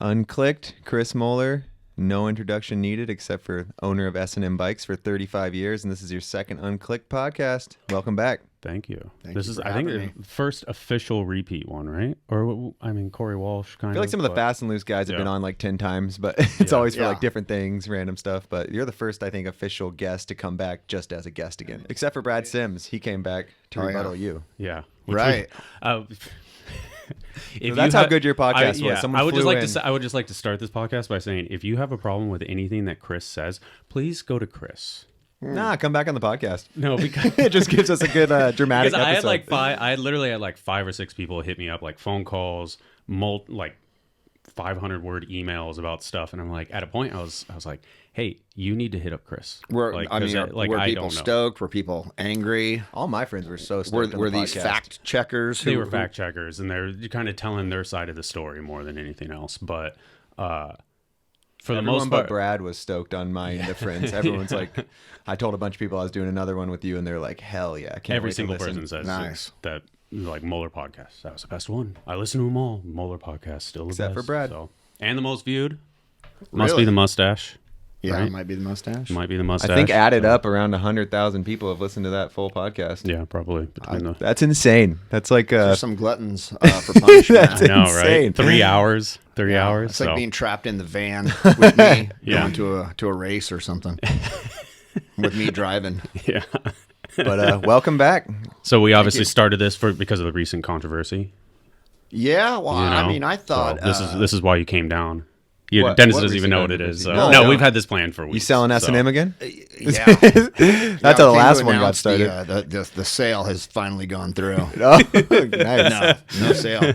Unclicked, Chris Moeller. No introduction needed except for owner of S&M Bikes for 35 years, and this is your second Unclicked podcast. Welcome back. Thank you. This is, I think, the first official repeat one, right? Or, I mean, Corey Walsh kind of. I feel like some of the Fast and Loose guys have been on like 10 times, but it's always for like different things, random stuff. But you're the first, I think, official guest to come back just as a guest again. Except for Brad Sims. He came back to rebuttal you. Yeah. Right. So that's how good your podcast was. I would just like to start this podcast by saying, if you have a problem with anything that Chris says, please go to Chris. Nah, come back on the podcast. No, because it just gives us a good dramatic episode. I literally had like 5 or 6 people hit me up, like phone calls, like 500 word emails about stuff, and I'm like, at a point, I was like, hey, you need to hit up Chris. Were people stoked? Were people angry? All my friends were so stoked. Were these fact checkers? They were fact checkers, and they're kind of telling their side of the story more than anything else. But for the most part, but Brad was stoked on my friends. Everyone's like, I told a bunch of people I was doing another one with you, and they're like, hell yeah! I can't Every wait single to listen. person says nice. that. Like Moeller podcast, that was the best one. I listen to them all. Moeller podcast still the except best. for Brad. So. And the most viewed. Must Really? be the mustache. Yeah, right? it might be the mustache. Might be the mustache. I think added up around 100,000 people have listened to that full podcast. Yeah, probably. That's insane. That's like There's some gluttons for punishment. That's I know, insane. right? 3 hours. 3 hours. It's like being trapped in the van with me going to a race or something. With me driving. Yeah. But welcome back. So we obviously started this because of the recent controversy. Yeah, well, You know? I mean, I thought so this is why you came down. What Dennis recent doesn't even know what it is. controversy? No, No. we've had this planned for weeks. You selling S&M again? Yeah. That's how the last one got started. The sale has finally gone through. Oh, nice. No sale.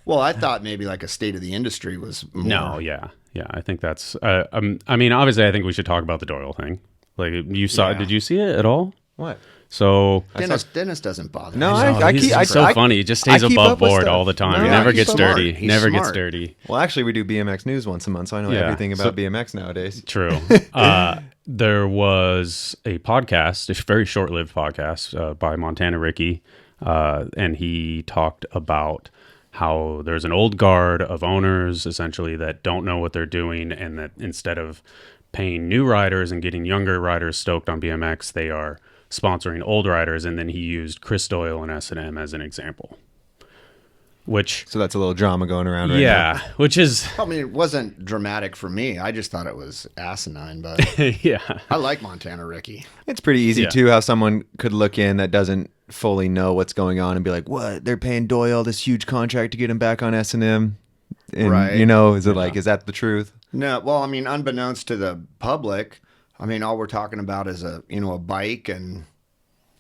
Well, I thought maybe like a state of the industry was more. No, yeah. I think that's. I mean, obviously, I think we should talk about the Doyle thing. Like you saw, Yeah. Did you see it at all? What? So Dennis doesn't bother. No, me. he's so funny. He just stays I keep above up with board stuff. all the time. No, he yeah, never he's gets smart. dirty. He's Never gets smart. dirty. Well, actually, we do BMX news once a month, so I know everything about BMX nowadays. True. There was a podcast, a very short-lived podcast by Montana Ricky, and he talked about how there's an old guard of owners, essentially, that don't know what they're doing, and that instead of paying new riders and getting younger riders stoked on BMX, they are sponsoring old riders. And then he used Chris Doyle and S&M as an example. So that's a little drama going around right now. Yeah, which is... I mean, it wasn't dramatic for me. I just thought it was asinine, but yeah. I like Montana Ricky. It's pretty easy, too, how someone could look in that doesn't fully know what's going on and be like, what? They're paying Doyle this huge contract to get him back on S&M? And, Right. is it like, is that the truth? No, well, I mean, unbeknownst to the public, I mean, all we're talking about is a bike and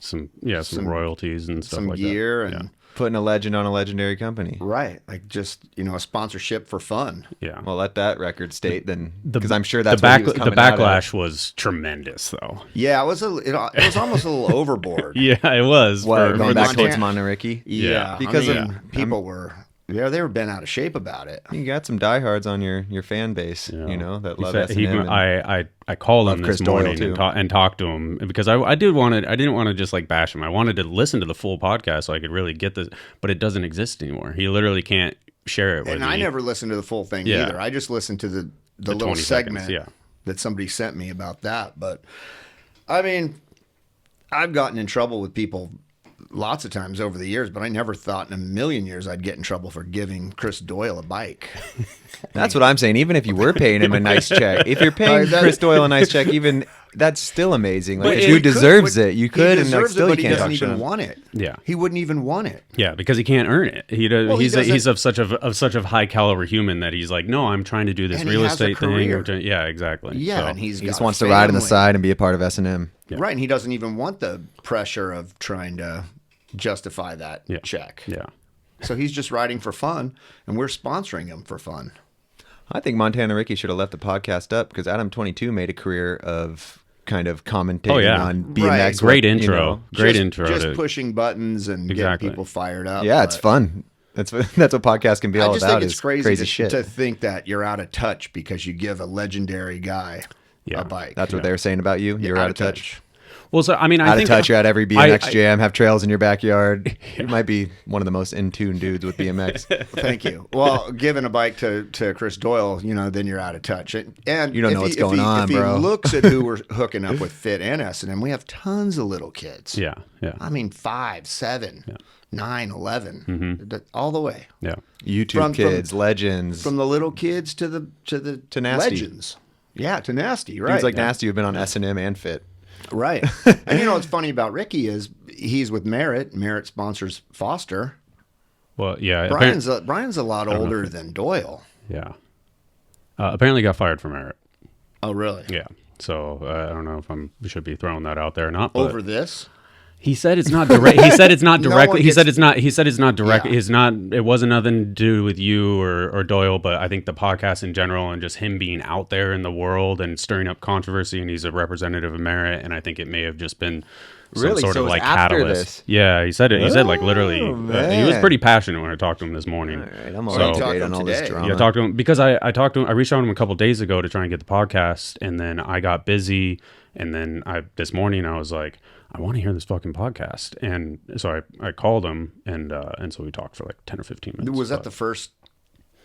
Some royalties and stuff some like gear that. and Putting a legend on a legendary company. right, like just a sponsorship for fun. Yeah. Well, let that record state then, because I'm sure that's the what he was coming out of. backlash was tremendous, though. Yeah, it was almost a little overboard. Yeah, it was. What, going back Montana- towards Monterey? Yeah, Because I mean, people were they were bent out of shape about it. You got some diehards on your fan base, that love S&M. I called him Chris this Doyle, morning too. and talked to him because I didn't want to just like bash him. I wanted to listen to the full podcast so I could really get this, but it doesn't exist anymore. He literally can't share it with me. And I never listened to the full thing either. I just listened to the little 20 segment seconds, that somebody sent me about that. But I mean, I've gotten in trouble with people lots of times over the years, but I never thought in a million years I'd get in trouble for giving Chris Doyle a bike. That's what I'm saying. Even if you were paying him a nice check, if you're paying Chris Doyle a nice check, even that's still amazing. Like, But dude deserves it. You could, and like, still you but he can't doesn't talk shit even on him. want it. Yeah. He wouldn't even want it. Yeah, because he can't earn it. Well, He's of such a high caliber human that he's like, no, I'm trying to do this And he real has a estate thing. career. Yeah, exactly. Yeah, So, and he He just wants to ride on the side and be a part of S&M. Right, and he doesn't even want the pressure of trying to justify that check. yeah. So he's just riding for fun, and we're sponsoring him for fun. I think Montana Ricky should have left the podcast up because Adam 22 made a career of kind of commentating on BMX. Right. Great intro. Great intro. Just pushing buttons and Exactly. getting people fired up. Yeah, it's fun. That's what podcast can be all I just about. think it's is crazy shit. to think that you're out of touch because you give a legendary guy a bike. That's what they were saying about you. You're out of touch. Well, so I mean, out of touch. You're at every BMX jam, have trails in your backyard. Yeah. You might be one of the most in tune dudes with BMX. Thank you. Well, giving a bike to Chris Doyle, then you're out of touch. And you don't know what's going on, bro. If he looks at who we're hooking up with Fit and S&M, we have tons of little kids. Yeah, yeah. I mean, 5, 7, 9, 11, all the way. Yeah. YouTube kids, legends. From the little kids to Nasty. Legends. Yeah, to Nasty, right. Dudes like Nasty who've been on S&M and Fit. Right. And what's funny about Ricky is he's with Merritt. Merritt sponsors Foster. Well, yeah. Brian's a lot older than Doyle. Yeah. Apparently got fired from Merritt. Oh, really? Yeah. So I don't know if we should be throwing that out there or not. Over this? He said it's not direct. He said it's not directly. He said it's not direct. It's not. It wasn't nothing to do with you or Doyle, but I think the podcast in general and just him being out there in the world and stirring up controversy. And he's a representative of Merit, and I think it may have just been some sort of like catalyst. Yeah, he said it. He said like literally. He was pretty passionate when I talked to him this morning. All right, I'm already talking on all this drama. Yeah, talked to him because I talked to him. I reached out to him a couple days ago to try and get the podcast, and then I got busy, and then this morning I was like, I want to hear this fucking podcast. And so I called him, and so we talked for like 10 or 15 minutes. Was that the first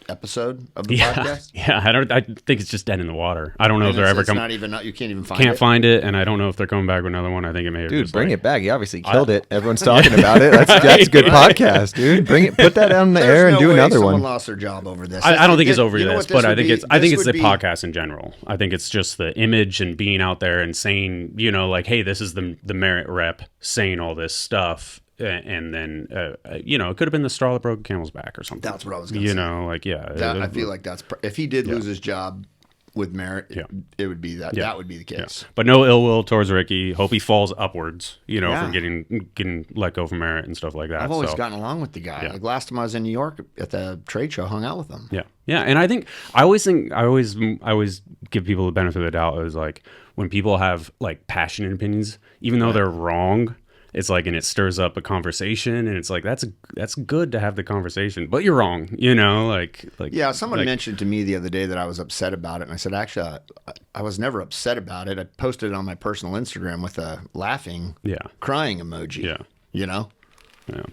episode of the podcast? Yeah, I think it's just dead in the water. I don't know if they're ever coming. You can't even find it? Can't find it, and I don't know if they're coming back with another one. I think it may have Dude, bring it back. He obviously killed it. Everyone's talking about it. That's a good podcast, dude. Bring it, put that on the air and do another one. Someone lost their job over this. I don't think it's over this, but I think it's the podcast in general. I think it's just the image and being out there and saying, like, hey, this is the Merit rep saying all this stuff. And then, it could have been the straw that broke the camel's back or something. That's what I was going to say. I feel like if he did lose his job with Merritt, it would be that. Yeah. That would be the case. Yeah. But no ill will towards Ricky. Hope he falls upwards, from getting let go from Merritt and stuff like that. I've always gotten along with the guy. Yeah. Like last time I was in New York at the trade show, hung out with him. Yeah. Yeah. And I always give people the benefit of the doubt. It was like when people have like passionate opinions, even though they're wrong, it's like, and it stirs up a conversation, and it's like that's good to have the conversation, but you're wrong, Yeah, someone mentioned to me the other day that I was upset about it, and I said, actually, I was never upset about it. I posted it on my personal Instagram with a laughing, crying emoji. Yeah, Yeah.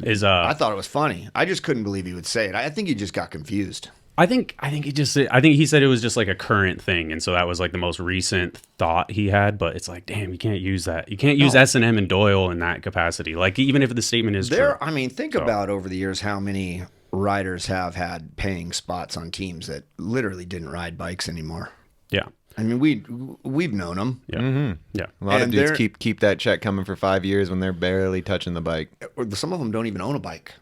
I thought it was funny. I just couldn't believe he would say it. I think he just got confused. I think he said it was just like a current thing, and so that was like the most recent thought he had. But it's like, damn, you can't use that. You can't use S&M and Doyle in that capacity. Like even if the statement is true. I mean, think about over the years how many riders have had paying spots on teams that literally didn't ride bikes anymore. Yeah, I mean we've known them. Yeah, mm-hmm. Yeah. A lot of dudes keep that check coming for 5 years when they're barely touching the bike. Or some of them don't even own a bike.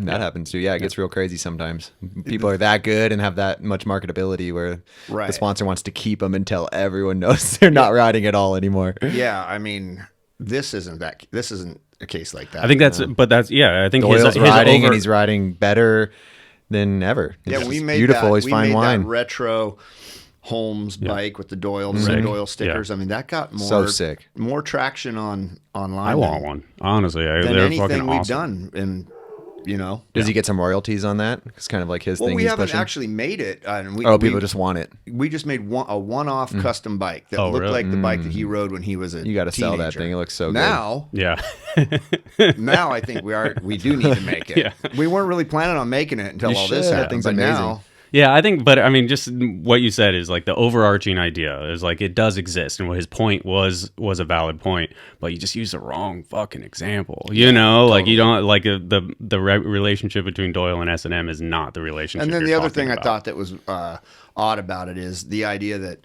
That happens too. Yeah, it gets real crazy sometimes. People are that good and have that much marketability where the sponsor wants to keep them until everyone knows they're not riding at all anymore. Yeah, I mean, this isn't a case like that. I think I think Doyle's riding and he's riding better than ever. Yeah, we made beautiful. He's fine wine. That retro Holmes bike with the Doyle, the red Doyle stickers. Yeah. I mean, that got more traction online. I want one, honestly. Than anything we've done in. Does he get some royalties on that? It's kind of like his thing. Well, we haven't actually made it. People just want it. We just made a one-off custom bike that looked like the bike that he rode when he was a You got to sell that thing. It looks so good. Yeah. Now I think we do need to make it. Yeah. We weren't really planning on making it until this happened. But now. Yeah, I think, but I mean, just what you said is like the overarching idea is like it does exist, and what his point was a valid point, but you just use the wrong fucking example. Totally. Like you don't like the relationship between Doyle and S&M is not the relationship. And then the other thing I thought that was odd about it is the idea that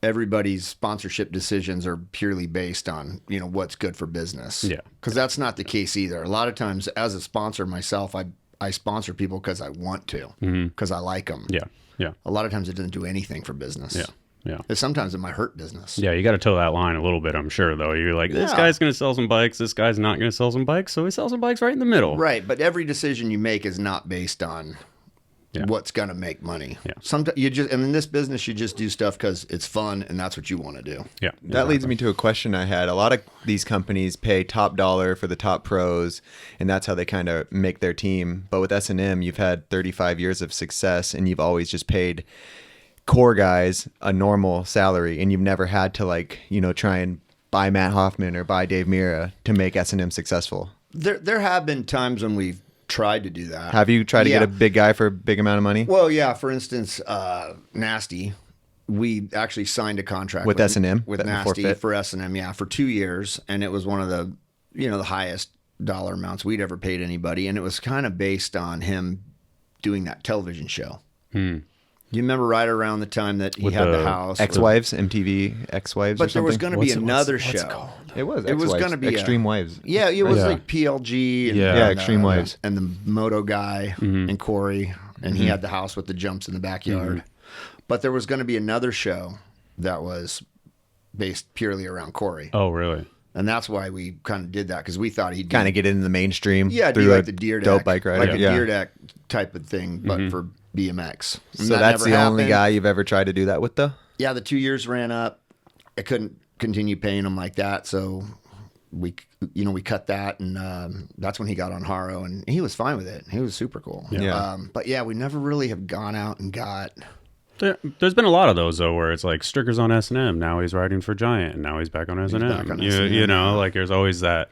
everybody's sponsorship decisions are purely based on what's good for business. Yeah, because that's not the case either. A lot of times, as a sponsor myself, I sponsor people because I want to, because I like them. Yeah, yeah. A lot of times it doesn't do anything for business. Yeah, yeah. And sometimes it might hurt business. Yeah, you got to toe that line a little bit, I'm sure, though. You're like, this guy's going to sell some bikes, this guy's not going to sell some bikes, so we sell some bikes right in the middle. Right, but every decision you make is not based on what's going to make money. Yeah. Sometimes in this business, you just do stuff because it's fun and that's what you want to do. Yeah. That leads me to a question I had. A lot of these companies pay top dollar for the top pros, and that's how they kind of make their team. But with S&M, you've had 35 years of success, and you've always just paid core guys a normal salary, and you've never had to try and buy Matt Hoffman or buy Dave Mira to make S&M successful? There have been times when we've tried to do that. Have you tried to get a big guy for a big amount of money? Well, yeah. For instance, Nasty, we actually signed a contract with S&M with Nasty for S&M, for 2 years, and it was one of the the highest dollar amounts we'd ever paid anybody, and it was kind of based on him doing that television show. You remember right around the time that he had the house, Ex-Wives, MTV Ex-Wives, but or there was something? going to be another show. It was going to be Extreme Wives. Yeah, it was like PLG. And, Extreme Wives, and the Moto guy and Corey, and he had the house with the jumps in the backyard. But there was going to be another show that was based purely around Corey. Oh, really? And that's why we kind of did that, because we thought he'd kind of get into the mainstream. Yeah, through do like the deer deck, dope bike rider, like a deer deck type of thing, but for BMX. And so that's the only guy you've ever tried to do that with, though? Yeah, the 2 years ran up. I couldn't continue paying him like that, so we cut that, and that's when he got on Haro, and he was fine with it. He was super cool. But yeah, we never really have gone out and got. There's been a lot of those though, where it's like Stricker's on S&M, now he's riding for Giant, and now he's back on S&M. You know, like there's always that.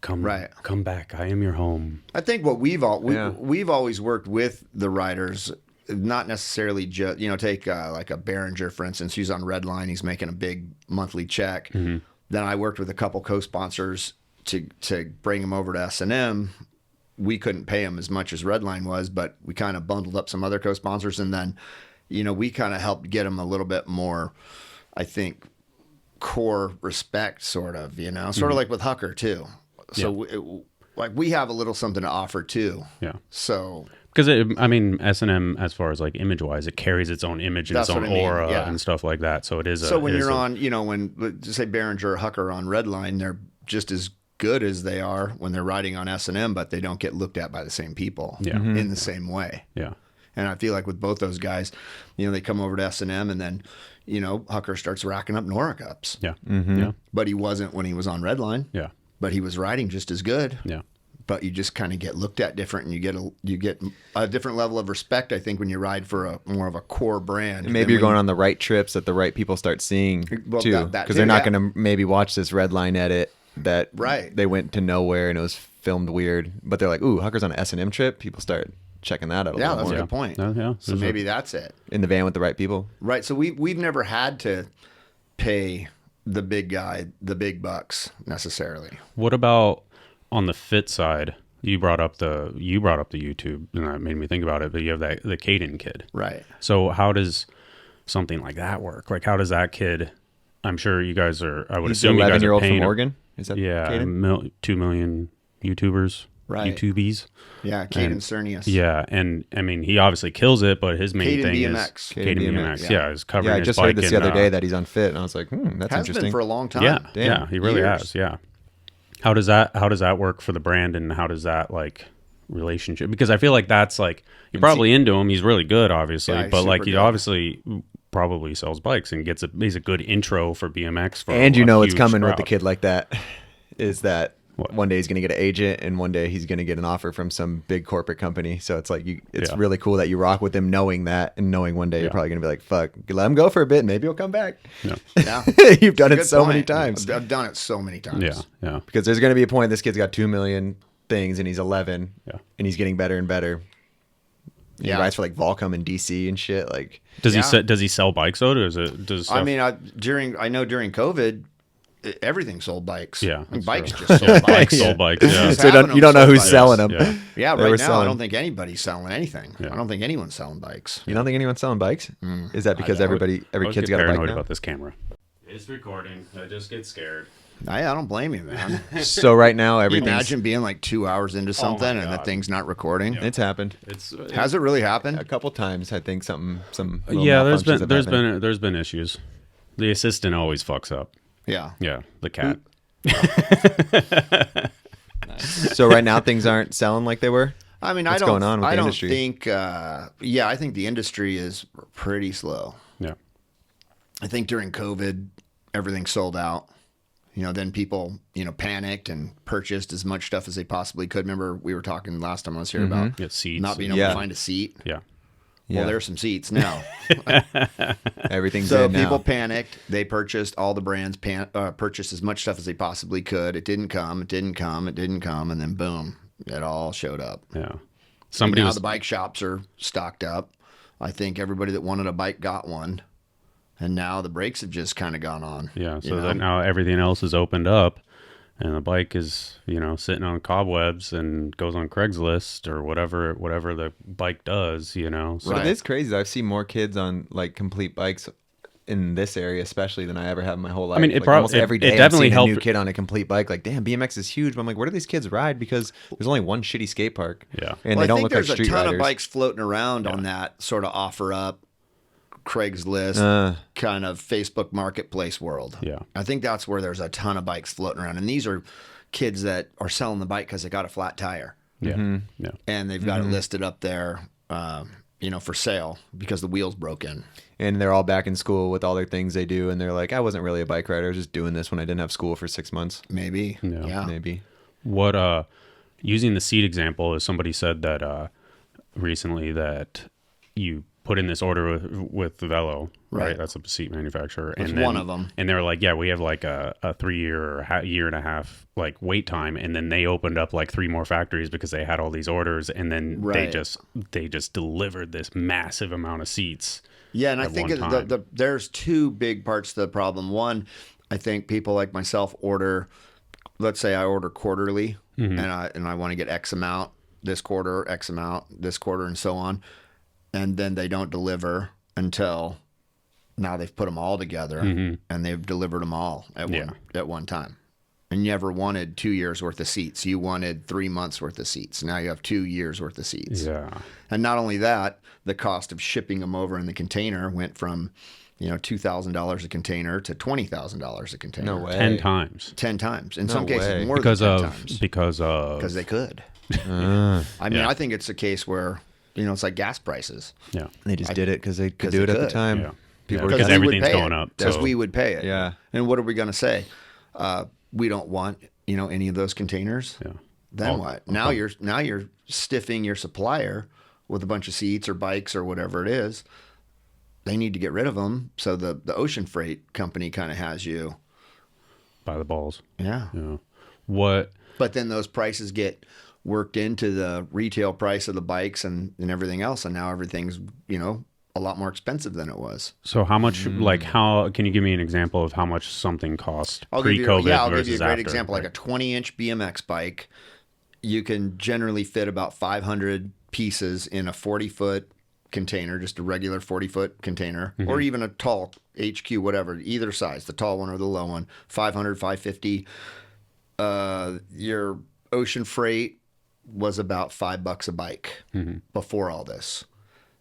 Come back. I am your home. I think what we've always worked with the riders, not necessarily just take like a Behringer, for instance. He's on Redline. He's making a big monthly check. Then I worked with a couple co-sponsors to bring him over to S&M. We couldn't pay him as much as Redline was, but we kind of bundled up some other co-sponsors, and then we kind of helped get him a little bit more, I think, core respect, sort of. Sort of like with Hucker too. So, we have a little something to offer too. Yeah. So, because S&M, as far as like image wise, it carries its own image and its own aura and stuff like that. So it is. So when you're on, when say Behringer or Hucker on Redline, they're just as good as they are when they're riding on S&M, but they don't get looked at by the same people. In the same way. Yeah. And I feel like with both those guys, they come over to S&M, and then, Hucker starts racking up Nora Cups. Yeah. Yeah. But he wasn't when he was on Redline. Yeah. But he was riding just as good. Yeah. But you just kind of get looked at different, and you get a different level of respect, I think, when you ride for a more of a core brand. And maybe you're going on the right trips that the right people start seeing too, because they're not going to maybe watch this Redline edit that they went to nowhere and it was filmed weird, but they're like, ooh, Hucker's on an S&M trip. People start checking that out a little more. Yeah, that's a good point. Yeah. So maybe that's it. In the van with the right people. Right. So we've never had to pay the big guy the big bucks necessarily. What about on the fit side? You brought up the YouTube, and that made me think about it. But you have the Caden kid, right? So how does something like that work? Like, how does that kid? I'm sure you guys are. I would assume you guys are paying. From Oregon. Is that Caden? 2 million YouTubers, right? YouTubies. Yeah, Caden Cernius. Yeah, and he obviously kills it, but his main thing BMX. is Caden BMX. Yeah, is covering. Yeah, I just heard this the other day that he's on Fit, and I was like, that's interesting. Has been for a long time. Yeah, he really has. Yeah. How does that work for the brand, and how does that like relationship? Because I feel like that's like you're probably into him. He's really good, obviously, but like he obviously probably sells bikes and he's a good intro for BMX. And it's coming with a kid like that. Is that one day he's going to get an agent, and one day he's going to get an offer from some big corporate company. So it's like it's really cool that you rock with him, knowing that, and knowing one day you're probably going to be like, "Fuck, let him go for a bit, maybe he'll come back." Yeah, you've done it so many times. I've done it so many times. Yeah. Because there's going to be a point this kid's got 2 million things, and he's 11, and he's getting better and better. He rides for like Volcom and DC and shit. Like, does he sell bikes though? I mean, during COVID, everything sold bikes. Yeah, bikes just sold bikes. Sold bikes. Yeah. So you don't know who's selling them. Yeah, right now I don't think anybody's selling anything. I don't think anyone's selling bikes. You don't think anyone's selling bikes? Is that because every kid's got a bike paranoid now? about this camera. It's recording. I just get scared. I don't blame you, man. So right now everything's... Imagine being like 2 hours into something and the thing's not recording. It's happened. Has it really happened? A couple times, I think some. There's been issues. The assistant always fucks up. Yeah. Yeah, the cat. So right now things aren't selling like they were? I mean, What's going on with the industry? Think, I think the industry is pretty slow. Yeah. I think during COVID, everything sold out. Then people, panicked and purchased as much stuff as they possibly could. Remember, we were talking last time I was here about seats, not being able to find a seat. Yeah. Well, there's some seats now. Everything's So in now. people panicked. They purchased all the brands, purchased as much stuff as they possibly could. It didn't come. It didn't come. It didn't come. And then boom, it all showed up. Yeah. And now the bike shops are stocked up. I think everybody that wanted a bike got one. And now the brakes have just kind of gone on. Yeah. So that now everything else is opened up. And the bike is, sitting on cobwebs and goes on Craigslist or whatever the bike does, So But it is crazy. I've seen more kids on like complete bikes in this area, especially than I ever have in my whole life. I mean, like, almost every day definitely I'm seeing helped. a new kid on a complete bike. Like, damn, BMX is huge. But I'm like, where do these kids ride? Because there's only one shitty skate park. Yeah. And Well, they don't I think look like there's street a ton riders. of bikes floating around on that sort of offer up Craigslist kind of Facebook marketplace world. Yeah. I think that's where there's a ton of bikes floating around. And these are kids that are selling the bike because they got a flat tire. Yeah. Yeah. And they've got it listed up there, for sale because the wheels broke in. And they're all back in school with all their things they do. And they're like, I wasn't really a bike rider. I was just doing this when I didn't have school for 6 months. Maybe. Yeah. Maybe. What, using the seat example, is somebody said that recently that you put in this order with Velo, right? That's a seat manufacturer. That's and then, one of them. And they were like, yeah, we have like a 3-year or year and a half like wait time. And then they opened up like 3 more factories because they had all these orders. And then they just delivered this massive amount of seats. Yeah, and I think there's 2 big parts to the problem. One, I think people like myself order, let's say I order quarterly, and I want to get X amount this quarter, X amount this quarter, and so on. And then they don't deliver until now they've put them all together and they've delivered them all at one time. And you never wanted 2 years worth of seats. You wanted 3 months worth of seats. Now you have 2 years worth of seats. Yeah. And not only that, the cost of shipping them over in the container went from, $2,000 a container to $20,000 a container. No way. 10 times. 10 times. In No some cases, way. more Because than 10 of times. because they could. I mean, Yeah. I think it's a case where, it's like gas prices. yeah. They just did it because they could 'cause do they it at the could. time. Yeah. People Because were everything's going up, Because so- we would pay it. Yeah. And what are we going to say? We don't want, any of those containers. Yeah. Then what? Now you're stiffing your supplier with a bunch of seats or bikes or whatever it is. They need to get rid of them. So the ocean freight company kind of has you. By the balls. Yeah. Yeah. What? But then those prices get worked into the retail price of the bikes and everything else. And now everything's, a lot more expensive than it was. So how much? How can you give me an example of how much something cost I'll pre-COVID give you a versus great after? example. Like a 20-inch BMX bike, you can generally fit about 500 pieces in a 40-foot container, just a regular 40-foot container, or even a tall HQ, whatever, either size, the tall one or the low one, 500, 550. Your ocean freight was about $5 a bike before all this.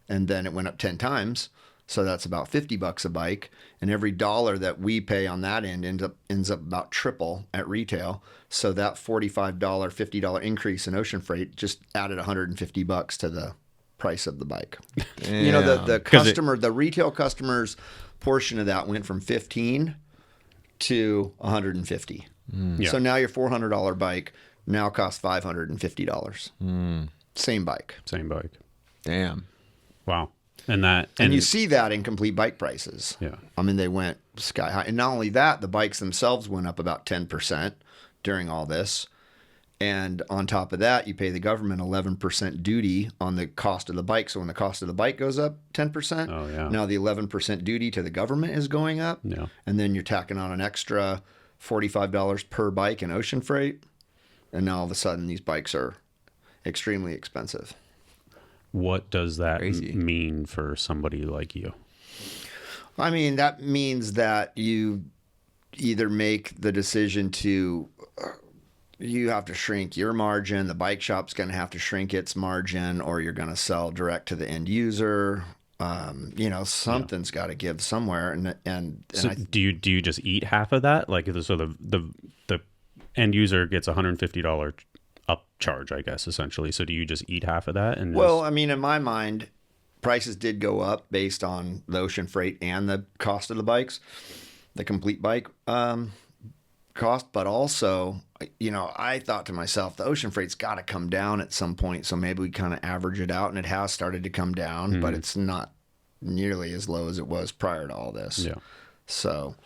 And then it went up 10 times. So that's about $50 a bike. And every dollar that we pay on that end ends up about triple at retail. So that $45, $50 increase in ocean freight just added $150 to the price of the bike. The customer, the retail customer's portion of that went from 15 to 150. Yeah. So now your $400 bike now costs $550. Same bike. Same bike. Damn. Wow. And you see that in complete bike prices. Yeah. I mean, they went sky high. And not only that, the bikes themselves went up about 10% during all this. And on top of that, you pay the government 11% duty on the cost of the bike. So when the cost of the bike goes up 10%, now the 11% duty to the government is going up. Yeah. And then you're tacking on an extra $45 per bike in ocean freight. And now all of a sudden, these bikes are extremely expensive. What does that Crazy. mean for somebody like you? I mean, that means that you either make the decision to, you have to shrink your margin, the bike shop's going to have to shrink its margin, or you're going to sell direct to the end user. Something's got to give somewhere. And So do you just eat half of that? Like, so the end user gets $150 upcharge, I guess, essentially. So do you just eat half of that? And well, I mean, in my mind, prices did go up based on the ocean freight and the cost of the bikes, the complete bike. cost, but also, I thought to myself, the ocean freight's got to come down at some point. So maybe we kind of average it out, and it has started to come down, but it's not nearly as low as it was prior to all this. Yeah. So,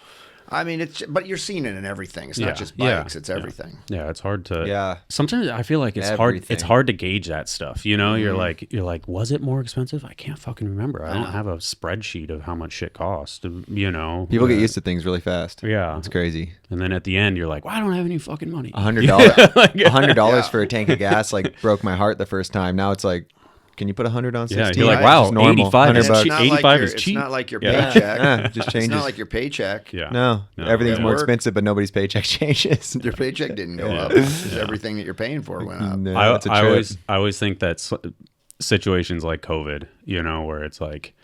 I mean, but you're seeing it in everything. It's not just bikes; it's everything. Yeah, it's hard to. Yeah. Sometimes I feel like it's hard. It's hard to gauge that stuff. You're like, was it more expensive? I can't fucking remember. I don't have a spreadsheet of how much shit cost. People get used to things really fast. Yeah, it's crazy. And then at the end, you're like, well, I don't have any fucking money. $100, $100 for a tank of gas broke my heart the first time. Now it's like, can you put 100 on 16? Yeah, you're like, wow, 85 is cheap. 85 is cheap. It's not like your paycheck. Just changes. It's not like your paycheck. Yeah. No, everything's more expensive, but nobody's paycheck changes. Your paycheck didn't go up. It's everything that you're paying for went up. No, I always think that situations like COVID, where it's like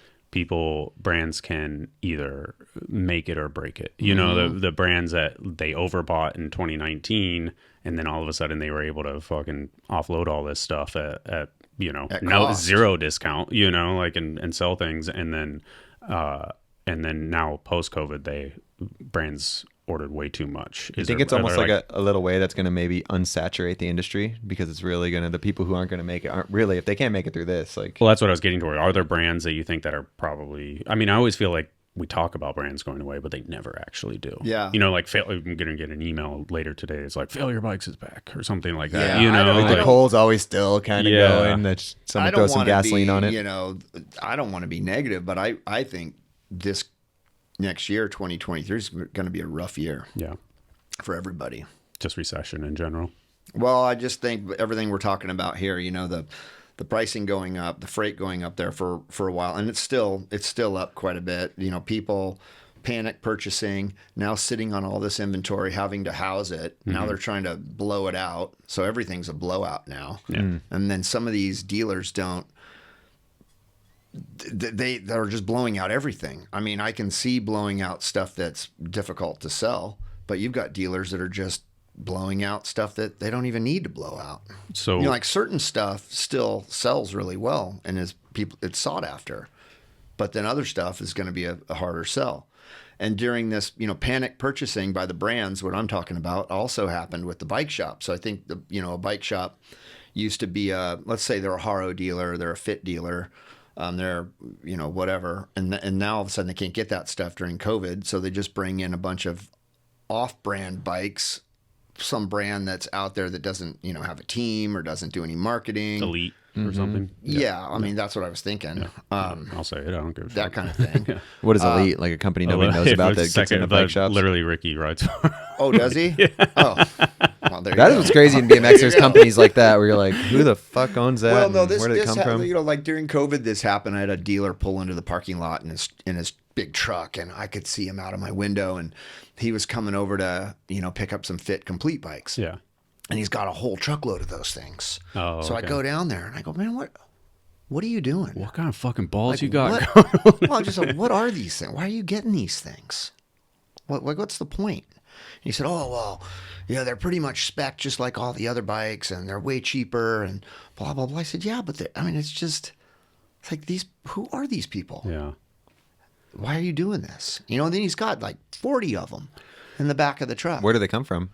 brands can either make it or break it. The brands that they overbought in 2019, and then all of a sudden they were able to fucking offload all this stuff at now zero discount, and sell things. And then now post COVID, brands ordered way too much. I think it's almost like a little way that's going to maybe unsaturate the industry, because it's really going to, the people who aren't going to make it aren't really, if they can't make it through this, like. Well, that's what I was getting toward. Are there brands that you think that are probably, I always feel like we talk about brands going away, but they never actually do. Yeah. I'm going to get an email later today. It's like, Failure Bikes is back or something like that. Yeah, the coal's always still kind of going. That someone throws some gasoline on it. I don't want to be negative, but I think this next year, 2023, is going to be a rough year. Yeah. For everybody. Just recession in general. Well, I just think everything we're talking about here, the pricing going up, the freight going up there for a while, and it's still up quite a bit. People panic purchasing, now sitting on all this inventory, having to house it. Now they're trying to blow it out, so everything's a blowout now. Yeah. And then some of these dealers they're just blowing out everything. I can see blowing out stuff that's difficult to sell, but you've got dealers that are just blowing out stuff that they don't even need to blow out. So like certain stuff still sells really well and it's sought after, but then other stuff is going to be a harder sell. And during this, panic purchasing by the brands, what I'm talking about, also happened with the bike shop. So I think a bike shop used to be let's say they're a Haro dealer, they're a Fit dealer, they're whatever, and now all of a sudden they can't get that stuff during COVID, so they just bring in a bunch of off-brand bikes, some brand that's out there that doesn't have a team or doesn't do any marketing, Elite or something. Yeah, that's what I was thinking. I'll say it. I don't give a that fuck. kind of thing. What is Elite? Like a company nobody knows about that gets in the bike shops? Literally, Ricky rides for. Oh, does he? Yeah. Oh, well, there you That go. is what's crazy in BMX. There's companies like that where you're like, who the fuck owns that? Well, no, where did it come from? Like during COVID, this happened. I had a dealer pull into the parking lot in his big truck, and I could see him out of my window, and he was coming over to pick up some Fit Complete bikes. Yeah. And he's got a whole truckload of those things. Oh, so I go down there and I go, man, what are you doing? What kind of fucking balls you got? Well, I just said, what are these things? Why are you getting these things? What's the point? And he said, oh, well, they're pretty much spec just like all the other bikes, and they're way cheaper and blah, blah, blah. I said, yeah, but it's like who are these people? Yeah. Why are you doing this? And then he's got like 40 of them in the back of the truck. Where do they come from?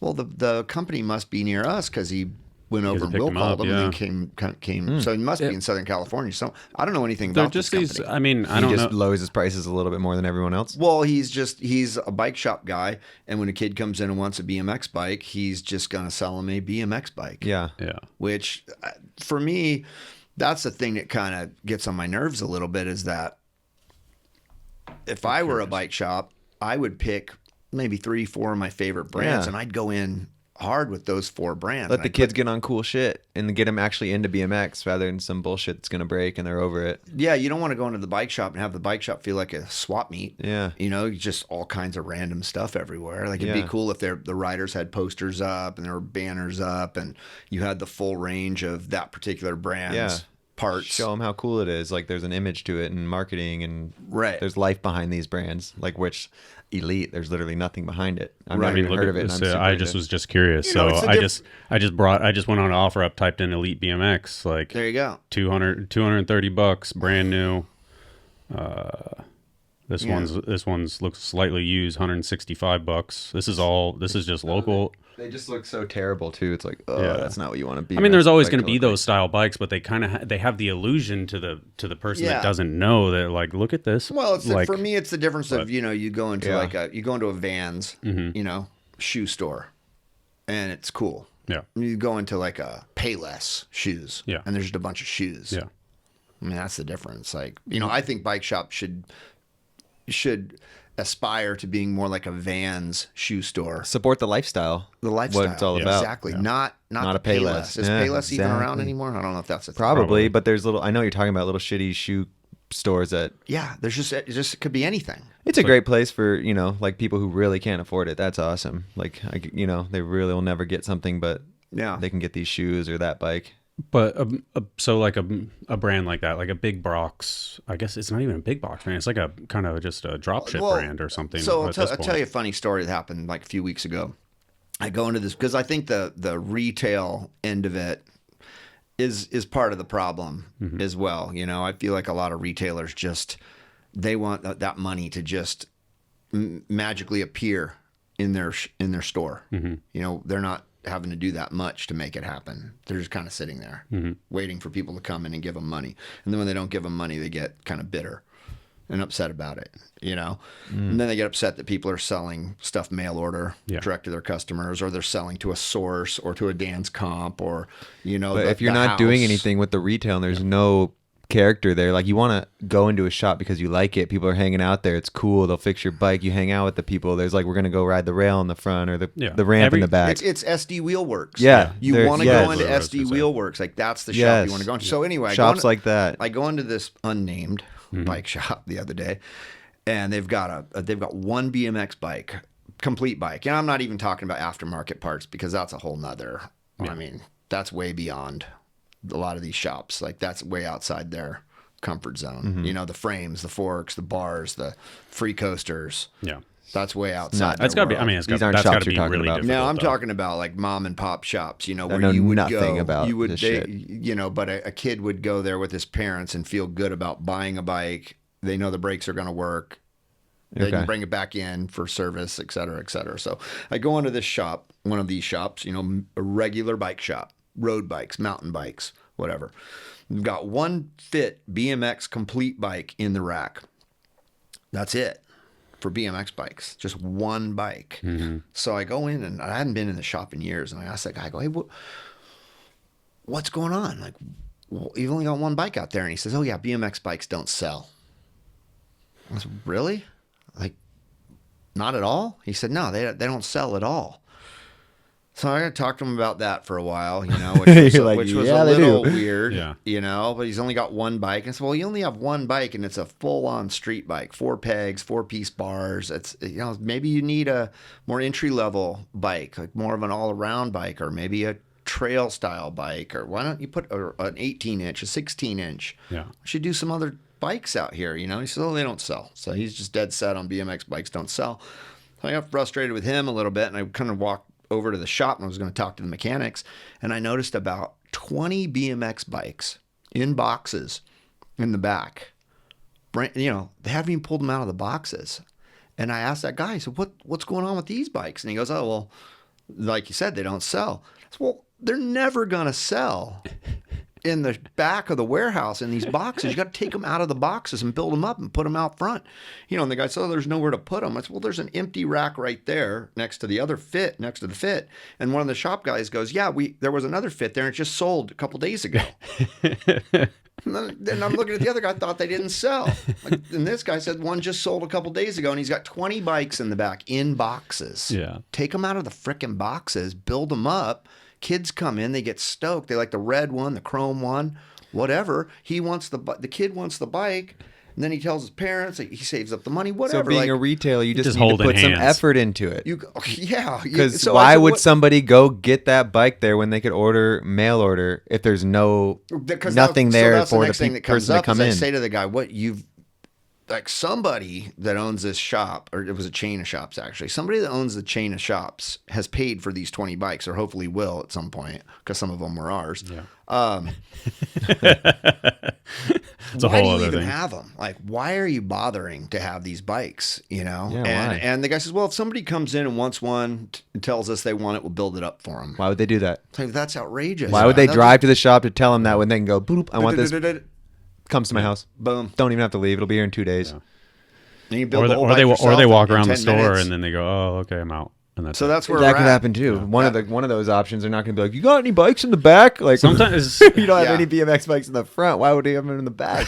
Well, the company must be near us because he went over and picked Will them called up, him yeah. and then came. So he must be in Southern California. So I don't know anything They're about just this these. company. I He don't just know. lowers his prices a little bit more than everyone else. Well, he's a bike shop guy, and when a kid comes in and wants a BMX bike, he's just gonna sell him a BMX bike. Yeah. Yeah. Which, for me, that's the thing that kind of gets on my nerves a little bit. Is that if I were a bike shop, I would pick maybe 3-4 of my favorite brands, Yeah. and I'd go in hard with those 4 brands. Let the kids get on cool shit and get them actually into BMX rather than some bullshit that's going to break and they're over it. Yeah, you don't want to go into the bike shop and have the bike shop feel like a swap meet. Yeah. Just all kinds of random stuff everywhere. Like it'd Yeah. be cool if the riders had posters up and there were banners up and you had the full range of that particular brand's Yeah. parts. Show them how cool it is. Like there's an image to it and marketing and Right. there's life behind these brands. Like which Elite, there's literally nothing behind it. I've Right. never even Look heard at of it. And this, I'm super I into just it. was just curious. So it's a I just went on OfferUp, typed in Elite BMX, like There you go. $230, brand new. This one's looks slightly used, $165. This is just local. They just look so terrible too. It's like, that's not what you want to be. I mean, there's always going to be those style bikes, but they kind of they have the illusion to the person that doesn't know that, like, look at this. Well, it's for me, it's the difference of, you go into a Vans, shoe store, and it's cool. Yeah. You go into like a Payless shoes, and there's just a bunch of shoes. Yeah. I mean, that's the difference. Like, I think bike shops should aspire to being more like a Vans shoe store. Support the lifestyle. The lifestyle. What it's all about. Exactly. Yeah. Not a Payless. Is Payless even around anymore? I don't know if that's a thing. Probably, but there's I know you're talking about little shitty shoe stores that. Yeah, it could be anything. It's a great place for, like people who really can't afford it. That's awesome. Like, they really will never get something, but they can get these shoes or that bike. But so like a brand like that, like a big box, I guess it's not even a big box brand. It's like a kind of just a drop ship brand or something. So I'll tell you a funny story that happened like a few weeks ago. I go into this because I think the retail end of it is part of the problem as well. I feel like a lot of retailers they want that money to just magically appear in their store. They're not having to do that much to make it happen. They're just kind of sitting there waiting for people to come in and give them money. And then when they don't give them money, they get kind of bitter and upset about it, And then they get upset that people are selling stuff mail order direct to their customers, or they're selling to a source or to a Dan's Comp, or, But if you're not doing anything with the retail and there's no character there, like, you want to go into a shop because you like it, people are hanging out there, it's cool, they'll fix your bike, you hang out with the people, there's like, we're gonna go ride the rail in the front or the ramp in the back. It's SD Wheelworks. You want to go into SD Wheelworks, like that's the shop you want to go into. So anyway, shops like that. I go into this unnamed bike shop the other day, and they've got one BMX bike, complete bike, and I'm not even talking about aftermarket parts because that's a whole nother. I mean, that's way beyond a lot of these shops. Like, that's way outside their comfort zone. The frames, the forks, the bars, the free coasters. Yeah. That's way outside. That's got to be, these aren't shops you're talking really about. difficult. Now I'm talking about like mom and pop shops, where know you would nothing go, about you would, this shit. but a kid would go there with his parents and feel good about buying a bike. They know the brakes are going to work. They can bring it back in for service, et cetera, et cetera. So I go into this shop, one of these shops, a regular bike shop, road bikes, mountain bikes, whatever. We've got one fit BMX complete bike in the rack. That's it for BMX bikes, just one bike. So I go in, and I hadn't been in the shop in years, and I asked that guy, I go, hey, what's going on? Like, well, you've only got one bike out there. And he says, oh yeah, BMX bikes don't sell. I said, really? Like, not at all? He said, no, they don't sell at all. So I got to talk to him about that for a while, which was, which was a little weird, but he's only got one bike. And I said, well, you only have one bike, and it's a full-on street bike, 4 pegs, 4-piece bars. It's, maybe you need a more entry-level bike, like more of an all-around bike, or maybe a trail-style bike, or why don't you put an 18-inch, a 16-inch? Yeah. We should do some other bikes out here, He says, oh, they don't sell. So he's just dead set on BMX bikes don't sell. So I got frustrated with him a little bit, and I kind of walked over to the shop, and I was going to talk to the mechanics, and I noticed about 20 BMX bikes in boxes in the back. They haven't even pulled them out of the boxes. And I asked that guy, I said, what's going on with these bikes? And he goes, oh, well, like you said, they don't sell. I said, well, they're never going to sell in the back of the warehouse in these boxes. You got to take them out of the boxes and build them up and put them out front. And the guy said, oh, there's nowhere to put them. I said, well, there's an empty rack right there next to the other fit, next to the fit. And one of the shop guys goes, yeah, there was another fit there, and it just sold a couple days ago. And then I'm looking at the other guy, thought they didn't sell. And this guy said one just sold a couple days ago, and he's got 20 bikes in the back in boxes. Yeah. Take them out of the frickin' boxes, build them up. Kids come in, they get stoked. They like the red one, the chrome one, whatever. The kid wants the bike, and then he tells his parents, he saves up the money, whatever. So being a retailer, you just need to put some effort into it. Because why would somebody go get that bike there when they could mail order if there's nothing there for the person to come in? I say to the guy, like somebody that owns this shop, or it was a chain of shops actually. Somebody that owns the chain of shops has paid for these 20 bikes, or hopefully will at some point, because some of them were ours. Yeah. It's why do you even have them? Like, why are you bothering to have these bikes? You know? Yeah, why? And the guy says, well, if somebody comes in and wants one and tells us they want it, we'll build it up for them. Why would they do that? Like, that's outrageous. Why would they drive to the shop to tell them that when they can go, boop, I want this, comes to my house. Boom. Don't even have to leave. It'll be here in 2 days. And you build Or, the whole or bike they yourself walk in around the 10 store minutes. and then they go, oh, okay, I'm out. And that's So that's where That we're could at. happen too. Yeah. One of those options, they're not going to be like, you got any bikes in the back? Like sometimes. you don't have Yeah. any BMX bikes in the front. Why would you have them in the back?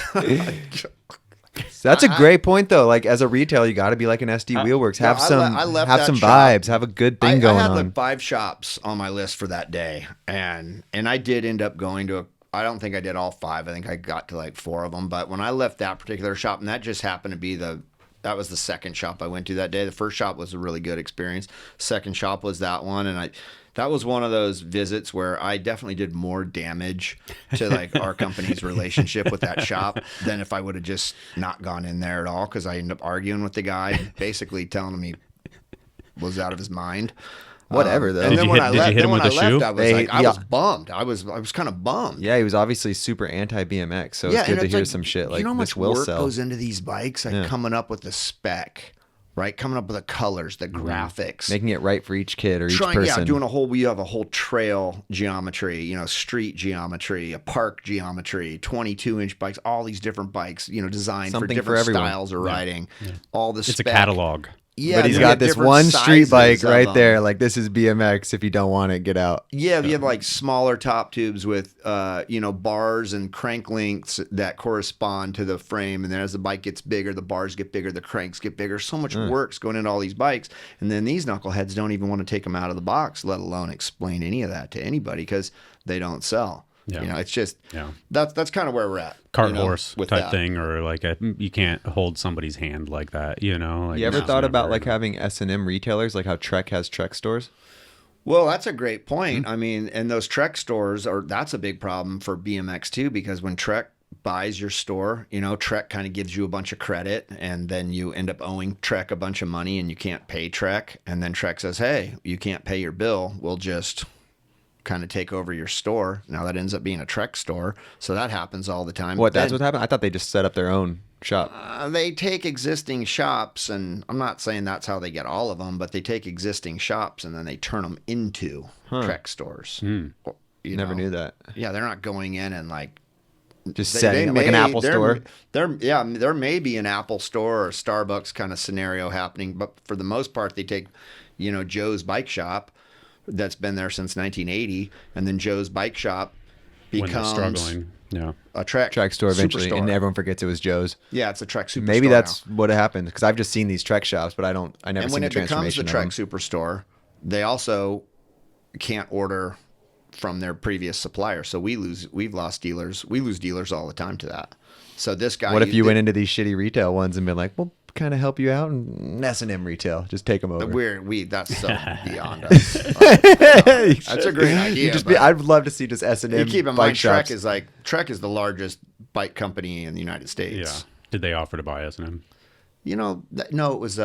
So that's a great point, though. Like as a retailer, you got to be like an SD Wheelworks. Have I left have that some shop. vibes. Have a good thing going I had on. like 5 shops on my list for that day, and I did end up going to I don't think I did all 5. I think I got to like 4 of them. But when I left that particular shop, and that just happened to be that was the second shop I went to that day. The first shop was a really good experience. Second shop was that one, and that was one of those visits where I definitely did more damage to like our company's relationship with that shop than if I would have just not gone in there at all, because I ended up arguing with the guy, basically telling him he was out of his mind. Whatever, though. And Did then you when hit- I did you left, hit him then when with I the shoe? left, I was Yeah. bummed. I was kind of bummed. Yeah, he was obviously super anti BMX, so it's and good to it's hear like, some shit like you know how this much will work sell. goes into these bikes, like coming up with the spec, right? Coming up with the colors, the graphics, Making it right for each kid or each trying, person. doing we have a whole trail geometry, street geometry, a park geometry, 22-inch bikes, all these different bikes, designed Something for for different everyone. got of riding. All the It's a spec. catalog. Yeah, But he's you got have this different one street sizes bike of right them. there. Like, this is BMX. If you don't want it, get out. Yeah, you have like smaller top tubes with, bars and crank lengths that correspond to the frame. And then as the bike gets bigger, the bars get bigger, the cranks get bigger. So much work's going into all these bikes. And then these knuckleheads don't even want to take them out of the box, let alone explain any of that to anybody, because they don't sell. Yeah. It's just, Yeah. that's kind of where we're at. Cart horse with type that. thing, or like you can't hold somebody's hand like that, Like You ever it's thought about never- like having S&M retailers, like how Trek has Trek stores? Well, that's a great point. I mean, and those Trek stores that's a big problem for BMX too, because when Trek buys your store, Trek kind of gives you a bunch of credit, and then you end up owing Trek a bunch of money and you can't pay Trek. And then Trek says, hey, you can't pay your bill. We'll just kind of take over your store. Now that ends up being a Trek store. So that happens all the time. That's what happened? I thought they just set up their own shop. They take existing shops, and I'm not saying that's how they get all of them, but they take existing shops and then they turn them into Trek stores. Never knew that. Yeah, they're not going in and like Just setting it like an Apple store. There may be an Apple store or a Starbucks kind of scenario happening, but for the most part, they take, Joe's Bike Shop that's been there since 1980, and then Joe's Bike Shop when they're becomes struggling. Yeah. a Trek Store eventually, superstore. and everyone forgets it was Joe's. Yeah, it's a Trek Superstore. Maybe that's now. what happened, because I've just seen these Trek shops, but I never And seen when the it becomes the transformation of Trek them. Superstore, they also can't order from their previous supplier. So we've lost dealers. We lose dealers all the time to that. So this guy. What if you went into these shitty retail ones and been like, well, kind of help you out, and S&M retail, just take them over. That's so beyond us. That's a great idea. I'd love to see just S&M. You keep in bike mind, Trek shops. is the largest bike company in the United States. Yeah. Did they offer to buy S&M? No, it was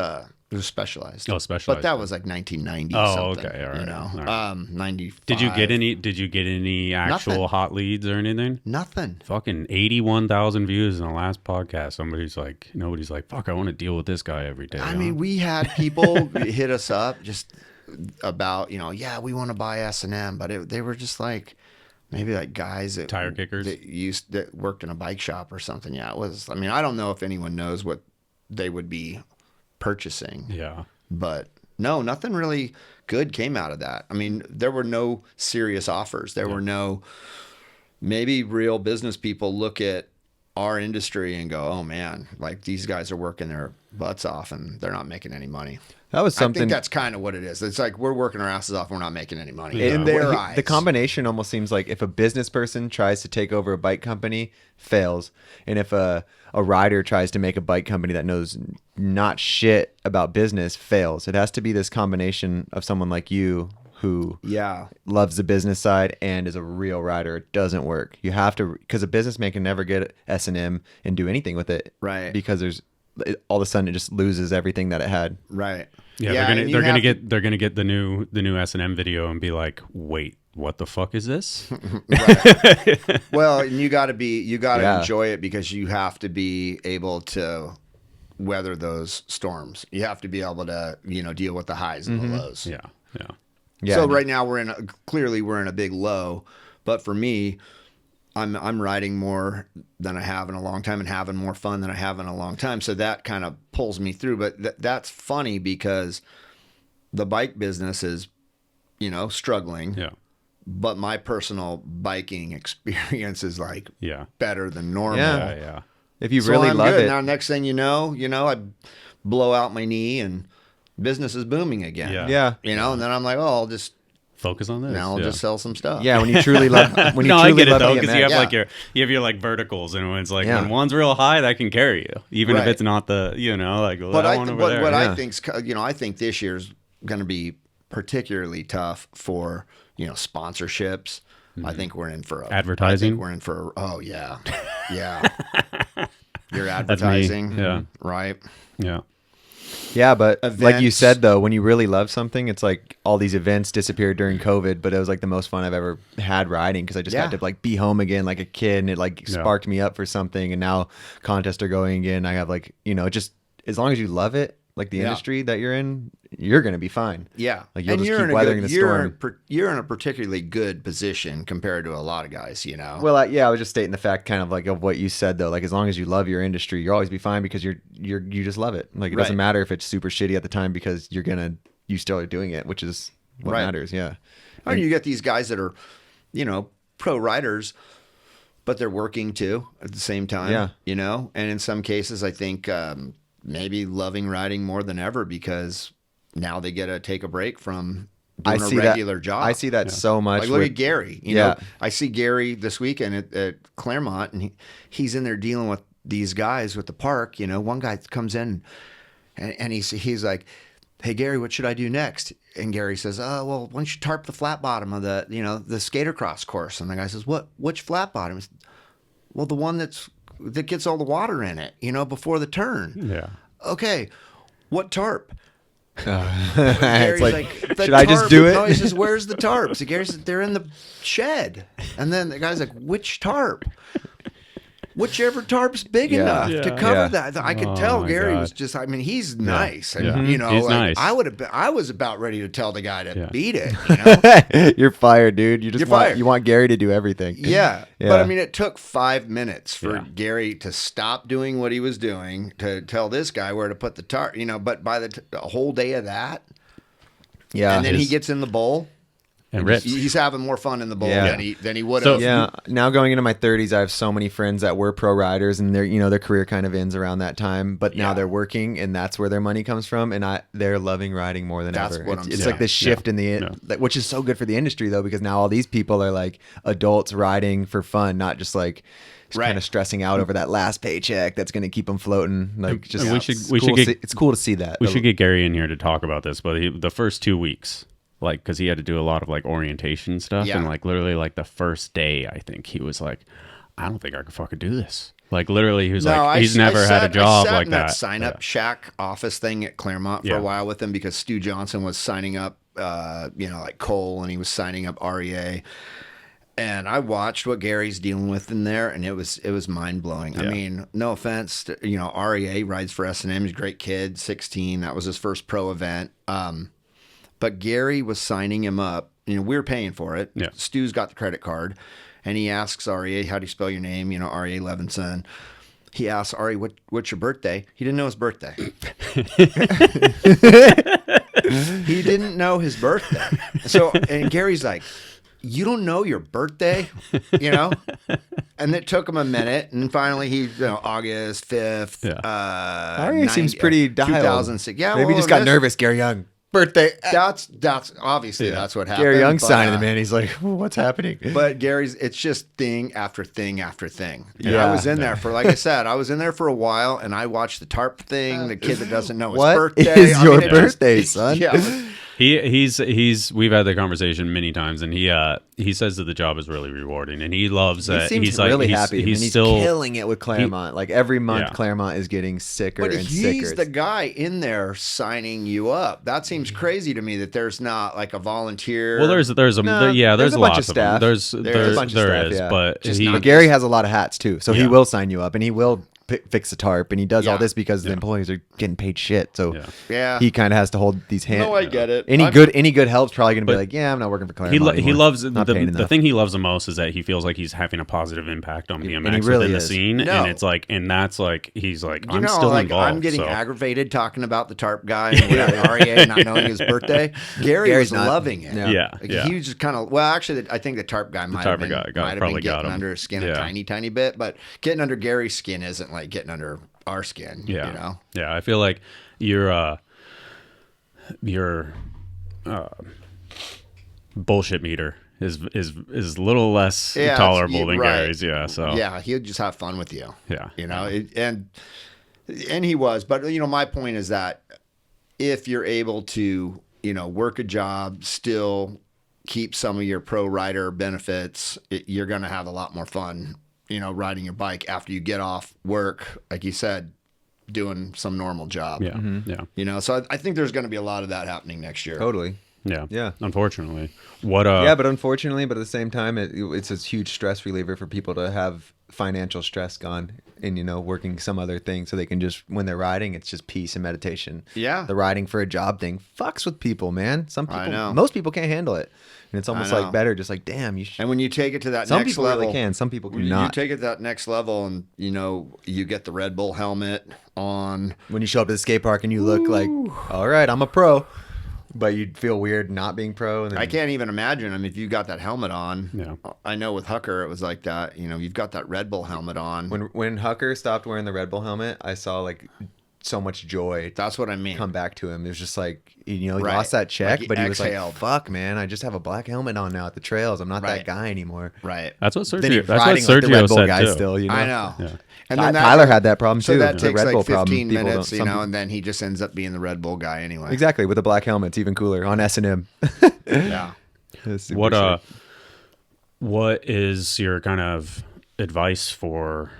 Specialized. Oh, Specialized. But that was like 1990. Oh, something, okay, all right, all right. 95. Did you get any actual Nothing. hot leads or anything? Nothing. Fucking 81,000 views in the last podcast. Nobody's like, fuck, I want to deal with this guy every day. I mean, we had people hit us up just about, yeah, we want to buy S&M, but they were just like, maybe like guys that Tire kickers? that worked in a bike shop or something. Yeah, it was. I mean, I don't know if anyone knows what they would be purchasing. Yeah. But no, nothing really good came out of that. I mean, there were no serious offers. There were no, maybe real business people look at our industry and go, oh man, like these guys are working their butts off and they're not making any money. That was I something. think that's kind of what it is. It's like we're working our asses off and we're not making any money. Yeah. In their eyes. The combination almost seems like if a business person tries to take over a bike company, fails, and if a rider tries to make a bike company that knows not shit about business, fails. It has to be this combination of someone like you who loves the business side and is a real rider. It doesn't work. You have to, because a businessman can never get S&M and do anything with it, Right. Because there's all of a sudden it just loses everything that it had. Right. Yeah, and you they're gonna have get the new S&M video and be like, wait, what the fuck is this? Right. Well, and you got to Yeah. enjoy it because you have to be able to weather those storms. You have to be able to, deal with the highs and the lows. Yeah, yeah, Yeah. So right now we're in a big low, but for me, I'm riding more than I have in a long time and having more fun than I have in a long time. So that kind of pulls me through. But that's funny because the bike business is, struggling. yeah, But my personal biking experience is like yeah, better than normal. Yeah. yeah. If you So really I'm love good. it, Now, next thing you know, I blow out my knee and business is booming again. Yeah. yeah. And then I'm like, oh, I'll just Focus on this. I'll just sell some stuff. Yeah, when you truly love when you No, truly I get it love though, because BMX. you have Yeah. you have your like verticals, and when it's like Yeah. when one's real high, that can carry you, even if Right. it's not the like But that one over there. what Yeah. I think's, I think this year's going to be particularly tough for sponsorships. I think we're in for Advertising? I think we're in for oh yeah, yeah. You're me. advertising, Yeah. right? Yeah, Yeah, but like you Events. said though, when you really love something, it's like all these events disappeared during COVID, but it was like the most fun I've ever had riding because I just Yeah. got to like be home again like a kid, and it like Yeah. sparked me up for something. And now contests are going again. I have like just as long as you love it, like the Yeah. industry that you're in, you're gonna be fine. Yeah, Like you'll and just you're keep in a weathering good, the you're storm. you're in a particularly good position compared to a lot of guys. Well, I was just stating the fact, kind of like of what you said though. Like as long as you love your industry, you'll always be fine because you just love it. Like it doesn't Right. matter if it's super shitty at the time because you still are doing it, which is what Right. matters. Yeah. I mean, you get these guys that are, pro riders, but they're working too at the same time. Yeah. And in some cases, I think maybe loving riding more than ever because now they get to take a break from doing a regular job. I see that so much. Like look with- at Gary. You Yeah. know, I see Gary this weekend at Claremont, and he's in there dealing with these guys with the park. One guy comes in, and he's like, "Hey Gary, what should I do next?" And Gary says, "Oh well, why don't you tarp the flat bottom of the skater cross course?" And the guy says, Which flat bottom?" He says, "Well, the one that gets all the water in it, before the turn." yeah. Okay, what tarp? it's Gary's like, "The should I just tarp." do it? No, he says, "Where's the tarp?" So Gary says, "They're in the shed." And then the guy's like, "Which tarp?" Whichever tarp's big Yeah. enough to Yeah. cover Yeah. that. I could Oh, tell my Gary God. was just, he's nice. And, Yeah. He's nice. I was about ready to tell the guy to Yeah. beat it. You're fired, dude. You're fired. You want Gary to do everything. Yeah. Yeah. But it took 5 minutes for Yeah. Gary to stop doing what he was doing to tell this guy where to put the tarp, but by the whole day of that, Yeah. and then he his- gets in the bowl. And rips. He's having more fun in the bowl Yeah. than he would So- have. Yeah. Now going into my 30s, I have so many friends that were pro riders, and their career kind of ends around that time. But now Yeah. they're working, and that's where their money comes from. And they're loving riding more than That's ever. what It's, I'm it's saying. like this shift in the, Yeah. which is so good for the industry though, because now all these people are like adults riding for fun, not just like. Right. Kind of stressing out over that last paycheck that's going to keep them floating. Like, just and we should get it's cool to see that. We should get Gary in here to talk about this, but the first 2 weeks, like, because he had to do a lot of like orientation stuff, Yeah. and like literally like the first day, I think he was like, I don't think I could fucking do this. Like literally, he was he's never had a job I sat like in that. sign up shack office thing at Claremont for Yeah. a while with him because Stu Johnson was signing up, like Cole, and he was signing up REA. And I watched what Gary's dealing with in there, and it was mind blowing. I Yeah. mean, no offense, to, REA rides for S&M. He's a great kid, 16. That was his first pro event. But Gary was signing him up. We were paying for it. Yeah. Stu's got the credit card, and he asks REA, "How do you spell your name?" REA Levinson. He asks Ari, "What's your birthday?" He didn't know his birthday. He didn't know his birthday. And Gary's like, "You don't know your birthday?" And it took him a minute, and finally he, August 5th. Yeah. REA seems pretty dialed. 2006. Yeah, Maybe he just got nervous. Gary Young birthday. That's obviously that's what happened. Gary Young but, signing him in. He's like, what's happening? But Gary's, it's just thing after thing after thing. And Yeah. I was in there for, like I said, I was in there for a while, and I watched the tarp thing. The kid that doesn't know his What birthday. is your birthday, son? Yeah. We've had the conversation many times, and he says that the job is really rewarding, and he loves He that. seems He's really like, happy. He's still killing it with Claremont. Like every month, Yeah. Claremont is getting sicker But and he's sicker. the guy in there signing you up. That seems crazy to me that there's not like a volunteer. Well, there's a there's a there's bunch lots of staff. There's There's a bunch of there staff, is, yeah. but Just he, not- But Gary has a lot of hats too, so he Yeah. will sign you up, and he will fix a tarp, and he does all Yeah. this because the employees are getting paid shit. So Yeah. Yeah. he kind of has to hold these hands. No, I get it. Any I'm- good help's probably going to be But like, yeah, I'm not working for he Claremont. he anymore. loves Not paying the enough. thing he loves the most is that he feels like he's having a positive impact on BMX he really within the is. scene, No. and it's like, and that's like he's like, You I'm know, still like involved. I'm getting so. aggravated talking about the tarp guy and whatever, REA not knowing his birthday. Gary's Gary's not. loving it. Yeah. Yeah, Like, yeah. he was just kind of actually. I think the tarp guy might have tarp been, guy might have probably been got getting him. under his skin a Yeah. tiny bit, but getting under Gary's skin isn't like getting under our skin. Yeah. You know. Yeah, I feel like your bullshit meter is a little less Yeah, tolerable than right. Gary's. Yeah, so Yeah, he'll just have fun with you. Yeah. You know, and he was, but you know, my point is that if you're able to, you know, work a job, still keep some of your pro rider benefits, you're going to have a lot more fun, you know, riding your bike after you get off work, like you said, doing some normal job. yeah, yeah, You know, so I think there's going to be a lot of that happening next year. Totally. yeah, Yeah. Unfortunately, what? Yeah, but unfortunately, but at the same time, it's a huge stress reliever for people to have financial stress gone and, you know, working some other thing so they can just, when they're riding, it's just peace and meditation. Yeah. The riding for a job thing fucks with people, man. Some people, I know. most people can't handle it. And it's almost I like know. better, just like, damn, you should. And when you take it to that Some next people level, really can. Some people when cannot. you take it to that next level and, you know, you get the Red Bull helmet on. When you show up to the skate park and you look like, all right, I'm a pro, but you'd feel weird not being pro. And then, I can't even imagine. I mean, if you got that helmet on, Yeah. I know with Hucker it was like that. You know, you've got that Red Bull helmet on. When Hucker stopped wearing the Red Bull helmet, I saw like so much joy That's what I mean. come back to him. It was just like, you know, he Right. lost that check, Like he but he was exhaled. like, fuck, man, I just have a black helmet on now at the trails. I'm not Right. that guy anymore. Right. That's what Then he's Sergio. That's what riding like the Red Sergio Bull said guy too. still, you know? I know. Yeah. And Tyler had that problem so too. that the takes Red like Bull 15 problem. People minutes, don't- you some know, people- and then he just ends up being the Red Bull guy anyway. Exactly, with the black helmet, it's even cooler on S&M. Yeah. It's super sick. What is your kind of advice for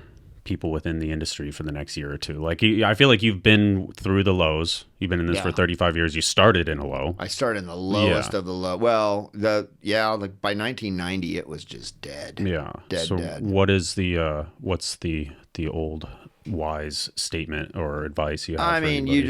people within the industry for the next year or two? Like, I feel like you've been through the lows. You've been in this Yeah. for 35 years. You started in a low. I started in the lowest of the low. Well, like by 1990, it was just dead. Yeah. Dead. What is what's the old wise statement or advice you have? I for mean, anybody? you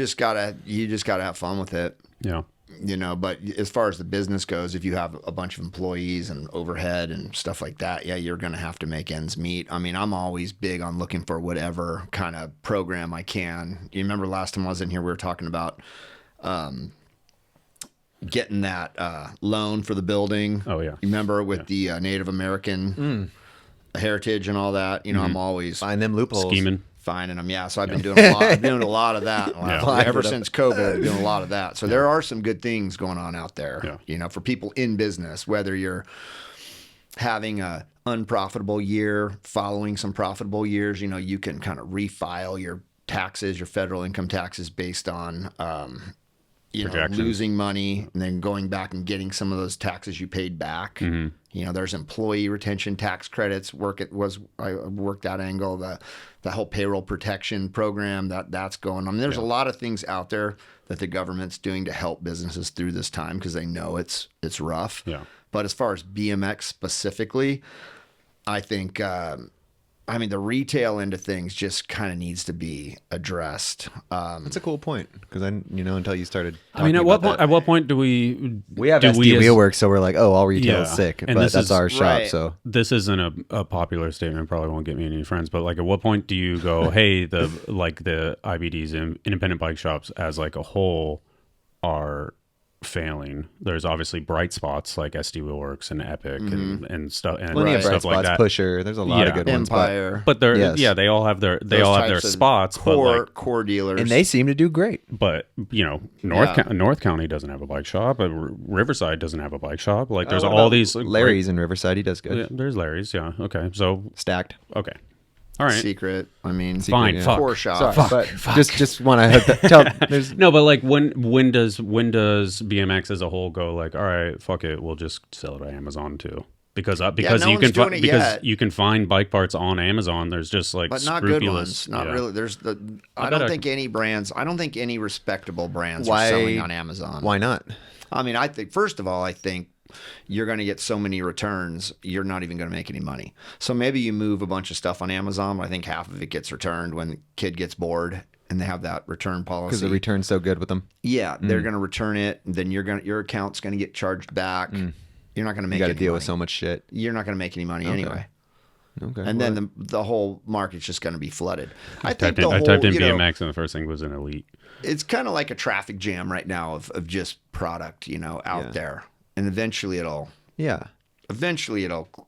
just gotta have fun with it. Yeah. You know, but as far as the business goes, if you have a bunch of employees and overhead and stuff like that, yeah, you're going to have to make ends meet. I mean, I'm always big on looking for whatever kind of program I can. You remember last time I was in here, we were talking about getting that loan for the building. Oh, yeah. You remember with the Native American heritage and all that? You know, I'm always Find them loopholes. Scheming. finding them. Yeah, so I've been doing a lot. I've been doing a lot of that. Ever since COVID, I've been doing a lot of that. So there are some good things going on out there. Yeah. You know, for people in business, whether you're having a unprofitable year, following some profitable years, you know, you can kind of refile your taxes, your federal income taxes based on you know, Projections. losing money and then going back and getting some of those taxes you paid back. Mm-hmm. You know, there's employee retention tax credits. I worked that angle. The whole payroll protection program that's going on. There's a lot of things out there that the government's doing to help businesses through this time because they know it's rough. Yeah. But as far as BMX specifically, I think I mean, the retail end of things just kind of needs to be addressed. That's a cool point because until you started. I mean, at what point do we We have do SD as- Wheelworks, so we're like, oh, all retail is Yeah. sick, And but this that's is- our shop. right. So This isn't a popular statement. Probably won't get me any friends. But like, at what point do you go, hey, the IBDs and independent bike shops as like a whole are failing? There's obviously bright spots like SD Wheelworks and Epic and stuff and plenty of bright stuff like spots. that. Pusher, there's a lot of Yeah. good ones, Empire. But they're Yes. they all have their Those all have their types of spots. But like, core dealers. and they seem to do great. but you know, North County doesn't have a bike shop. Riverside doesn't have a bike shop. Like there's What all about these Larry's in Riverside. He does good. Yeah, there's Larry's. Yeah. Okay. So Stacked. okay. All right. Secret. I mean, Fine. yeah. Fuck. Poor shop. Sorry, but just want to tell. There's No, but like when does BMX as a whole go like, all right, fuck it, we'll just sell it on Amazon too? Because no you one's can doing it yet. you can find bike parts on Amazon. There's just like but not good scrupulous, ones. Not yeah. really. There's the. I don't think any brands. I don't think any respectable brands are selling on Amazon. why not? I mean, I think first of all, I think you're going to get so many returns, you're not even going to make any money. So maybe you move a bunch of stuff on Amazon. I think half of it gets returned when the kid gets bored, and they have that return policy. Because the return's so good with them. Yeah, they're going to return it. Then your account's going to get charged back. You're not going to make. You got to any deal money. with so much shit. You're not going to make any money anyway. Okay. And then the whole market's just going to be flooded. I think I the whole, typed in you know, BMX and the first thing was an Elite. it's kind of like a traffic jam right now of just product, out there, and eventually it'll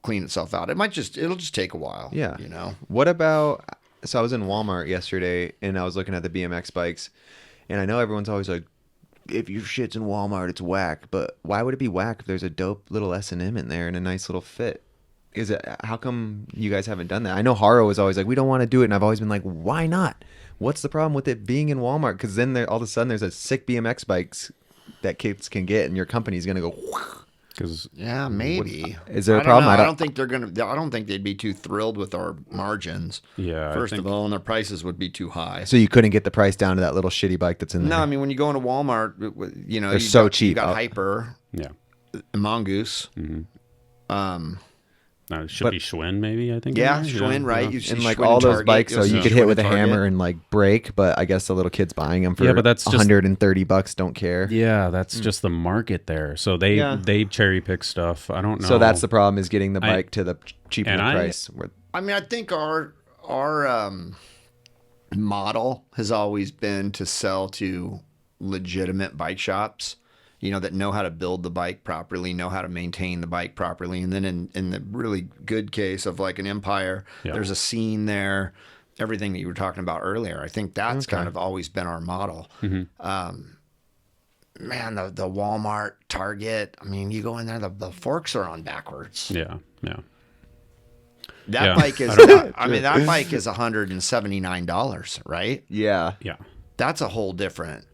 clean itself out. It'll just take a while. Yeah. What about? So I was in Walmart yesterday and I was looking at the BMX bikes, and I know everyone's always like, if your shit's in Walmart, it's whack. But why would it be whack if there's a dope little S&M in there and a nice little fit? How come you guys haven't done that? I know Haro was always like, we don't want to do it. And I've always been like, why not? What's the problem with it being in Walmart? Because then all of a sudden there's a sick BMX bikes that kids can get, and your company's going to go. Because Yeah, maybe. Is there a I don't problem? know. I I don't- don't think they're gonna. I don't think they'd be too thrilled with our margins. Yeah, I First think- of all, and their prices would be too high. So you couldn't get the price down to that little shitty bike that's in there? No, I mean when you go into Walmart, They're so cheap. You got Hyper, yeah, Mongoose. it should be Schwinn maybe. I think. Yeah, in there. Schwinn, right? You see And like Schwinn all and those Target. bikes, so You'll you see could Schwinn hit and with a Target. hammer and like break, but I guess the little kids buying them for Yeah, but that's just- $130 don't care. Yeah, that's just the market there. So they cherry pick stuff. I don't know. So that's the problem, is getting the bike to the cheap and enough I- price. I mean, I think our model has always been to sell to legitimate bike shops, that know how to build the bike properly, know how to maintain the bike properly. And then in the really good case of like an Empire, there's a scene there, everything that you were talking about earlier. I think that's kind of always been our model. Man, the Walmart, Target, I mean, you go in there, the forks are on backwards. Yeah. That Yeah. bike is, that bike is $179, right? Yeah. Yeah. That's a whole different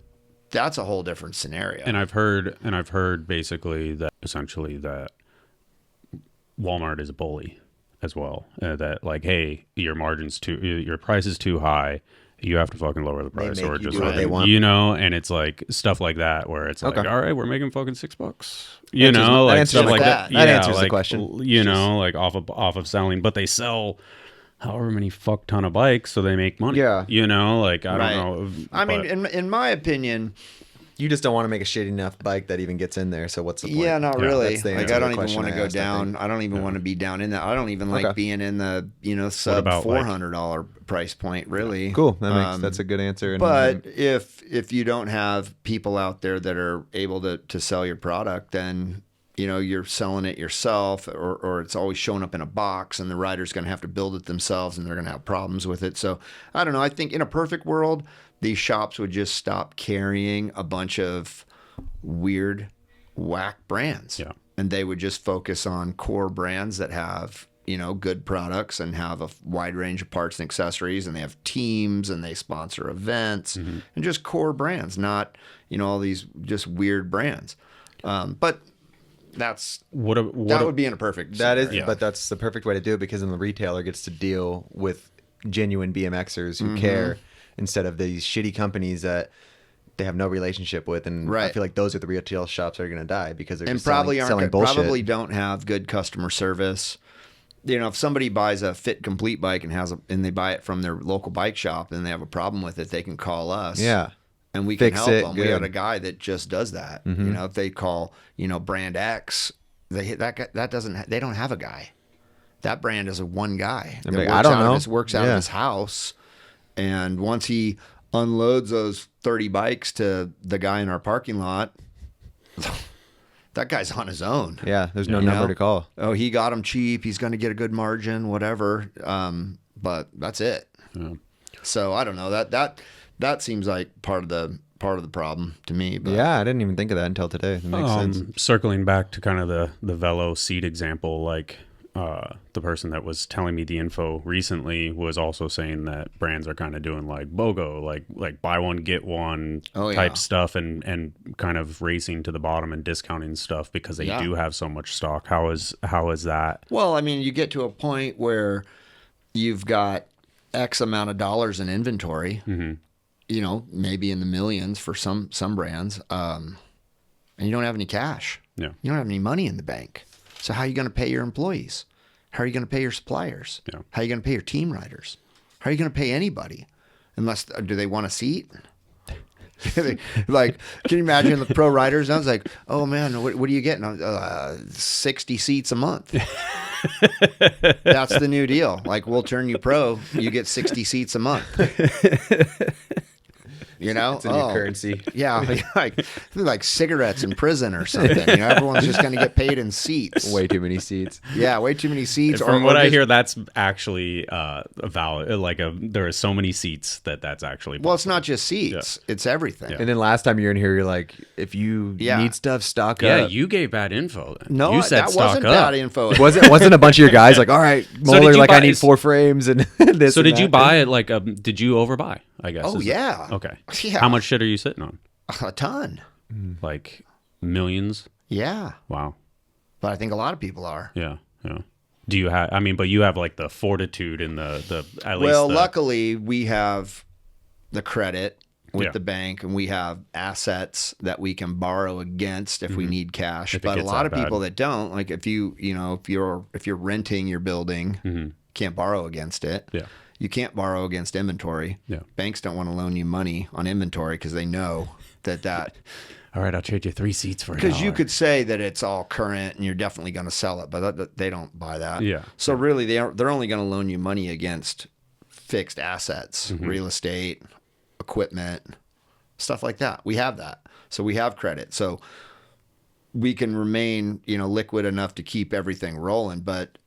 scenario. And I've heard basically that essentially that Walmart is a bully as well. That like, hey, your price is too high. You have to fucking lower the price, make or you just do what they want. and it's like stuff like that where it's like, Okay. all right, we're making fucking $6. That Like answers stuff the like question. that. That answers the like, question. Like off of selling, but they sell however many fuck ton of bikes, so they make money. Yeah. Like I Right. don't know. I mean, in my opinion, You just don't want to make a shitty enough bike that even gets in there. So what's the point? yeah, not Yeah, really. that's the Like answer I to don't the even question want to I go asked, I down. think. I don't even want to be down in that. I don't even like Okay. being in the sub about, like- $400 price point. Really Cool. That's a good answer. And- But if you don't have people out there that are able to sell your product, then you're selling it yourself, or it's always showing up in a box, and the rider's going to have to build it themselves, and they're going to have problems with it. So I don't know. I think in a perfect world, these shops would just stop carrying a bunch of weird, whack brands, and they would just focus on core brands that have good products and have a wide range of parts and accessories, and they have teams and they sponsor events, and just core brands, not all these just weird brands. But that would be in a perfect That is, scenario. but that's the perfect way to do it, because then the retailer gets to deal with genuine BMXers who care, instead of these shitty companies that they have no relationship with. And I Right. feel like those are the retail shops that are going to die, because they're and just probably selling bullshit. probably don't have good customer service. If somebody buys a Fit Complete bike and they buy it from their local bike shop and they have a problem with it, they can call us. Yeah. And we can Fix help it, them. We good. got a guy that just does that. If they call, brand X, they don't have a guy. That brand is a one guy. They're like, I don't know. Works out of his house, and once he unloads those 30 bikes to the guy in our parking lot, that guy's on his own. Yeah. There's no number to call. Oh, he got them cheap. He's going to get a good margin, whatever. But that's it. Yeah. So I don't know. That seems like part of the problem to me. But Yeah. I didn't even think of that until today. It makes sense. Circling back to kind of the Velo seat example, like the person that was telling me the info recently was also saying that brands are kind of doing like BOGO, like buy one get one type stuff, and kind of racing to the bottom and discounting stuff because they do have so much stock. How is that? Well, I mean, you get to a point where you've got X amount of dollars in inventory, you know, maybe in the millions for some brands, and you don't have any cash. Yeah. You don't have any money in the bank. So how are you going to pay your employees? How are you going to pay your suppliers? Yeah. How are you going to pay your team riders? How are you going to pay anybody? Unless, do they want a seat? Like, can you imagine the pro riders? I was like, oh man, what are you getting? 60 seats a month. That's the new deal. Like, we'll turn you pro. You get 60 seats a month. You know, it's a new currency. Yeah, like cigarettes in prison or something. You know, everyone's just going to get paid in seats. Way too many seats. Yeah, way too many seats. From what I hear, that's actually a valid. There are so many seats that's actually possible. Well, it's not just seats; it's everything. Yeah. And then last time you were in here, you're like, if you need stuff, stock up. Yeah, you gave bad info. Then. No, you said that stock wasn't up. bad info. Wasn't a bunch of your guys like, all right, Moeller, like I need 4 frames and this. So did you buy it? Like, did you overbuy? I guess. Oh yeah. Okay. Yeah. How much shit are you sitting on? A ton. Like millions. Yeah. Wow. But I think a lot of people are. Yeah. Yeah. Do you have? I mean, but you have like the fortitude and the at least. Well, luckily we have the credit with the bank, and we have assets that we can borrow against if we need cash. But a lot of people that don't, like if you're renting your building, can't borrow against it. Yeah. You can't borrow against inventory. Yeah. Banks don't want to loan you money on inventory because they know that. All right, I'll trade you 3 seats for $1. Because you could say that it's all current and you're definitely going to sell it, but they don't buy that. Yeah. So really, they're only going to loan you money against fixed assets, real estate, equipment, stuff like that. We have that. So we have credit. So we can remain, liquid enough to keep everything rolling. But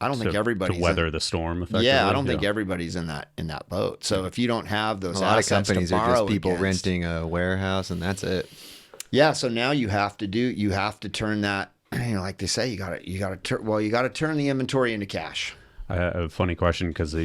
I don't think everybody's to weather the storm effectively. Yeah, I don't think everybody's in that boat. So if you don't have those a lot of assets companies to are borrow just people against, renting a warehouse and that's it. Yeah, so now you have to turn that, like they say, you got to turn the inventory into cash. I have a funny question because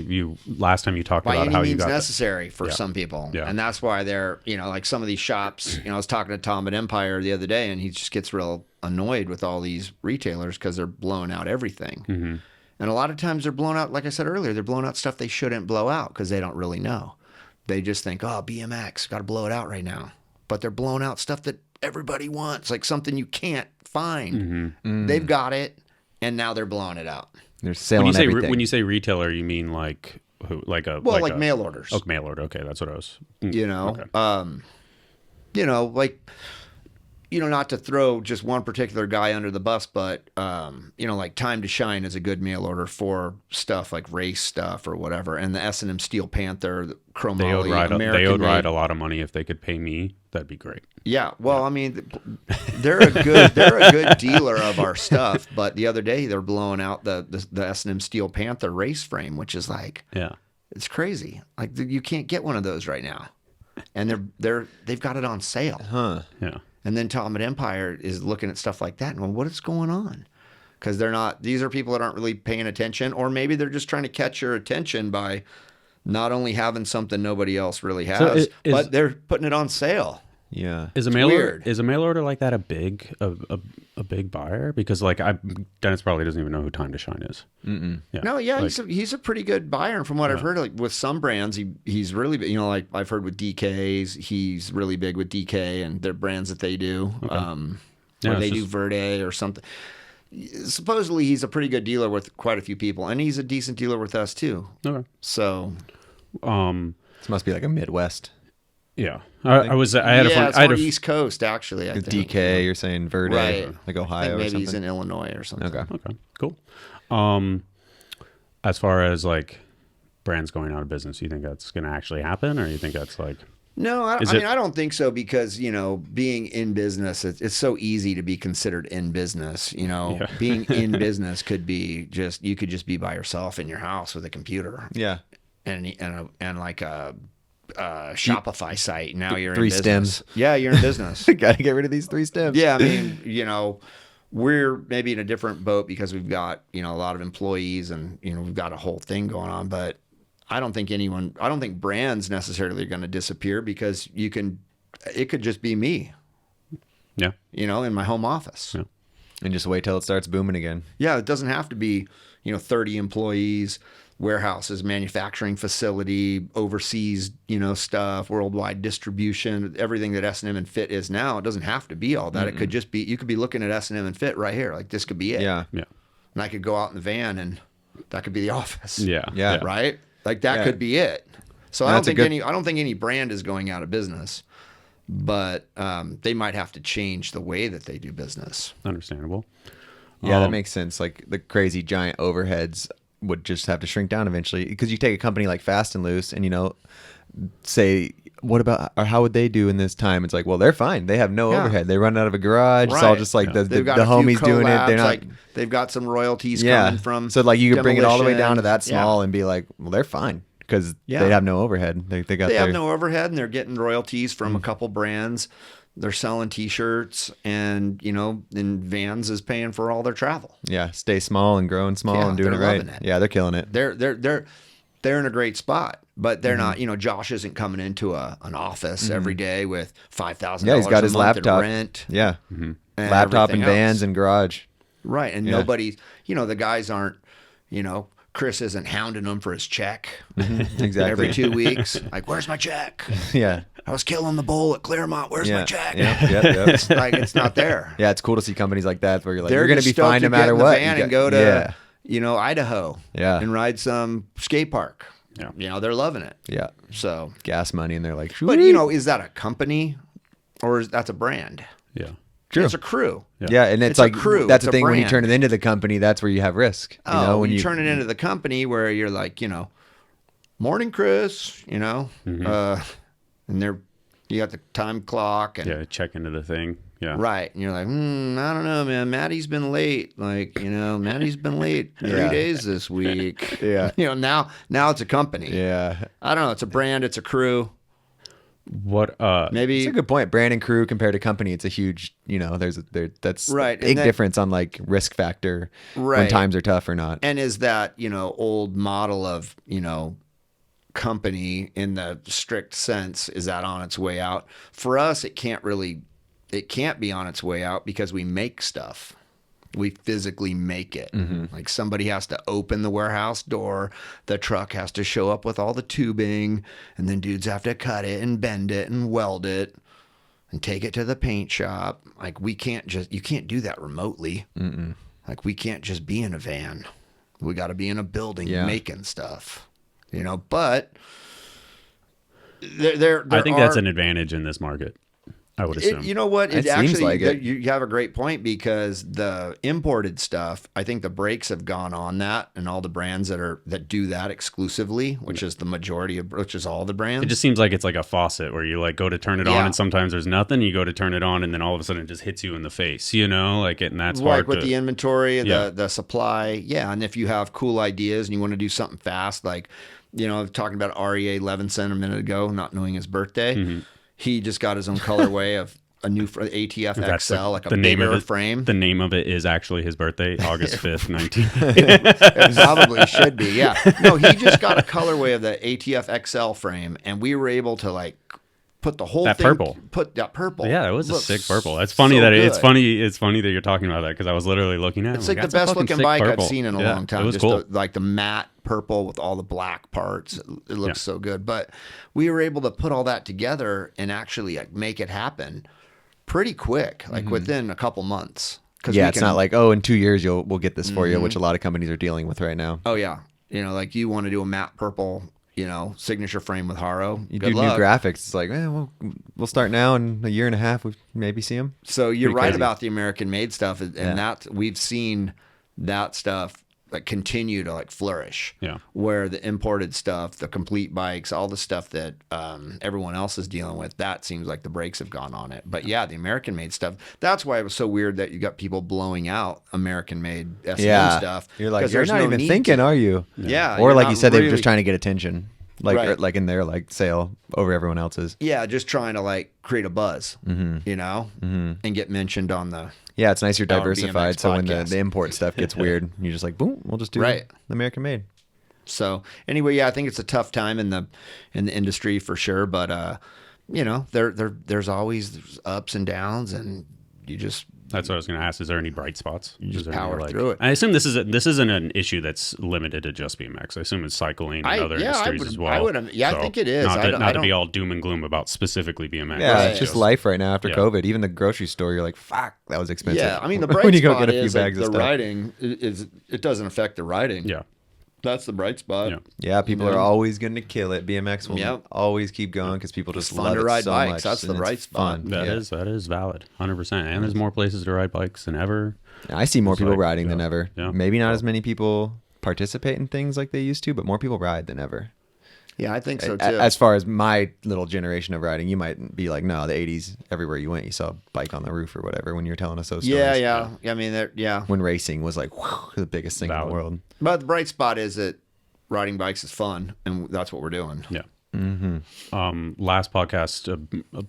last time you talked By about any how means you got necessary for some people. Yeah. And that's why they're, like some of these shops, I was talking to Tom at Empire the other day, and he just gets real annoyed with all these retailers because they're blowing out everything. Mm-hmm. And a lot of times they're blowing out, like I said earlier, they're blowing out stuff they shouldn't blow out because they don't really know. They just think, oh, BMX, got to blow it out right now. But they're blowing out stuff that everybody wants, like something you can't find. They've got it, and now they're blowing it out. They're selling everything. When you say retailer, you mean like who? Like mail orders. Oh, mail order. Okay, that's what I was. Not to throw just one particular guy under the bus, but like Time to Shine is a good mail order for stuff like race stuff or whatever. And the S&M Steel Panther, the Chromoly, they owed Ride a lot of money. If they could pay me, that'd be great. Yeah, well, I mean, they're a good dealer of our stuff. But the other day they're blowing out the S&M Steel Panther race frame, which is like, it's crazy. Like you can't get one of those right now, and they've got it on sale. Huh? Yeah. And then Tom at Empire is looking at stuff like that and going, what is going on? Because these are people that aren't really paying attention, or maybe they're just trying to catch your attention by not only having something nobody else really has, but they're putting it on sale. Yeah. Is a mail order like that a big buyer? Because like Dennis probably doesn't even know who Time to Shine is. Yeah. No, yeah, he's a pretty good buyer. And from what I've heard, like with some brands, he's really big. Like I've heard with DK's, he's really big with DK and their brands that they do. Okay. Or they do Verde or something. Supposedly he's a pretty good dealer with quite a few people, and he's a decent dealer with us too. Okay. So, this must be like a Midwest. Yeah, I had a East Coast actually. I think. DK, you're saying Verde, right? Like Ohio, I think maybe or something. he's in Illinois or something. Okay, cool. As far as like brands going out of business, you think that's going to actually happen, or you think that's like? No, I don't think so because being in business, it's so easy to be considered in business. Being in business could be you could just be by yourself in your house with a computer. Yeah, and like a Shopify site. Now you're 3 in business. stems. Yeah, you're in business. Got to get rid of these 3 stems. Yeah, I mean, we're maybe in a different boat because we've got, a lot of employees and, we've got a whole thing going on. But I don't think brands necessarily are going to disappear because it could just be me. Yeah. In my home office. Yeah. And just wait till it starts booming again. Yeah, it doesn't have to be, 30 employees, warehouses, manufacturing facility, overseas, stuff, worldwide distribution, everything that S&M and Fit is now. It doesn't have to be all that. It could just be, you could be looking at S&M and Fit right here. Like, this could be it. Yeah. Yeah. And I could go out in the van and that could be the office. Yeah. Yeah. Right? Like, that could be it. So I don't think any brand is going out of business, but they might have to change the way that they do business. Understandable. Yeah, that makes sense. Like, the crazy giant overheads would just have to shrink down eventually, because you take a company like Fast and Loose and, say, what about, or how would they do in this time? It's like, well, they're fine. They have no overhead. They run out of a garage. It's all just like the homies doing it. They're not like, they've got some royalties coming from. So like, you could bring it all the way down to that demolition. small and be like, well, they're fine because they have no overhead. They have no overhead, and they're getting royalties from a couple brands. They're selling T-shirts, and and Vans is paying for all their travel. Yeah, stay small and growing small and doing it right. Yeah, they're killing it. They're in a great spot, but they're not. Josh isn't coming into an office every day with $5,000. Yeah, he's got his laptop, rent. Yeah, laptop and vans and garage. Right, and nobody. The guys aren't. Chris isn't hounding them for his check. Exactly. Every 2 weeks, like, where's my check? Yeah. I was killing the bull at Claremont. Where's my check? Yep. It's like, it's not there. Yeah, it's cool to see companies like that where you're like, They're you're going to be fine no matter what. Van and go to Idaho. Yeah. And ride some skate park. Yeah. They're loving it. Yeah. So gas money, and they're like, but is that a company or that's a brand? Yeah. True. It's a crew. Yeah, and it's like, a crew. That's It's the a thing, when you brand. turn it into the company, that's where you have risk. When you turn it into the company where you're like, morning, Chris, and you got the time clock and check into the thing. Yeah. right. And you're like, I don't know, man. Maddie's been late. Like, Maddie's been late 3 days this week. Yeah. Now it's a company. Yeah. I don't know. It's a brand. It's a crew. What Maybe It's a good point. Brand and crew compared to company, it's a huge, that's Right, a big and that- difference on like risk factor when Right. times are tough or not. And is that, old model of, company in the strict sense, is that on its way out? For us, it can't be on its way out because we make stuff. We physically make it. Like, somebody has to open the warehouse door. The truck has to show up with all the tubing, and then dudes have to cut it and bend it and weld it and take it to the paint shop. Like, you can't do that remotely. Like, we can't just be in a van. We got to be in a building making stuff. But I think that's an advantage in this market, I would assume. You know what? It seems like it. You have a great point, because the imported stuff, I think the brakes have gone on that, and all the brands that do that exclusively, which is the majority which is all the brands. It just seems like it's like a faucet where you like go to turn it on, and sometimes there's nothing. You go to turn it on, and then all of a sudden it just hits you in the face. And that's like hard with to, the inventory, the supply. Yeah, and if you have cool ideas and you want to do something fast, like talking about REA Levinson a minute ago, not knowing his birthday. He just got his own colorway of a new ATF XL, like a bigger frame. The name of it is actually his birthday, August 5th, 19. It probably should be, yeah. No, he just got a colorway of the ATF XL frame, and we were able to like put the whole thing. Put that purple. Yeah, it was a sick purple. It's funny it's funny that you're talking about that, because I was literally looking at it. It's like the best looking bike purple. I've seen in a long time. It was just cool. like the matte purple with all the black parts. It looks so good. But we were able to put all that together and actually like make it happen pretty quick, like within a couple months. It's not like, in 2 years we'll get this for you, which a lot of companies are dealing with right now. Oh yeah, like you want to do a matte purple, signature frame with Haro. You do new graphics. It's like, we'll start now. In a year and a half, we maybe see them. So you're right about the American made stuff, and that we've seen that stuff like continue to like flourish. Yeah. Where the imported stuff, the complete bikes, all the stuff that everyone else is dealing with, that seems like the brakes have gone on it. But yeah, the American made stuff. That's why it was so weird that you got people blowing out American made S&M stuff. You're like, you're not even thinking, are you? Yeah. Or like you said, they were just trying to get attention. like Right. like in their like sale over everyone else's. Yeah, just trying to like create a buzz, you know, and get mentioned on the Yeah, it's nice you're Our diversified. BMX So when the podcast. import stuff gets weird, you're just like, boom, we'll just do Right. the American made. So anyway, yeah, I think it's a tough time in the industry for sure, but you know, there's always ups and downs, and you just That's what I was going to ask. Is there any bright spots? You just Is there any, power through it. I assume this isn't an issue that's limited to just BMX. I assume it's cycling and other industries as well. I think it is. Not I to don't- be all doom and gloom about specifically BMX. Yeah, Right. it's just life right now after Yeah. COVID. Even the grocery store, you're like, fuck, that was expensive. Yeah, I mean the when bright you go spot get a few is like, bags of the stuff. riding is it doesn't affect the riding. Yeah. That's the bright spot. Yeah. Yeah, people You know? are always going to kill it. BMX will Yep. always keep going because people just fun love to it ride so bikes. much. That's the and it's bright spot. fun. That Yeah. is valid. 100%. And there's more places to ride bikes than ever. I see more It's people like, riding than yeah. ever. Yeah. Maybe not as many people participate in things like they used to, but more people ride than ever. Yeah, I think so too. As far as my little generation of riding, you might be like, no, the 80s, everywhere you went, you saw a bike on the roof or whatever when you were telling us those stories. yeah. I mean, yeah. When racing was like whew, the biggest thing in Valid. the world. But the bright spot is that riding bikes is fun, and that's what we're doing. Yeah. Last podcast, a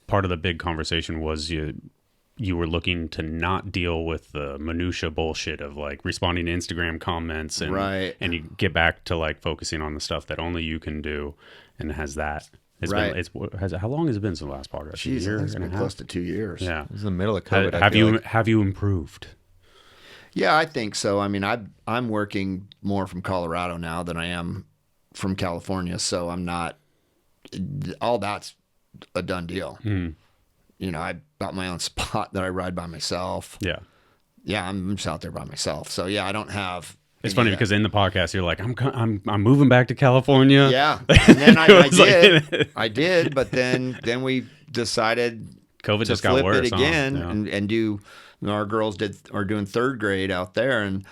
part of the big conversation was you were looking to not deal with the minutia bullshit of like responding to Instagram comments and Right. and you get back to like focusing on the stuff that only you can do, and it has that. It's Right. been how long has it been since the last podcast? Jeez, a year I think it's and a been half? close to 2 years. Yeah. It was in the middle of COVID. I Have feel you like. have you improved? Yeah, I think so. I mean, I'm working more from Colorado now than I am from California, so I'm not. All that's a done deal. You know, I got my own spot that I ride by myself. Yeah. Yeah, I'm just out there by myself. So yeah, I don't have. It's any funny of that. because in the podcast you're like I'm moving back to California. Yeah, and then I It was like- did. I did, but then we decided COVID to just got flip worse it huh? again Yeah. and do. You know, our girls are doing third grade out there, and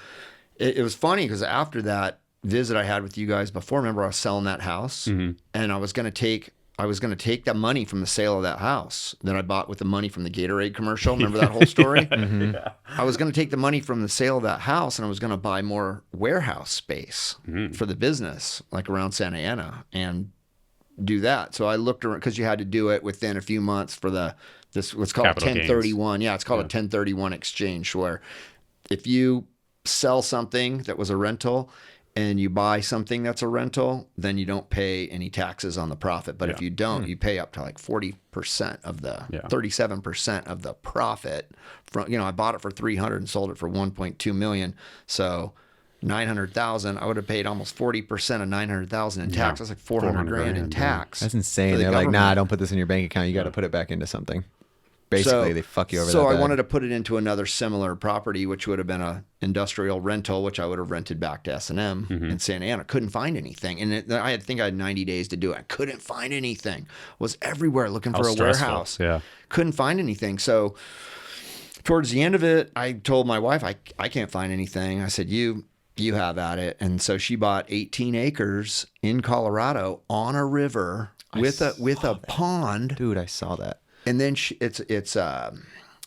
it was funny because after that visit I had with you guys before, remember I was selling that house, and I was going to take the money from the sale of that house that I bought with the money from the Gatorade commercial. Remember that whole story? I was going to take the money from the sale of that house, and I was going to buy more warehouse space for the business, like around Santa Ana, and do that. So I looked around because you had to do it within a few months for what's called Capital a 1031. Yeah, it's called a 1031 exchange, where if you sell something that was a rental and you buy something that's a rental, then you don't pay any taxes on the profit. But if you don't, you pay up to like 40% of the 37% of the profit from, I bought it for 300 and sold it for 1.2 million. So 900,000, I would have paid almost 40% of 900,000 in tax. That's like 400 grand in tax. That's insane. for the They're like, government. nah, don't put this in your bank account. You got to put it back into something. Basically, they fuck you over. So that I bad. wanted to put it into another similar property, which would have been a industrial rental, which I would have rented back to S&M in Santa Ana. Couldn't find anything, and I think I had 90 days to do it. I couldn't find anything. Was everywhere looking for a stressful. warehouse. Yeah. Couldn't find anything. So towards the end of it, I told my wife, I can't find anything. I said, you have at it. And so she bought 18 acres in Colorado on a river with a pond. Dude, I saw that. And then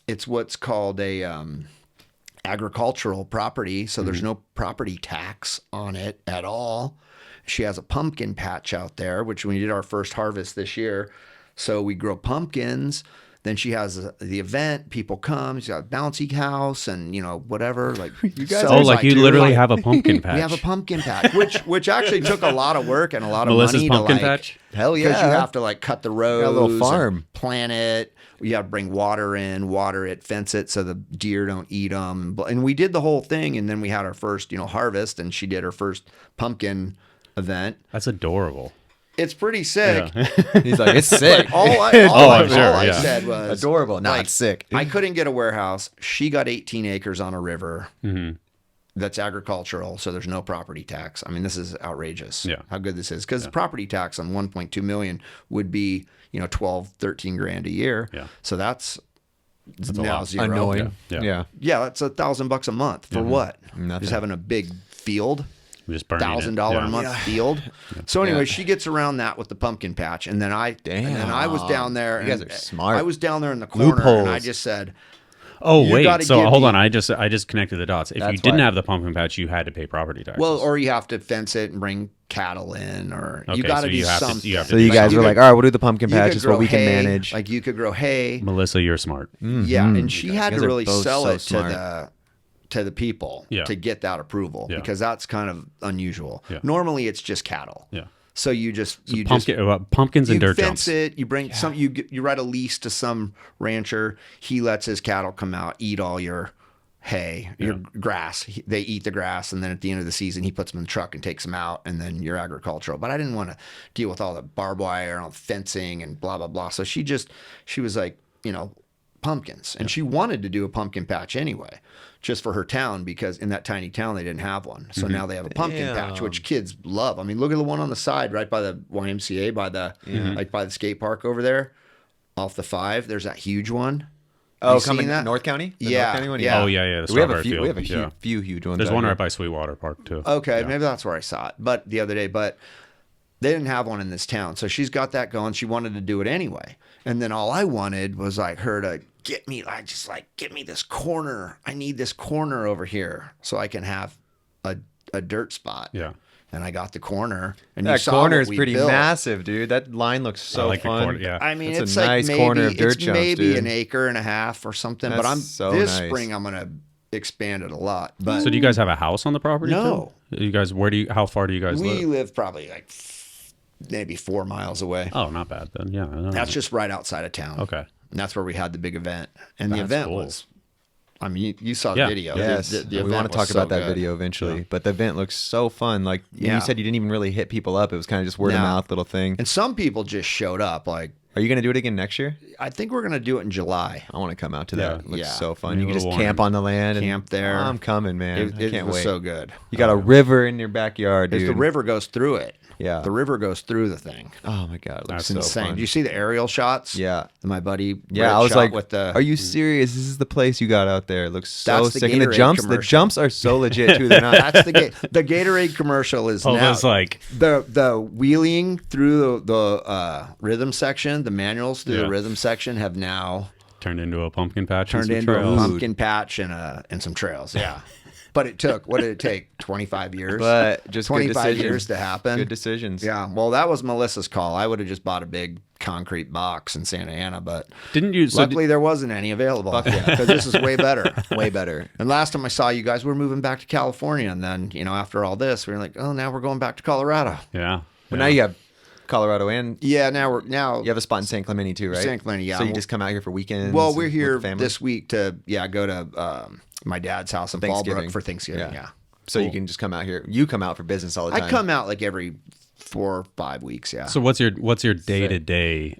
it's what's called a agricultural property, so there's no property tax on it at all. She has a pumpkin patch out there, which we did our first harvest this year. So we grow pumpkins. Then she has the event. People come. She's got a bouncy house and whatever. Like You guys sells Oh, like you dude, literally like, have a pumpkin patch. we have a pumpkin patch, which actually took a lot of work and a lot of Melissa's money pumpkin to like. patch. Hell Because yeah. you have to like cut the rows, a little farm. and plant it. You got to bring water in, water it, fence it so the deer don't eat them. And we did the whole thing, and then we had our first, harvest, and she did her first pumpkin event. That's adorable. It's pretty sick. Yeah. He's like, it's sick. All I I'm sure, I yeah. said was Adorable. Nah, it's sick. I couldn't get a warehouse. She got 18 acres on a river. That's agricultural, so there's no property tax. I mean, this is outrageous. Yeah. How good this is, because property tax on 1.2 million would be 12, 13 grand a year. Yeah. So that's a now lot. zero. Annoying. Yeah. Yeah. Yeah, that's $1,000 a month for what? Nothing. Just having a big field. Just burning it. $1,000 a month field. So anyway, Yeah. she gets around that with the pumpkin patch, and then I was down there. You guys and are smart. I was down there in the corner, and I Loopholes. just said, Oh, You wait. gotta So give hold me- on. I just connected the dots. If you That's didn't why. have the pumpkin patch, you had to pay property taxes. Well, or you have to fence it and bring cattle in, or Okay, you got so to do you have to- something. you have to So you Like, guys you were could- like, all right, we'll do the pumpkin you patch. could It's what grow we can hay, manage. Like you could grow hay. Melissa, you're smart. Yeah, and she had guys to are really both sell so it smart. to the people Yeah. to get that approval Yeah. because that's kind of unusual. Yeah. Normally, it's just cattle. Yeah. So you just Pumpkins and you dirt fence jumps. it. You bring some. You write a lease to some rancher. He lets his cattle come out, eat all your hay, your grass. They eat the grass, and then at the end of the season, he puts them in the truck and takes them out, and then you're agricultural. But I didn't want to deal with all the barbed wire and all the fencing and blah blah blah. So she was like, pumpkins, and she wanted to do a pumpkin patch anyway, just for her town because in that tiny town they didn't have one. So now they have a pumpkin patch, which kids love. I mean, look at the one on the side, right by the YMCA, by the like by the skate park over there, off the 5. There's that huge one. Oh, You coming seen that? North County? The Yeah, North County one? yeah. Oh, yeah. The We have a strawberry few. field. We have a Yeah. few huge ones. There's out one here. right by Sweetwater Park, too. Okay, Yeah. maybe that's where I saw it. But the other day, but they didn't have one in this town. So she's got that going. She wanted to do it anyway. And then all I wanted was like her to get me this corner. I need this corner over here so I can have a dirt spot. Yeah. And I got the corner. And you That saw corner what is we pretty built. massive, dude. That line looks so I like the fun. corner, yeah. I mean, That's it's a like nice maybe, corner of dirt it's jumps, maybe dude. an acre and a half or something. That's but I'm so this nice. spring I'm gonna expand it a lot. But So do you guys have a house on the property? No. Too? You guys, how far do you guys we live? live probably like maybe 4 miles away. Oh, not bad then. Yeah. That's just right outside of town. Okay. And that's where we had the big event. And the That's event cool. was, I mean, you saw the Yeah. video. Yes, The we event want to was talk about so that good. video eventually. But the event looks so fun. Like Yeah. you said, you didn't even really hit people up. It was kind of just word of No. mouth little thing. And some people just showed up. Like, Are you going to do it again next year? I think we're going to do it in July. I want to come out to Yeah. that. It looks Yeah. so fun. Maybe You a can just little camp warm. on the land. And, Camp there. Oh, I'm coming, man. I It can't was wait. so good. You got a river in your backyard, Because dude. the river goes through it. Yeah. The river goes through the thing. Oh my god, it looks That's It's so insane. fun. Do you see the aerial shots? Yeah. And my buddy Yeah, Red I was shot like, with the, "Are you serious? This is the place you got out there. It looks so That's the sick." And the Gatorade the commercial. jumps are so legit too. They're not. That's the Gatorade commercial is Oh, now that's like the wheeling through the rhythm section. The manuals through Yeah. the rhythm section have now turned into a pumpkin patch. turned and some into a trails. pumpkin patch and some trails. Yeah, but it took, what did it take? 25 years. But just good 25 decisions. years to happen. Good decisions. Yeah. Well, that was Melissa's call. I would have just bought a big concrete box in Santa Ana, but Didn't you? So luckily there wasn't any available. Fuck yeah. Because this is way better. Way better. And last time I saw you guys, we were moving back to California, and then after all this, we were like, oh, now we're going back to Colorado. yeah. But now you have Colorado and Yeah. Now you have a spot in San Clemente too, right? San Clemente, yeah. So you just come out here for weekends. Well, we're with here the family? this week to go to my dad's house in Thanksgiving. Fallbrook for Thanksgiving. Yeah. So you can just come out here. You come out for business all the time. I come out like every 4 or 5 weeks. Yeah. So what's your day to day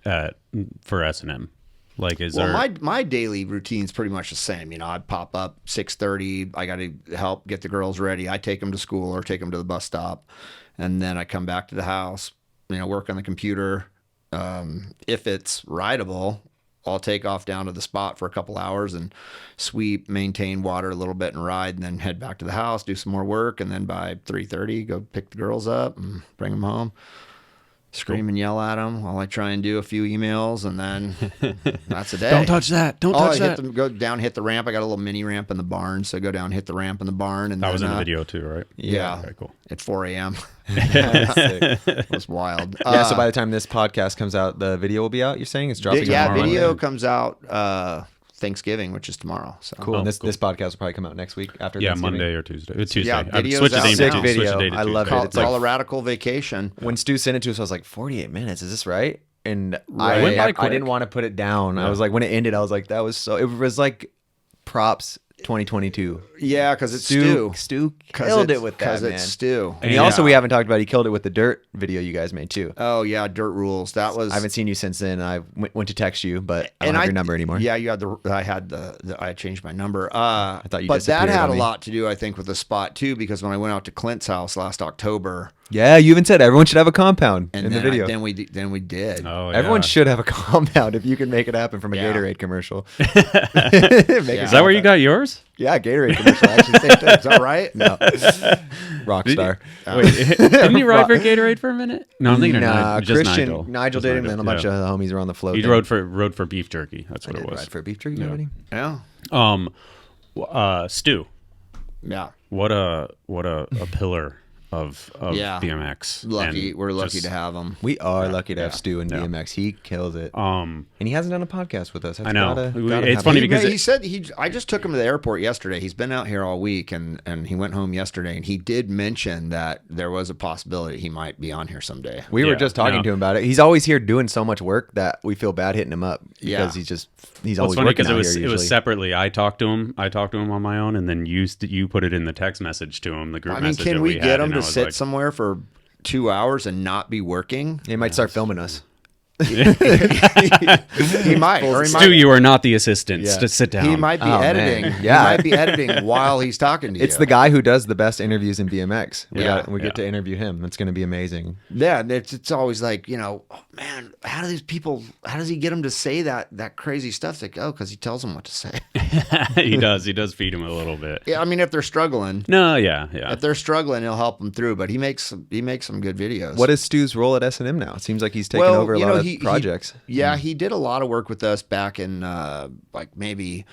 for S&M? Like, is Well, there? my daily routine's pretty much the same. I pop up 6:30. I got to help get the girls ready. I take them to school or take them to the bus stop, and then I come back to the house. Work on the computer. If it's rideable, I'll take off down to the spot for a couple hours and sweep, maintain water a little bit, and ride, and then head back to the house, do some more work, and then by 3:30, go pick the girls up and bring them home. Scream and yell at them while I try and do a few emails, and then that's a day. Don't touch that. Don't touch that. Go down, hit the ramp. I got a little mini ramp in the barn, so go down, hit the ramp in the barn, and That then, was in the video too, right? Yeah, Okay, cool. at 4 a.m. Sick. It was wild. Yeah. So by the time this podcast comes out, the video will be out. You're saying it's dropping. tomorrow? video comes out Thanksgiving, which is tomorrow. So Cool. Oh, And this cool. this podcast will probably come out next week after. Yeah, Thanksgiving. Monday or Tuesday. Tuesday. Yeah, I video's switched the out name Sick to now. Switched the video. day to I love Tuesday. it. It's like- Colorado vacation. When Stu sent it to us, I was like, 48 minutes. Is this right? And Right. Went by I quick. didn't want to put it down. Yeah. I was like, when it ended, I was like, that was so. It was like props 2022. Yeah, because it's Stu. Stu killed it with that, Because man. it's Stu. And he also, we haven't talked about, he killed it with the dirt video you guys made too. Oh yeah, Dirt Rules. That was. I haven't seen you since then. I went to text you, but I don't have your number anymore. Yeah, you had I changed my number. I thought you But that disappeared had on a me. lot to do, I think, with the spot too, because when I went out to Clint's house last October, Yeah, you even said everyone should have a compound And in then the video. then we did. Oh, Everyone yeah. should have a compound if you can make it happen from a Yeah. Gatorade commercial. Is that where you got yours? Yeah, Gatorade commercial. Actually, same thing. Is that right? No, Rockstar. Wait, didn't you ride for Gatorade for a minute? No, I'm thinking Nah, of just Christian Nigel. did, and then a bunch of homies were on the float. He thing. rode for beef jerky. That's what I it did was. ride for a beef jerky. Yeah. Already. Yeah. Stu, Yeah. what a pillar of Yeah. BMX. Lucky. And We're lucky just- to have him. We are lucky to have Yeah. Stu in BMX. He kills it, Um, and he hasn't done a podcast with us. I know. Gotta It's have funny him. because he said I just took him to the airport yesterday. He's been out here all week, and he went home yesterday, and he did mention that there was a possibility he might be on here someday. We were Yeah, just talking no. to him about it. He's always here doing so much work that we feel bad hitting him up because Yeah. he's well, always it's funny working because out it was here it was usually. separately. I talked to him on my own, and then you put it in the text message to him. The group I mean, message. can that we had, get him and I to was sit like, somewhere for 2 hours and not be working? He might start filming us. He might. Or he Stu, might, you are not the assistant. Yeah. Just sit down. he might be Oh, editing. man. Yeah. He might be editing while he's talking to you. It's the guy who does the best interviews in BMX. We Yeah. get to interview him. It's going to be amazing. Yeah, it's always like, oh, man, how does he get them to say that crazy stuff? It's like, because he tells them what to say. He does feed him a little bit. Yeah, I mean, if they're struggling, No, yeah. if they're struggling, he'll help them through. But he makes some good videos. What is Stu's role at S&M now? It seems like he's taken over a lot of projects. He did a lot of work with us back in like maybe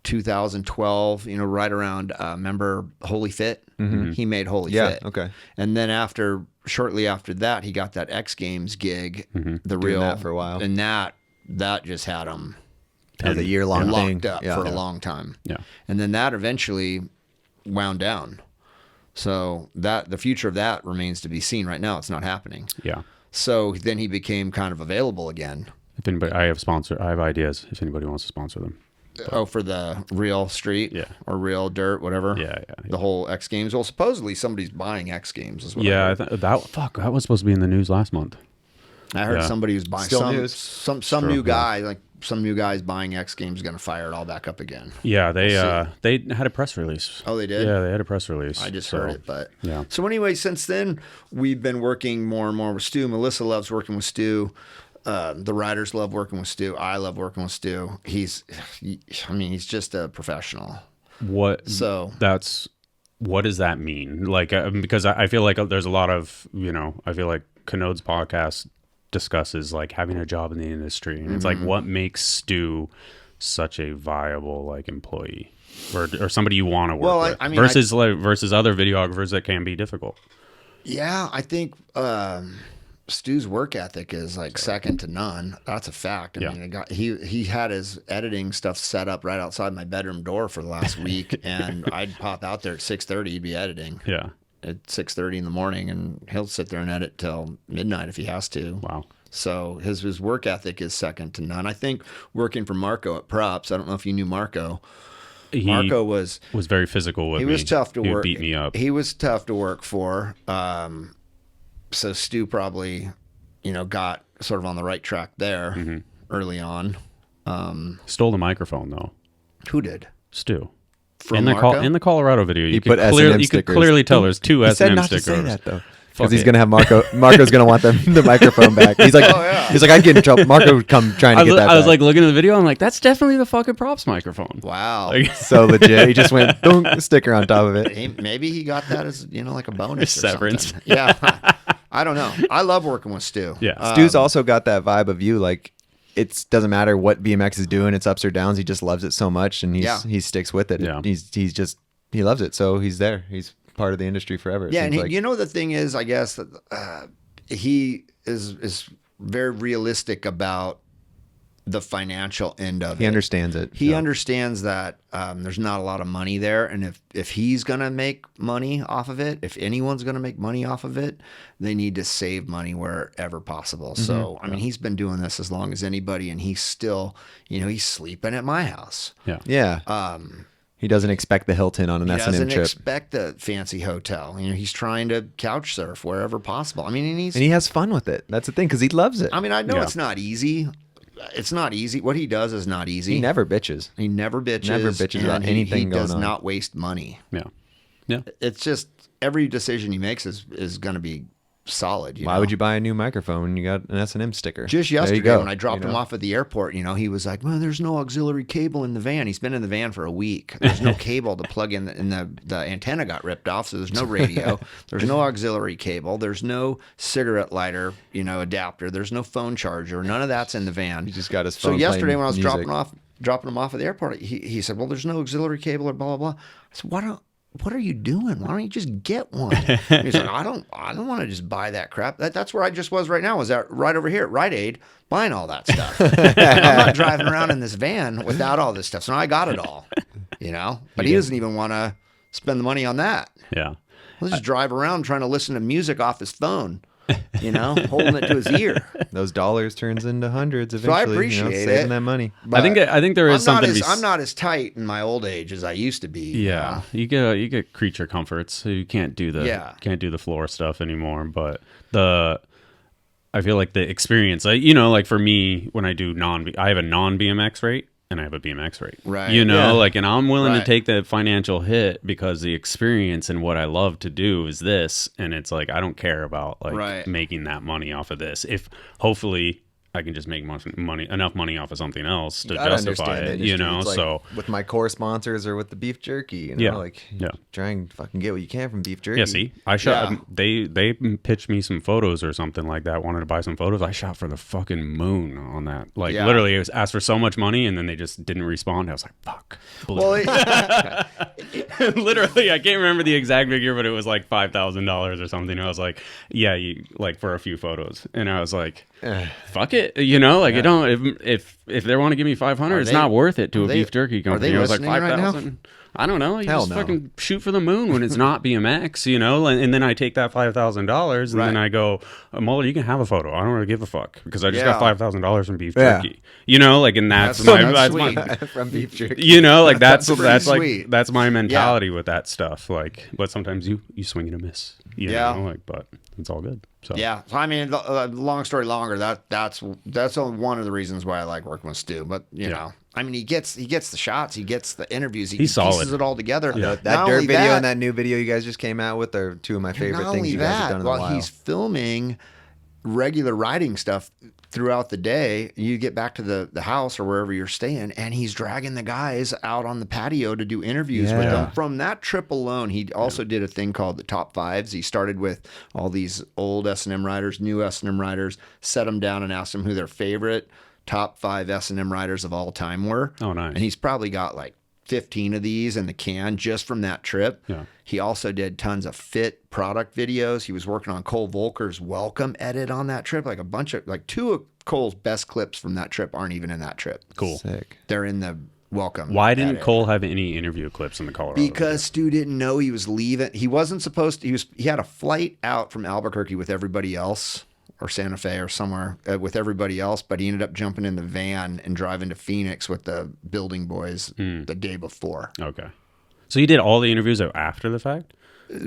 2012. Right around remember Holy Fit. He made Holy Yeah, Fit. okay. And then shortly after that, he got that X Games gig. The Doing real that for a while. and that just had him That was a year-long thing. locked up Yeah. for a long time. Yeah. And then that eventually wound down. So the future of that remains to be seen. Right now, it's not happening. Yeah. So then he became kind of available again. If anybody, I have ideas. If anybody wants to sponsor them. Oh, for the real street, Yeah. or real dirt, whatever. Yeah. The whole X Games. Well, supposedly somebody's buying X Games. Is what Yeah. I heard. That was supposed to be in the news last month. I heard Yeah. somebody was buying Still news. some True, new yeah. guy, like some new guy's buying X Games, going to fire it all back up again. Yeah, they We'll had a press release. Oh, they did? Yeah, they had a press release. I just So, heard it, but yeah. So anyway, since then we've been working more and more with Stu. Melissa loves working with Stu. The riders love working with Stu. I love working with Stu. He's just a professional. What does that mean? Like, because I feel like there's a lot of, I feel like Kanode's podcast discusses like having a job in the industry, and it's like, what makes Stu such a viable like employee or somebody you want to work with, I mean, versus other videographers that can be difficult. Yeah, I think Stu's work ethic is like second to none. That's a fact. I mean, he had his editing stuff set up right outside my bedroom door for the last week, and I'd pop out there at 6:30. He'd be editing. Yeah. At 6:30 in the morning, and he'll sit there and edit till midnight if he has to. Wow. So his work ethic is second to none. I think working for Marco at Props, I don't know if you knew Marco. Marco was very physical with me. He was tough to He would work. beat me up. He was tough to work for. So Stu probably, got sort of on the right track there early on. Stole the microphone though. Who did? Stu. From in Marco? the Colorado video, you put could S&M you could stickers. clearly tell there's two He S&M said not stickers. to say that though. Fuck Because he's it. gonna have Marco's gonna want the microphone back. He's like, he's like, I'd get in trouble. Marco would come trying to get that. I was back. like looking at the video. I'm like, that's definitely the fucking Props microphone. Wow. Like, So legit. He just went boom, sticker on top of it. Maybe he got that as like a bonus or Severance. something. Yeah. I don't know. I love working with Stu. Yeah. Stu's also got that vibe of you. Like, it doesn't matter what BMX is doing. It's ups or downs. He just loves it so much, and he sticks with it. Yeah. He loves it. So he's there. He's part of the industry forever. it Yeah, and seems like. the thing is, I guess that he is very realistic about the financial end of it. He understands it. He understands that there's not a lot of money there, and if he's gonna make money off of it, if anyone's gonna make money off of it, they need to save money wherever possible. So I mean, he's been doing this as long as anybody, and he's still, he's sleeping at my house. yeah. Yeah. He doesn't expect the Hilton on an He S&M doesn't trip. expect a fancy hotel. He's trying to couch surf wherever possible. I mean, and And he has fun with it. That's the thing, because he loves it. I mean, I know Yeah. it's not easy. It's not easy. What he does is not easy. He never bitches. He never bitches. Never bitches and about anything he going does on. not waste money. Yeah. Yeah. It's just every decision he makes is going to be solid. Why would you buy a new microphone when you got an S&M sticker? Just There you yesterday go, when I dropped him off at the airport, he was like, well, there's no auxiliary cable in the van. He's been in the van for a week. There's no cable to plug in. The antenna got ripped off, so there's no radio. There's no auxiliary cable. There's no cigarette lighter, adapter. There's no phone charger. None of that's in the van. He just got his phone. So yesterday when I was music. dropping him off at the airport, he said, well, there's no auxiliary cable or blah, blah, blah. I said, what are you doing? Why don't you just get one? And he's like, I don't want to just buy that crap. That's where I just was right now. Was that right over here at Rite Aid buying all that stuff. I'm not driving around in this van without all this stuff. So now I got it all, But he doesn't even want to spend the money on that. Yeah. He'll just drive around trying to listen to music off his phone, holding it to his ear. Those dollars turns into hundreds So I eventually. appreciate saving it. that money. I think there is something. I'm not as tight in my old age as I used to be. Yeah, you get creature comforts, so you can't do the floor stuff anymore. But I feel like the experience, like for me when I do I have a non-BMX rate. And I have a BMX rate, right? And I'm willing to take the financial hit because the experience and what I love to do is this. And it's like, I don't care about making that money off of this. If hopefully I can just make enough money off of something else to justify it, Like, so with my core sponsors or with the beef jerky, try and fucking get what you can from beef jerky. Yeah, see, I shot. Yeah. They pitched me some photos or something like that. Wanted to buy some photos. I shot for the fucking moon on that. Literally, it was asked for so much money, and then they just didn't respond. I was like, fuck. Well, literally, I can't remember the exact figure, but it was like $5,000 or something. I was like, yeah, for a few photos, and I was like, fuck it. You don't. If they want to give me 500, it's not worth it to a beef jerky company. I was like 5,000. I don't know. You fucking shoot for the moon when it's not BMX, and then I take that $5,000 and then I go, Moeller, you can have a photo. I don't really give a fuck because I just got $5,000 from beef jerky. And that's my from beef jerky. That's my mentality with that stuff. But sometimes you swing and a miss. But it's all good. So yeah, I mean, long story longer. That's one of the reasons why I like working with Stu. But I mean, he gets the shots, he gets the interviews, he pieces solid. it all together. Yeah. That dirt video and that new video you guys just came out with are two of my favorite things you guys have done in a while. While he's filming regular riding stuff throughout the day, you get back to the house or wherever you're staying, and he's dragging the guys out on the patio to do interviews with them. From that trip alone, he also did a thing called the Top Fives. He started with all these old S&M riders, new S&M riders, set them down and asked them who their favorite top 5 S&M riders of all time were. Oh, nice. And he's probably got like 15 of these in the can just from that trip. Yeah. He also did tons of fit product videos. He was working on Cole Volker's welcome edit on that trip. Like a bunch of, two of Cole's best clips from that trip aren't even in that trip. Cool. Sick. They're in the welcome. Why didn't edit. Cole have any interview clips in the Colorado? Because Stu didn't know he was leaving. He wasn't supposed to. He had a flight out from Albuquerque with everybody else, or Santa Fe or somewhere with everybody else, but he ended up jumping in the van and driving to Phoenix with the building boys the day before. Okay. So he did all the interviews after the fact?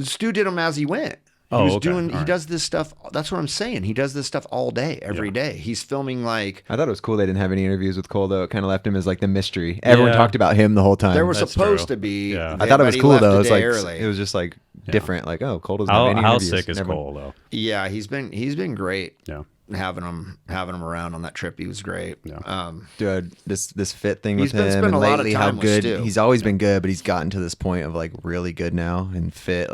Stu did them as he went. He does this stuff. That's what I'm saying. He does this stuff all day, every day. He's filming I thought it was cool they didn't have any interviews with Cole, though. It kind of left him as the mystery. Everyone talked about him the whole time. There was supposed to be. Yeah. I thought it was cool, though. It was early. it was just different. Cole doesn't have any How interviews. sick is Cole, though? Yeah, he's been great. Yeah. Having him around on that trip, he was great. Yeah. Dude, this fit thing with He's been him, spending and a lot of lately time how with good Stu. he's always been good, but he's gotten to this point of really good now and fit.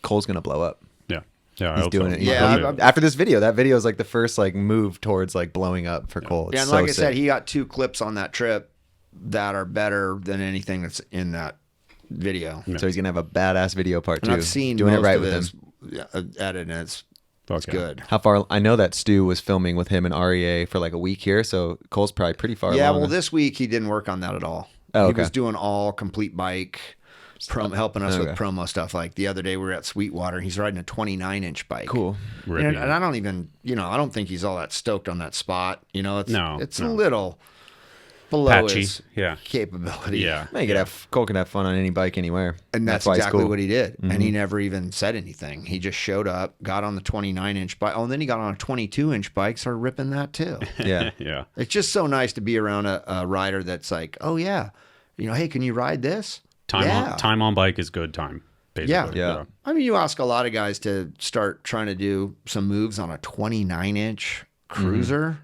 Cole's gonna blow up. Yeah, He's doing it. Yeah, after this video, that video is the first move towards blowing up for Cole. It's and so like I sick. said, he got 2 clips on that trip that are better than anything that's in that video. So he's gonna have a badass video part 2. And I've seen doing it most right of with his him. edit, and it's good. How far? I know that Stu was filming with him and REA for a week here, so Cole's probably pretty far. Yeah, along. well, this week he didn't work on that at all. Oh, He okay. was doing all complete bike. Helping us with promo stuff. The other day we were at Sweetwater. He's riding a 29-inch bike. Cool. And I don't even, I don't think he's all that stoked on that spot. It's a little below Patchy. his Yeah. capability. Yeah. Cole can have fun on any bike anywhere, And that's why he's exactly cool. what he did. And he never even said anything. He just showed up, got on the 29-inch bike. Oh, and then he got on a 22-inch bike, started ripping that too. Yeah. Yeah. It's just so nice to be around a rider that's oh yeah, hey, can you ride this? Time on bike is good time. basically. Yeah. I mean, you ask a lot of guys to start trying to do some moves on a 29-inch cruiser.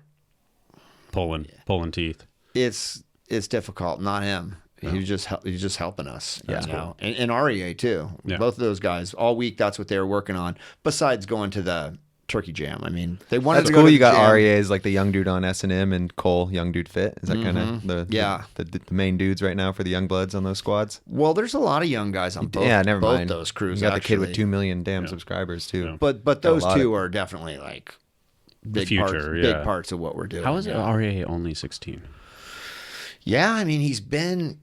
Pulling teeth. It's difficult. Not him. Yeah. He's just helping us. That's you cool. know? And REA too. Yeah. Both of those guys all week. That's what they were working on. Besides going to the Turkey Jam. I mean, they wanted That's to go cool. to You the got jam. REA's like the young dude on S&M and Cole, young dude fit. Is that kind of the main dudes right now for the young bloods on those squads? Well, there's a lot of young guys on both. Never both mind. those crews. You got the kid with actually. 2 million subscribers too. Yeah. But those two are definitely like big parts of what we're doing. How is REA only 16? Yeah, I mean he's been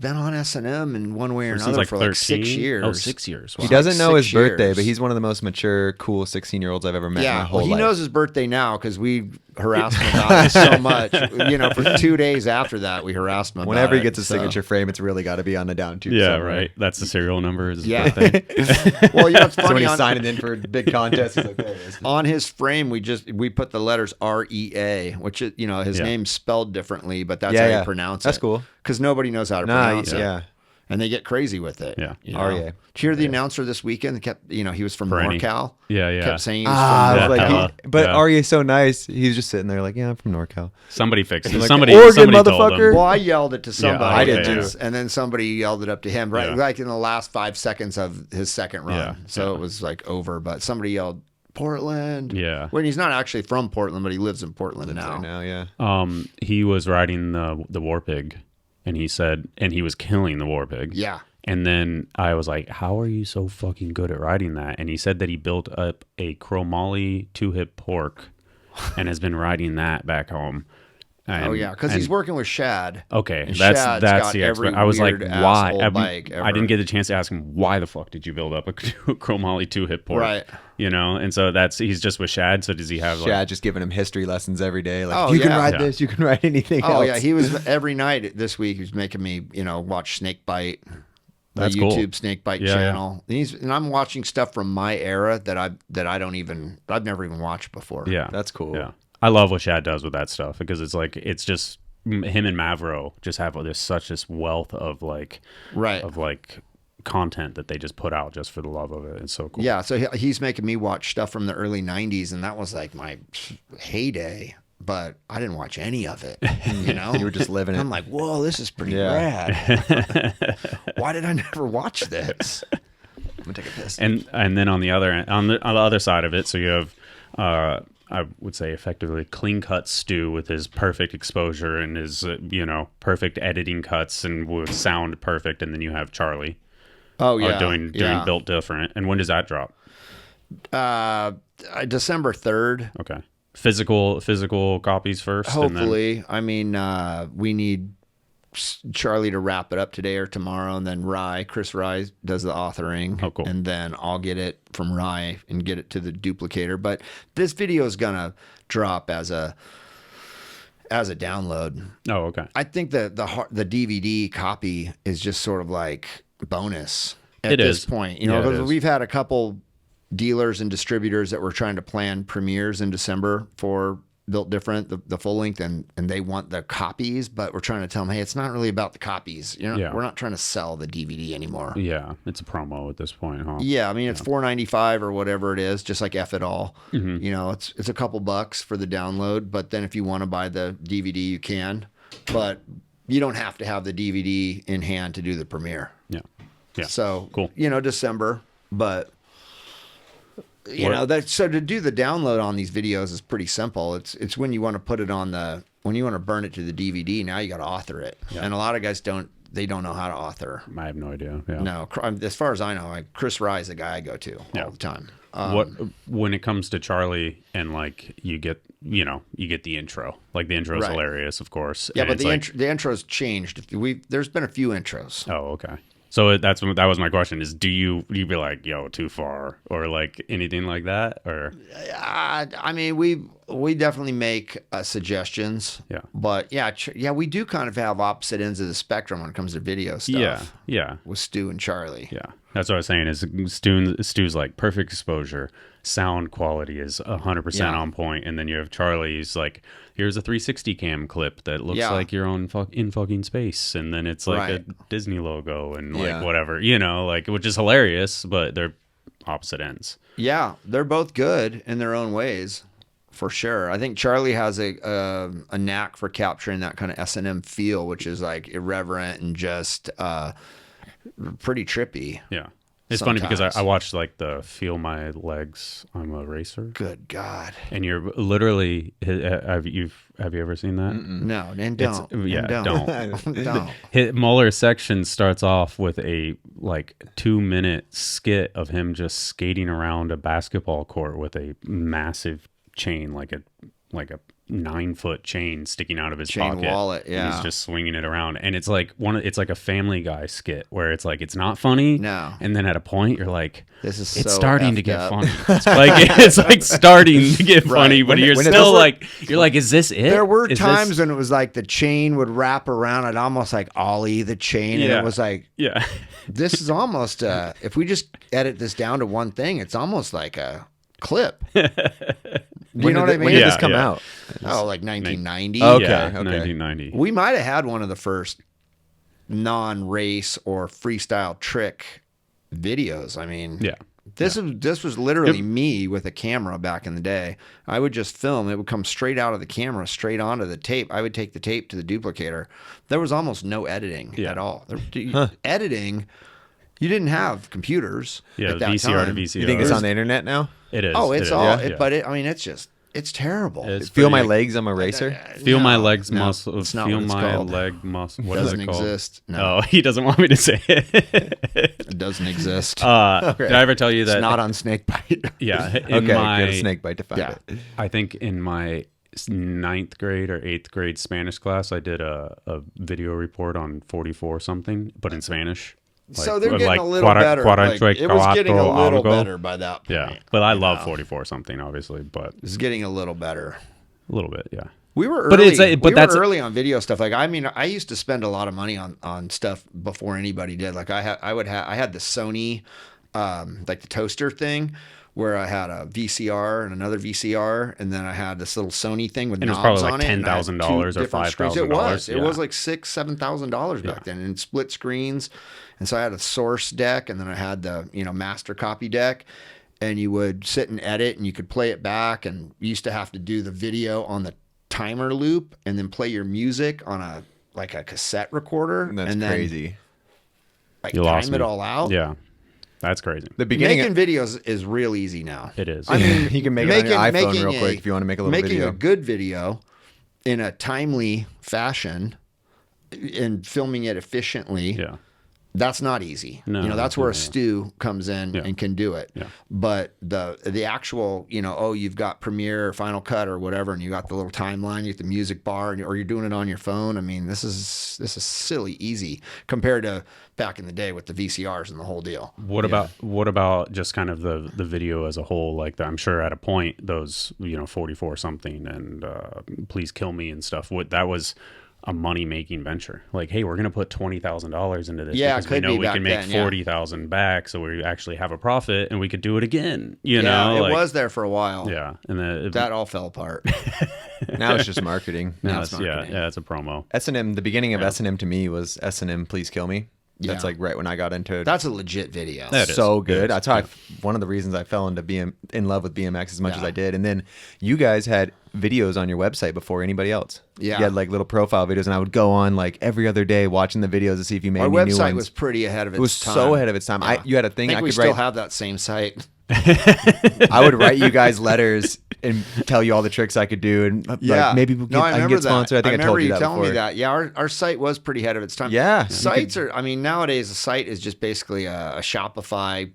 on S&M in one way or another for like 6 years. Oh, 6 years. Wow. He doesn't know his 6 birthday, years. but he's one of the most mature, cool 16-year-olds I've ever met in my Yeah, whole well, he life. knows his birthday now because we harassed him about it so much. You know, for 2 days after that, we harassed him about Whenever he it, gets a so. signature frame, it's really got to be on the down tube. Yeah, somewhere. right. That's the serial number. Is his Yeah. birthday. Well, you know, it's So when funny. he's signing in for a big contest, he's like, there it is. On his frame, we put the letters REA, which is, you know, his Yeah. name's spelled differently, but that's how you pronounce it. That's cool. Because nobody knows how to Nah, pronounce it. yeah. And they get crazy with it. Yeah. You know? REA. Did you hear the announcer this weekend that kept, you know, he was from Bernie. NorCal? Yeah. Kept saying he was I from was NorCal. like, but Yeah. Arya's so nice. He's just sitting there like, yeah, I'm from NorCal. Somebody fixed it. Like, Somebody Oregon, told him. motherfucker. Well, I yelled it to somebody. I did too. And then somebody yelled it up to him, right? Yeah. Like in the last 5 seconds of his second run. Yeah. So it was like over, but somebody yelled, Portland. Yeah. When he's not actually from Portland, but he lives in Portland now. Now, yeah. He was riding the War Pig, and he said, and he was killing the War Pig. Yeah. And then I was like, how are you so fucking good at riding that? And he said that he built up a chromoly 2-hip pork and has been riding that back home. And, Oh yeah, because he's working with Shad. Okay, And that's Shad's the got every expert. I was like, weird why? asshole bike I ever. didn't get the chance to ask him why the fuck did you build up a chromoly 2-hip pork? Right. You know, and so he's just with Shad. So does he have like? Shad just giving him history lessons every day. Like, Oh, you can yeah. ride Yeah. this, you can ride anything Oh else. yeah, he was every night this week. He was making me, you know, watch Snakebite, the That's cool. YouTube Snakebite Yeah, channel. And I'm watching stuff from my era that I've never even watched before. Yeah, That's cool. Yeah, I love what Shad does with that stuff because it's just him and Mavro just have this wealth of like Right. content that they just put out just for the love of it. It's so cool. Yeah, so he's making me watch stuff from the early 90s, and that was like my heyday, but I didn't watch any of it, you know? You were just living it. I'm like, whoa, this is pretty Yeah. rad. Why did I never watch this? I'm gonna take a piss. And then on the other side of it, so you have I would say effectively clean cut Stu with his perfect exposure and his perfect editing cuts and with sound perfect, and then you have Charlie Oh, yeah. doing Built Different. And when does that drop? December 3rd. Okay, physical copies first. Hopefully. I mean, we need Charlie to wrap it up today or tomorrow, and then Chris Rye does the authoring. Oh, cool. And then I'll get it from Rye and get it to the duplicator. But this video is gonna drop as a download. Oh, okay. I think the DVD copy is just sort of like bonus at It this is. point. You know, Yeah, it because is. we've had a couple dealers and distributors that were trying to plan premieres in December for Built Different, the full length, and they want the copies, but we're trying to tell them, hey, it's not really about the copies. You know, Yeah. we're not trying to sell the DVD anymore. Yeah, it's a promo at this point, huh? Yeah, I mean it's $4.95 or whatever it is, just like F It All. Mm-hmm. You know, it's a couple bucks for the download, but then if you want to buy the DVD, you can. But you don't have to have the DVD in hand to do the premiere. Yeah. Yeah. So Cool. You know, December, but you know that. So to do the download on these videos is pretty simple. It's when you want to put it on when you want to burn it to the DVD. Now you got to author it, and a lot of guys don't know how to author. I have no idea. Yeah. No, as far as I know, Chris Rye is the guy I go to all the time. When it comes to Charlie and like you get the intro, like the intro is Right. hilarious, of course. Yeah, and but it's the like, the intro's changed. There's been a few intros. oh, okay. So that was my question: is do you be like, yo, too far, or like anything like that, or I mean, we definitely make suggestions. Yeah. But yeah, we do kind of have opposite ends of the spectrum when it comes to video stuff. Yeah. With Stu and Charlie. Yeah. That's what I was saying is Stu's like perfect exposure. Sound quality is 100% on point. And then you have Charlie's like, here's a 360 cam clip that looks like you're in fucking space. And then it's like a Disney logo and like whatever, like, which is hilarious, but they're opposite ends. Yeah. They're both good in their own ways. For sure. I think Charlie has a knack for capturing that kind of S&M feel, which is like irreverent and just pretty trippy. Yeah. It's funny because I watched like the Feel My Legs, I'm a Racer. Good God. And you're literally, have you ever seen that? No, and don't. Don't. Moeller's section starts off with a like 2-minute skit of him just skating around a basketball court with a massive chain, like a 9-foot chain sticking out of his pocket. Wallet, And he's just swinging it around, and it's like it's like a Family Guy skit where it's like it's not funny. No. And then at a point you're like, it's starting to get funny. It's like starting to get funny, but you're still like, is this it? There were times when it was like the chain would wrap around. I'd almost like ollie the chain, and it was like, this is almost if we just edit this down to one thing, it's almost like a clip. You know what I mean? When did this come out? Oh, like 1990. Okay. 1990. We might have had one of the first non-race or freestyle trick videos. I mean, this was literally me with a camera back in the day. I would just film. It would come straight out of the camera, straight onto the tape. I would take the tape to the duplicator. There was almost no editing at all. Editing, you didn't have computers at that VCR time. to VCR. You think it's on the internet now? It is. Oh, it's it all. is. But I mean, it's terrible. Feel My Legs, I'm a Racer. Feel My Legs muscle. It's not Feel what it's my called. leg muscle. What Doesn't is it called? exist. No. Oh, he doesn't want me to say it. It doesn't exist. Did I ever tell you that? It's not on Snakebite. Yeah. Go to Snakebite to find it. I think in my 9th grade or 8th grade Spanish class, I did a video report on 44 something, but in Spanish. So they're getting a little better. It was getting a little better by that point. Yeah, but I love 44 something, obviously. But it's getting a little better. A little bit, yeah. We were early. We were early on video stuff. Like, I mean, I used to spend a lot of money on stuff before anybody did. Like, I had the Sony, like the toaster thing, where I had a VCR and another VCR, and then I had this little Sony thing with knobs on it. It was probably like $10,000 or $5,000. It was like $6,000-$7,000 back then, and split screens. And so I had a source deck, and then I had the master copy deck, and you would sit and edit, and you could play it back. And you used to have to do the video on the timer loop, and then play your music on a cassette recorder. That's crazy. Like, time it all out. Yeah. That's crazy. The beginning making videos is real easy now. It is. I mean, you can make it on your iPhone real quick if you want to make a little video. Making a good video in a timely fashion and filming it efficiently. Yeah. That's not easy. No, that's where a Stu comes in and can do it. Yeah. But the actual, you've got Premiere or Final Cut or whatever, and you got the little timeline, you get the music bar, or you're doing it on your phone. I mean, this is silly easy compared to back in the day with the VCRs and the whole deal. What about just kind of the video as a whole? Like, I'm sure at a point those 44 something and Please Kill Me and stuff. That was a money-making venture. Like, hey, we're going to put $20,000 into this because we know we can make 40,000 back, so we actually have a profit and we could do it again. You know, it was there for a while. Yeah, and that all fell apart. Now it's just marketing. Now it's marketing. Yeah, it's a promo. S&M. The beginning of S&M to me was S&M Please Kill Me. That's like right when I got into it. That's a legit video. That's so good. That's how one of the reasons I fell into in love with BMX as much as I did. And then you guys had videos on your website before anybody else. Yeah. You had like little profile videos, and I would go on like every other day watching the videos to see if you made any new ones. Our website was pretty ahead of its time. It was so ahead of its time. Yeah. You had a thing I think we still have that same site. I would write you guys letters and tell you all the tricks I could do, and like, maybe I can get sponsored. I think I told you that telling before. me that. Yeah, our site was pretty ahead of its time. Yeah, sites are. I mean, nowadays a site is just basically a Shopify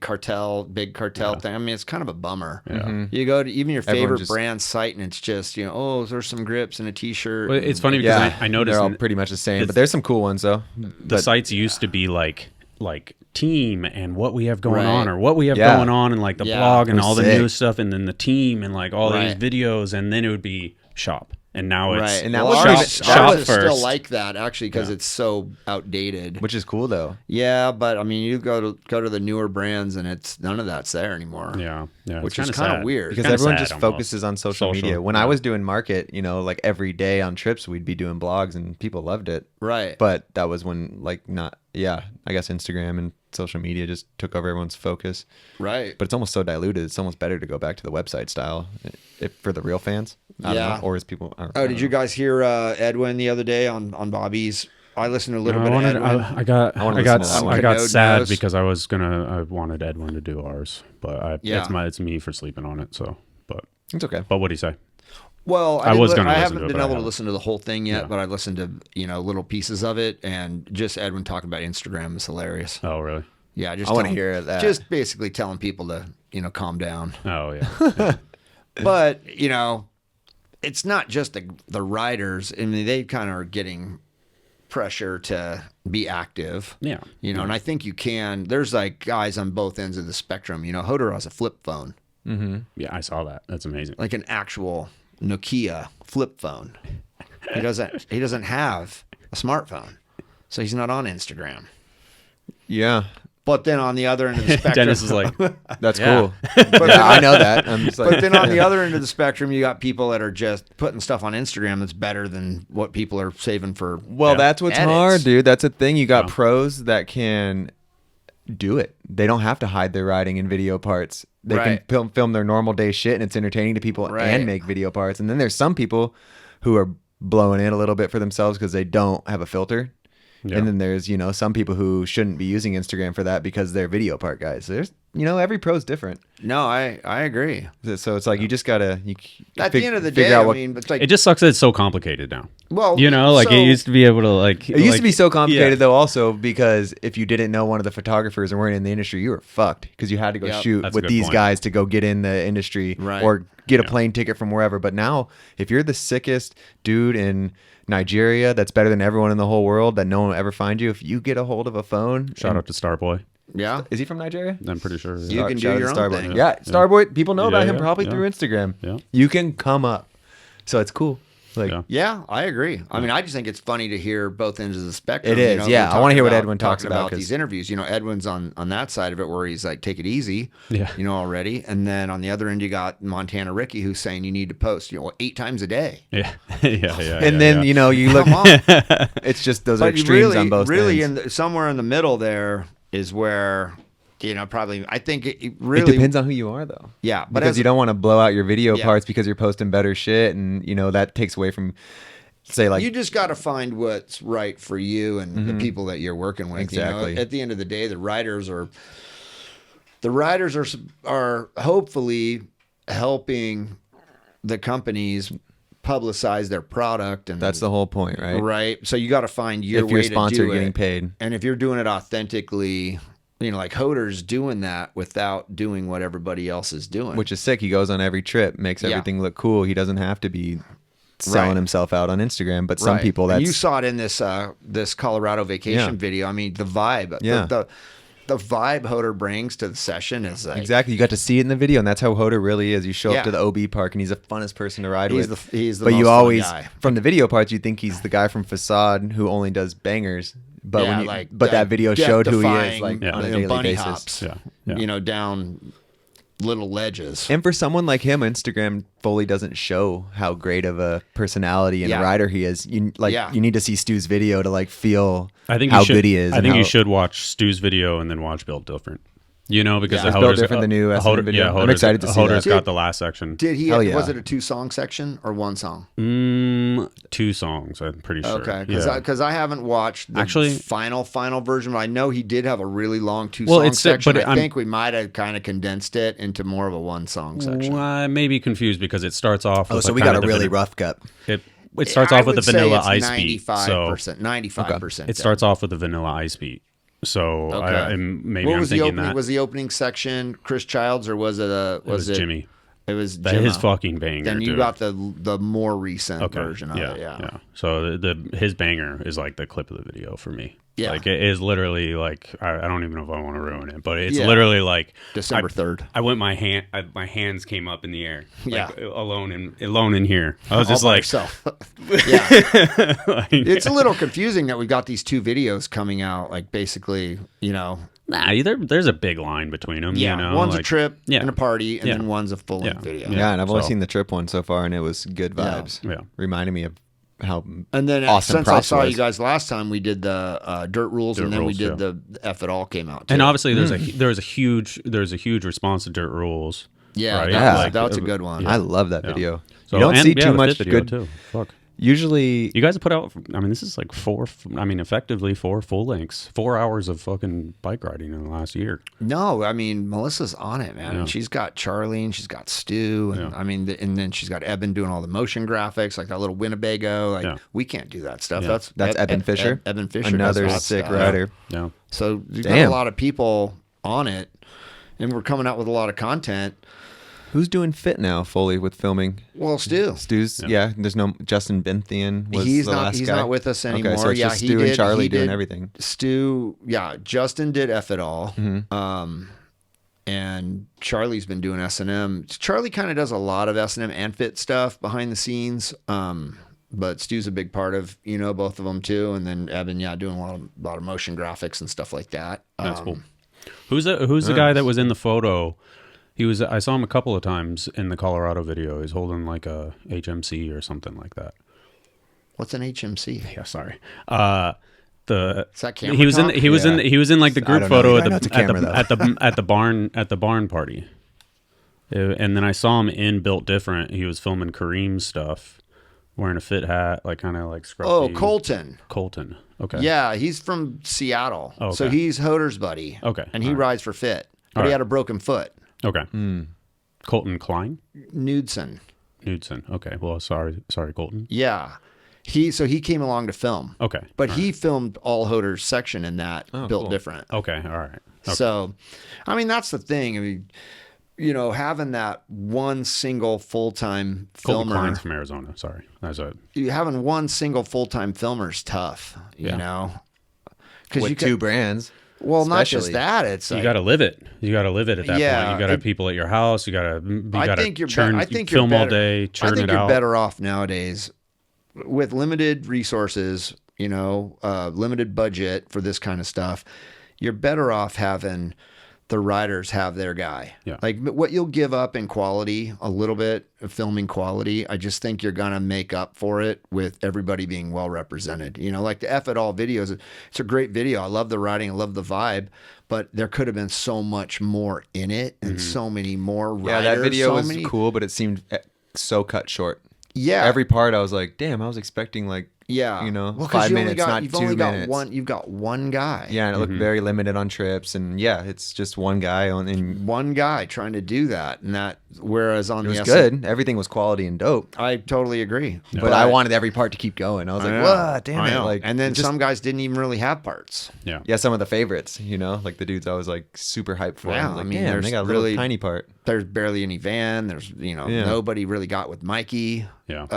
big cartel thing. I mean, it's kind of a bummer. Yeah. Mm-hmm. You go to even your favorite brand site, and it's just there's some grips and a T-shirt. Well, it's funny because I noticed they're all pretty much the same, but there's some cool ones though. The sites used to be like like team and what we have going Right. on or what we have Yeah. going on and like the Yeah. blog and It was all the sick. new stuff and then the team and like all these Right. videos, and then it would be shop. And now it's Right. And that Well, was ours- shop ours is still first. like that actually because it's so outdated. Which is cool though. Yeah, but I mean, you go to the newer brands and it's none of that's there anymore. yeah, Which it's is kinda kind of sad. weird. Because Kinda everyone sad just almost. focuses on social Social, media. When yeah. I was doing market, like every day on trips, we'd be doing blogs and people loved it. Right. But that was when I guess Instagram and social media just took over everyone's focus. Right. But it's almost so diluted. It's almost better to go back to the website style if for the real fans. I don't Yeah. know. Or as people. Oh, did you guys hear Edwin the other day on Bobby's? I listened to a little No, bit of Edwin. I got wanna listen to that one. I got Canode sad knows. because I wanted Edwin to do ours, but Yeah. it's me for sleeping on it. So, It's okay. but what'd he say? Well, I was gonna I listen haven't to it, been but I able to haven't. listen to the whole thing yet, Yeah. but I listened to little pieces of it, and just Edwin talking about Instagram is hilarious. Oh, really? Yeah, just I wanna telling- hear that. Just basically telling people to calm down. Oh, yeah. But it's not just the riders. I mean, they kind of are getting pressure to be active. Yeah. And I think you can. There's like guys on both ends of the spectrum. Hodor has a flip phone, Yeah, I saw that. That's amazing. like an actual Nokia flip phone. He doesn't have a smartphone, so he's not on Instagram. Yeah. But then on the other end of the spectrum, Dennis is like, That's Yeah. cool. Yeah, I know that. I'm just like, But then on the other end of the spectrum, you got people that are just putting stuff on Instagram that's better than what people are saving for. well, Yeah. that's what's Edits. hard, dude. That's a thing. You got Yeah. pros that can do it. They don't have to hide their riding in video parts. They Right. can film their normal day shit, and it's entertaining to people Right. and make video parts. And then there's some people who are blowing in a little bit for themselves because they don't have a filter. Yeah. And then there's, some people who shouldn't be using Instagram for that because they're video part guys. There's, every pro's different. No, I agree. So it's like you just gotta At the end of the figure day, out I what. mean, it's like it just sucks that it's so complicated now. well, Like so- it used to be able to like. It used to like- be so complicated yeah. though, also because if you didn't know one of the photographers and weren't in the industry, you were fucked because you had to go Yep. shoot That's a with good these point. guys to go get in the industry Right. or get a Yeah. plane ticket from wherever. But now, if you're the sickest dude in Nigeria that's better than everyone in the whole world that no one will ever find you, if you get a hold of a phone, Shout out to Starboy. yeah. is he from Nigeria? I'm pretty sure. You can do Shout out your to own Starboy. thing. Yeah, Starboy. People know about Yeah, him yeah, probably yeah. through Instagram. Yeah. You can come up, so it's cool. Like, Yeah. Yeah, I agree. I mean, I just think it's funny to hear both ends of the spectrum. It is, yeah. We're I wanna hear what talking Edwin talks talking about, 'cause- these interviews. Edwin's on that side of it where he's like, take it easy, Yeah. already. And then on the other end, you got Montana Ricky who's saying you need to post, 8 times a day. Yeah. Yeah. and then you look. Come on. It's just those are But extremes really, on both really, ends. somewhere in the middle there is where, probably, I think it It really depends on who you are, though. Yeah, but Because as- you don't want to blow out your video Yeah. parts because you're posting better shit, and that takes away from, say, like, you just got to find what's right for you and the people that you're working with. Exactly. At the end of the day, the writers are hopefully helping the companies publicize their product, and that's the whole point, right? right. So you got to find your If way you're to sponsored, do getting it. paid. And if you're doing it authentically, like Hodor's doing that without doing what everybody else is doing, Which is sick. He goes on every trip, makes Yeah. everything look cool. He doesn't have to be selling Right. himself out on Instagram. But some Right. people, And that's you saw it in this Colorado vacation Yeah. video. I mean, the vibe, Yeah. the vibe Hodor brings to the session is like, exactly. You got to see it in the video, and that's how Hodor really is. You show Yeah. up to the OB park, and he's the funnest person to ride He's with. he's the But most you fun always, guy. from the video parts, you think he's the guy from Facade who only does bangers. But Yeah, when like that video showed who he is, death-defying, like on a Yeah. daily bunny basis. hops, Yeah. down little ledges. And for someone like him, Instagram fully doesn't show how great of a personality and Yeah. a rider he is. You Yeah. you need to see Stu's video to feel I think how you should, good he is. I and think how- you should watch Stu's video and then watch Built Different. Because Yeah. the Is Built Hodor's Different the new SM video? I'm Hodor's- excited to see Hodor's that. got the last section. Did he? Hell yeah. Was it a 2-song section or 1 song? 2 songs, I'm pretty sure. Okay, Yeah. because I haven't watched the Actually- final version, but I know he did have a really long 2-song Well, it's- section. but I I'm- think we might have kind of condensed it into more of a 1-song section. Well, I may be confused because it starts off with so we got a really rough cut. It starts off with the vanilla ice beat. So 95%. it starts off with the vanilla ice beat. So Okay. maybe What I'm was the thinking opening? that Was the opening section Chris Childs or was it it was Jimmy. It was That Jimmo. his fucking banger. Then you dude. got the more recent Okay. version of it. Yeah. So his banger is like the clip of the video for me. Yeah. Like it is literally like I don't even know if I want to ruin it, but it's Yeah. literally like December 3rd. I went my hands came up in the air. Like, Yeah. alone in here. I was just All by like yourself. Yeah. like, It's a little confusing that we got these 2 videos coming out, like basically, nah, there's a big line between them. yeah, you know? one's like, a trip yeah. and a party, and Yeah. then one's a full-length Yeah. video. Yeah, and I've only So- seen the trip one so far, and it was good vibes. Yeah. Reminding me of how And then awesome since I props saw was. you guys last time, we did the Dirt Rules, and Dirt then Rules, we did yeah. the F It All came out too. And obviously there's a huge response to Dirt Rules. yeah, right? that's a good one. I love that Yeah. video. So, you don't and, see yeah, too the much fifth video good. too. Fuck. Usually, You guys have put out. I mean, this is like effectively 4 full lengths, 4 hours of fucking bike riding in the last year. No, I mean Melissa's on it, man. Yeah. And she's got Charlie and she's got Stu, and Yeah. I mean, and then she's got Eben doing all the motion graphics, like that little Winnebago. Like Yeah. we can't do that stuff. Yeah. that's Eben Fisher. Eben Fisher, Another does that sick stuff. rider. Yeah. So you've got Damn. a lot of people on it, and we're coming out with a lot of content. Who's doing fit now fully with filming? Well, Stu, Stu's, yeah. There's no Justin Benthian. Was he's the not. last He's guy? not with us anymore. Okay, so it's yeah, just he Stu did. and Charlie he doing did- everything. Stu, yeah, Justin did F It All. Mm-hmm. And Charlie's been doing S&M. Charlie kind of does a lot of S&M and fit stuff behind the scenes. But Stu's a big part of, both of them too. And then Evan, doing a lot of motion graphics and stuff like that. That's cool. Who's the guy that was in the photo? I saw him a couple of times in the Colorado video. He's holding like a HMC or something like that. What's an HMC? Yeah, sorry. Is that camera he was talk? he was in like the I group don't know. photo I know it's a camera, though. at the barn party. And then I saw him in Built Different. He was filming Kareem's stuff, wearing a fit hat, like kind of like scruffy. Oh, Colton. Colton. Okay. Yeah, he's from Seattle. Oh, okay. So he's Hoder's buddy. Okay, And he all right. rides for fit. But All he right. had a broken foot. Okay. Colton Klein. Knudsen. Knudsen. Okay. Well, sorry, Colton. Yeah. So he came along to film. Okay. But he filmed all Hoder's section in that Built cool. Different. Okay. All right. Okay. So, I mean, that's the thing. I mean, having that one single full-time Colton filmer, Klein's from Arizona. Sorry. having one single full-time filmer is tough, you know? Because With 2 brands. well, not just especially. that. It's You like, got to live it. You got to live it at that Yeah, point. You got to have people at your house. You got to. I think you're churn, I think film you're all better, day. Churn I think it you're out. better off nowadays with limited resources, limited budget for this kind of stuff. You're better off having the riders have their guy. Yeah. Like what you'll give up in quality, a little bit of filming quality, I just think you're going to make up for it with everybody being well represented. Like the F It All videos, it's a great video. I love the writing. I love the vibe, but there could have been so much more in it and so many more riders. Yeah, that video so was many, cool, but it seemed so cut short. Yeah. Every part, I was like, damn, I was expecting like, Yeah. Well, 'cause 5 you only minutes, got- not you've 2 only got minutes. You've got one guy. Yeah, and it looked very limited on trips, and yeah, it's just one guy on. And One guy trying to do that. And whereas on it was the good. Everything was quality and dope. I totally agree. But I wanted every part to keep going. I was like, "Whoa, damn I it!" know. Like, and then it just, some guys didn't even really have parts. Yeah. some of the favorites, like the dudes I was like super hyped for. Yeah, I was like, I mean, damn, there's they got a really- little tiny part. There's barely any van. There's, nobody really got with Mikey, Yeah.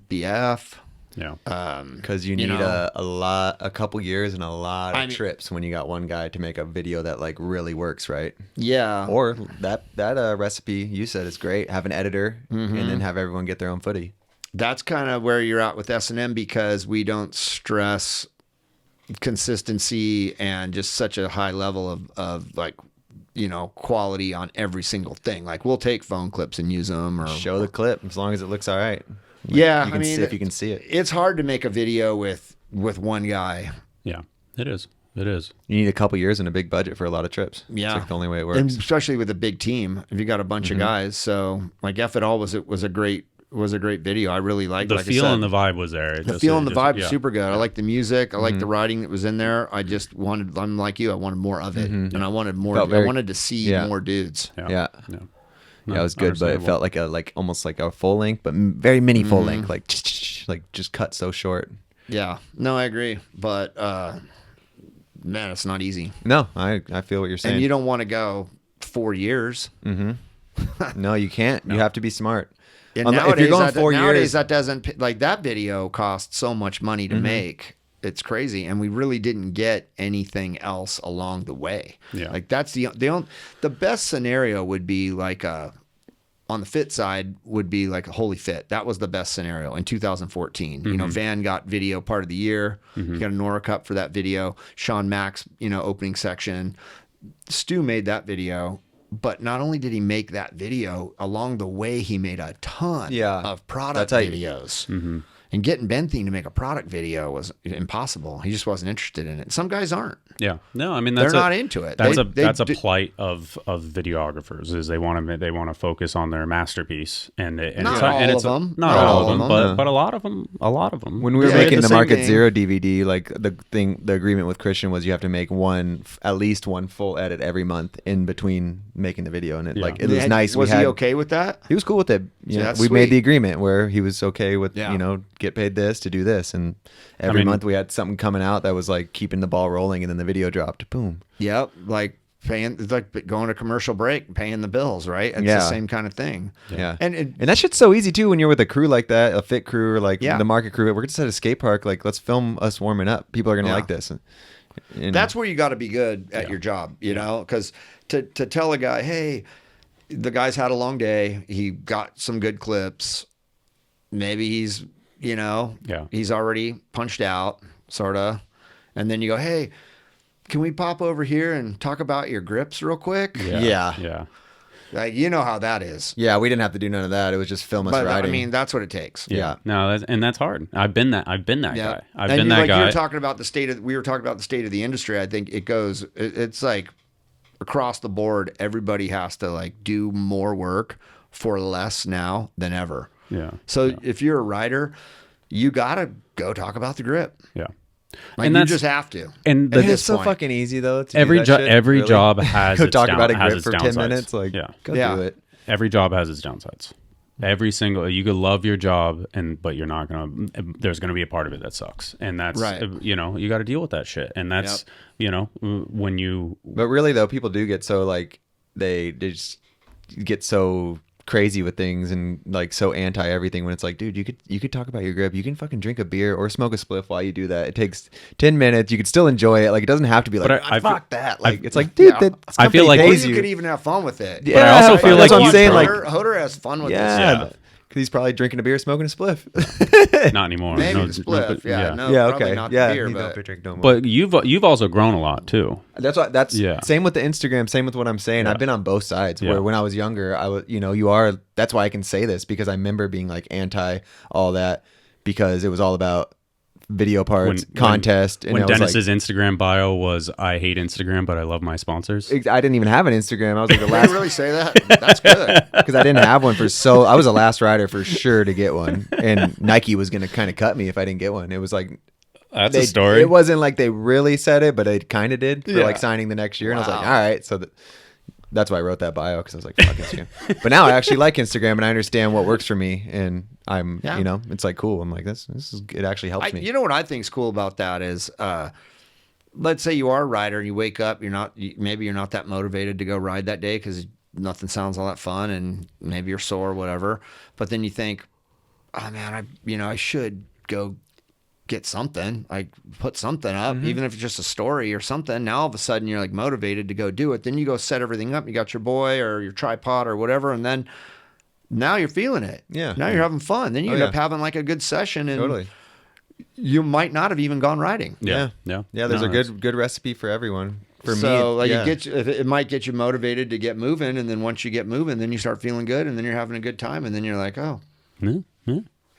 BF. Yeah. Because you need a couple years and a lot of trips when you got one guy to make a video that like really works, right? Yeah. Or that recipe you said is great. Have an editor and then have everyone get their own footy. That's kind of where you're at with S&M because we don't stress consistency and just such a high level of like, quality on every single thing. Like we'll take phone clips and use them or Show the clip as long as it looks all right. Yeah, you can see if you can see it. It's hard to make a video with one guy. Yeah. It is. It is. You need a couple years and a big budget for a lot of trips. Yeah. It's like the only way it works. And especially with a big team, if you got a bunch of guys. So like F It All was a great video. I really liked The like feel I said, and the vibe was there. the feel and the vibe was yeah. super good. I like the music. I like the writing that was in there. I just wanted. I'm like you. I wanted more of it, and I wanted more. Felt I very- wanted to see more dudes. Yeah. Yeah. Yeah. Yeah, it was good, but it Understandable. felt like almost like a full length, but very mini full length, like just cut so short. Yeah. No, I agree. But man, it's not easy, No, I feel what you're saying. and you don't want to go 4 years. No, you can't. You have to be smart. And If nowadays, you're going 4 nowadays years, that doesn't like that video cost so much money to make. it's crazy. And we really didn't get anything else along the way. Yeah. Like that's the best scenario would be like on the fit side would be like a Holy Fit. That was the best scenario in 2014. You know, Van got video part of the year. He got a Nora Cup for that video. Sean Mack's, opening section. Stu made that video. But not only did he make that video, along the way, he made a ton of product videos. And getting Benthine to make a product video was impossible. He just wasn't interested in it. Some guys aren't. Yeah, no, I mean they're not into it. That's a plight of videographers is they want to focus on their masterpiece and not all of them, not all of them, but a lot of them. When we were making the Market Zero DVD, like the agreement with Christian was you have to make at least one full edit every month in between making the video, and it was nice. Was he okay with that? He was cool with it. We made the agreement where he was okay with get paid this to do this, and every month we had something coming out that was like keeping the ball rolling, and then the video dropped. Boom. Yep, like paying, it's like going to commercial break, and paying the bills, right? It's the same kind of thing. Yeah, and that shit's so easy too when you're with a crew like that, a fit crew or like the market crew. We're just at a skate park. Like, let's film us warming up. People are gonna like this. And that's where you got to be good at your job, because to tell a guy, hey, the guy's had a long day, he got some good clips, maybe he's he's already punched out, sort of. And then you go, hey, can we pop over here and talk about your grips real quick? Yeah. Like, you know how that is. Yeah, we didn't have to do none of that. It was just film us riding. I mean, that's what it takes. Yeah. No, that's hard. I've been that guy. I've been that guy. You were talking about we were talking about the state of the industry. I think it's like across the board, everybody has to like do more work for less now than ever. Yeah. So if you're a rider, you got to go talk about the grip. Yeah. Like, and you just have to. And it's so fucking easy though. To every do that shit, every really. Job has go its talk about a grip for 10 downsides. minutes. Like, go do it. Every job has its downsides. Every single, you could love your job, but you're not there's gonna be a part of it that sucks, and that's right. You got to deal with that shit, and that's when you. But really though, people do get so like they just get so crazy with things and like so anti everything when it's like, dude, you could talk about your grip, you can fucking drink a beer or smoke a spliff while you do that. It takes 10 minutes, you could still enjoy it. Like, it doesn't have to be like, fuck that. Like, it's like, dude, I feel like you could even have fun with it. Yeah, but I also feel like I'm saying, like, Hoder has fun with this. Yeah, because he's probably drinking a beer, smoking a spliff. Not anymore. Maybe the spliff. Okay. Not yeah, the beer, don't drink no more. But you've also grown a lot too. That's same with the Instagram, same with what I'm saying. I've been on both sides. Where when I was younger, I was, that's why I can say this, because I remember being like anti all that, because it was all about video parts, contest. When Dennis's Instagram bio was, I hate Instagram, but I love my sponsors. I didn't even have an Instagram. I was like the last. Did you really say that? That's good. Because I didn't have one I was the last rider for sure to get one, and Nike was going to kind of cut me if I didn't get one. It was like, that's a story. It wasn't like they really said it, but they kind of did for like signing the next year. And I was like, all right. So that's why I wrote that bio, because I was like, fuck Instagram. But now I actually like Instagram, and I understand what works for me, and I'm, it's like cool. I'm like, this is, it actually helps me. You know what I think is cool about that is, let's say you are a rider and you wake up, maybe you're not that motivated to go ride that day because nothing sounds all that fun, and maybe you're sore or whatever. But then you think, oh man, I should go get something, like put something up, even if it's just a story or something. Now all of a sudden you're like motivated to go do it. Then you go set everything up. You got your boy or your tripod or whatever, and then now you're feeling it. Yeah. Now you're having fun. Then you end up having like a good session, and you might not have even gone riding. Yeah. There's a good recipe for everyone. For me, it might get you motivated to get moving, and then once you get moving, then you start feeling good, and then you're having a good time, and then you're like, oh.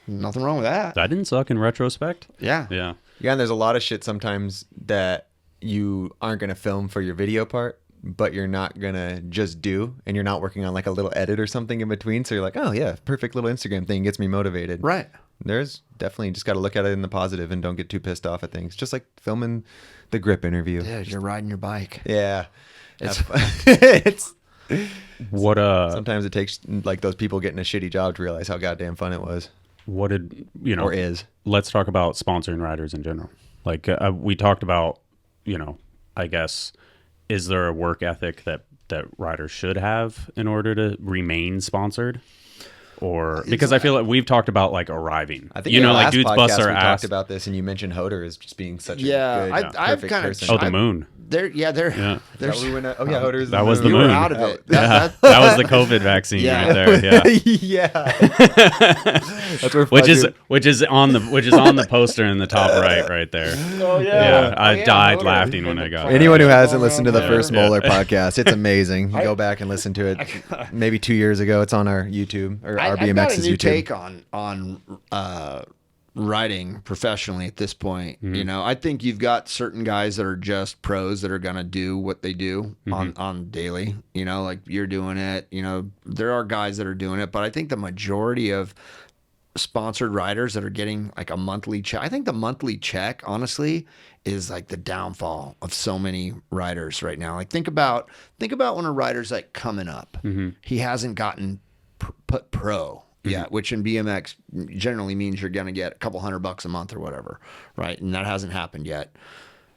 Nothing wrong with that. That didn't suck in retrospect. Yeah. And there's a lot of shit sometimes that you aren't going to film for your video part, but you're not going to just do, and you're not working on like a little edit or something in between. So you're like, oh yeah, perfect little Instagram thing gets me motivated. Right. There's definitely just got to look at it in the positive and don't get too pissed off at things. Just like filming the grip interview. Yeah, you're riding your bike. Yeah. Sometimes it takes like those people getting a shitty job to realize how goddamn fun it was. What did or is? Let's talk about sponsoring riders in general. Like we talked about, I guess, is there a work ethic that riders should have in order to remain sponsored? or because I feel like we've talked about like arriving. I think you know, in our like last dudes podcast, bust their we ass. talked about this, and you mentioned Hoder as just being such a good, I've perfect kind person. of Oh, the moon. Yeah. That we went, Hoder's That was the You moon. were out of it. Yeah, that was the COVID vaccine Yeah. right there. Yeah, yeah. That's where which is on the poster in the top right there. Oh Yeah, I died Hoder. laughing when I got Anyone that. who hasn't listened to the Yeah. first Yeah. Moeller podcast, it's amazing. Go back and listen to it. Maybe 2 years ago, it's on our YouTube or I've got a ourbmx's new YouTube. take on writing professionally at this point. You know, I think you've got certain guys that are just pros that are going to do what they do on daily, you know, like you're doing it, you know, there are guys that are doing it, but I think the majority of sponsored writers that are getting like a monthly check, I think the monthly check, honestly, is like the downfall of so many writers right now. Like think about when a writer's like coming up, he hasn't gotten put pro. Yeah, which in BMX generally means you're going to get a couple $100 a month or whatever, right? And that hasn't happened yet.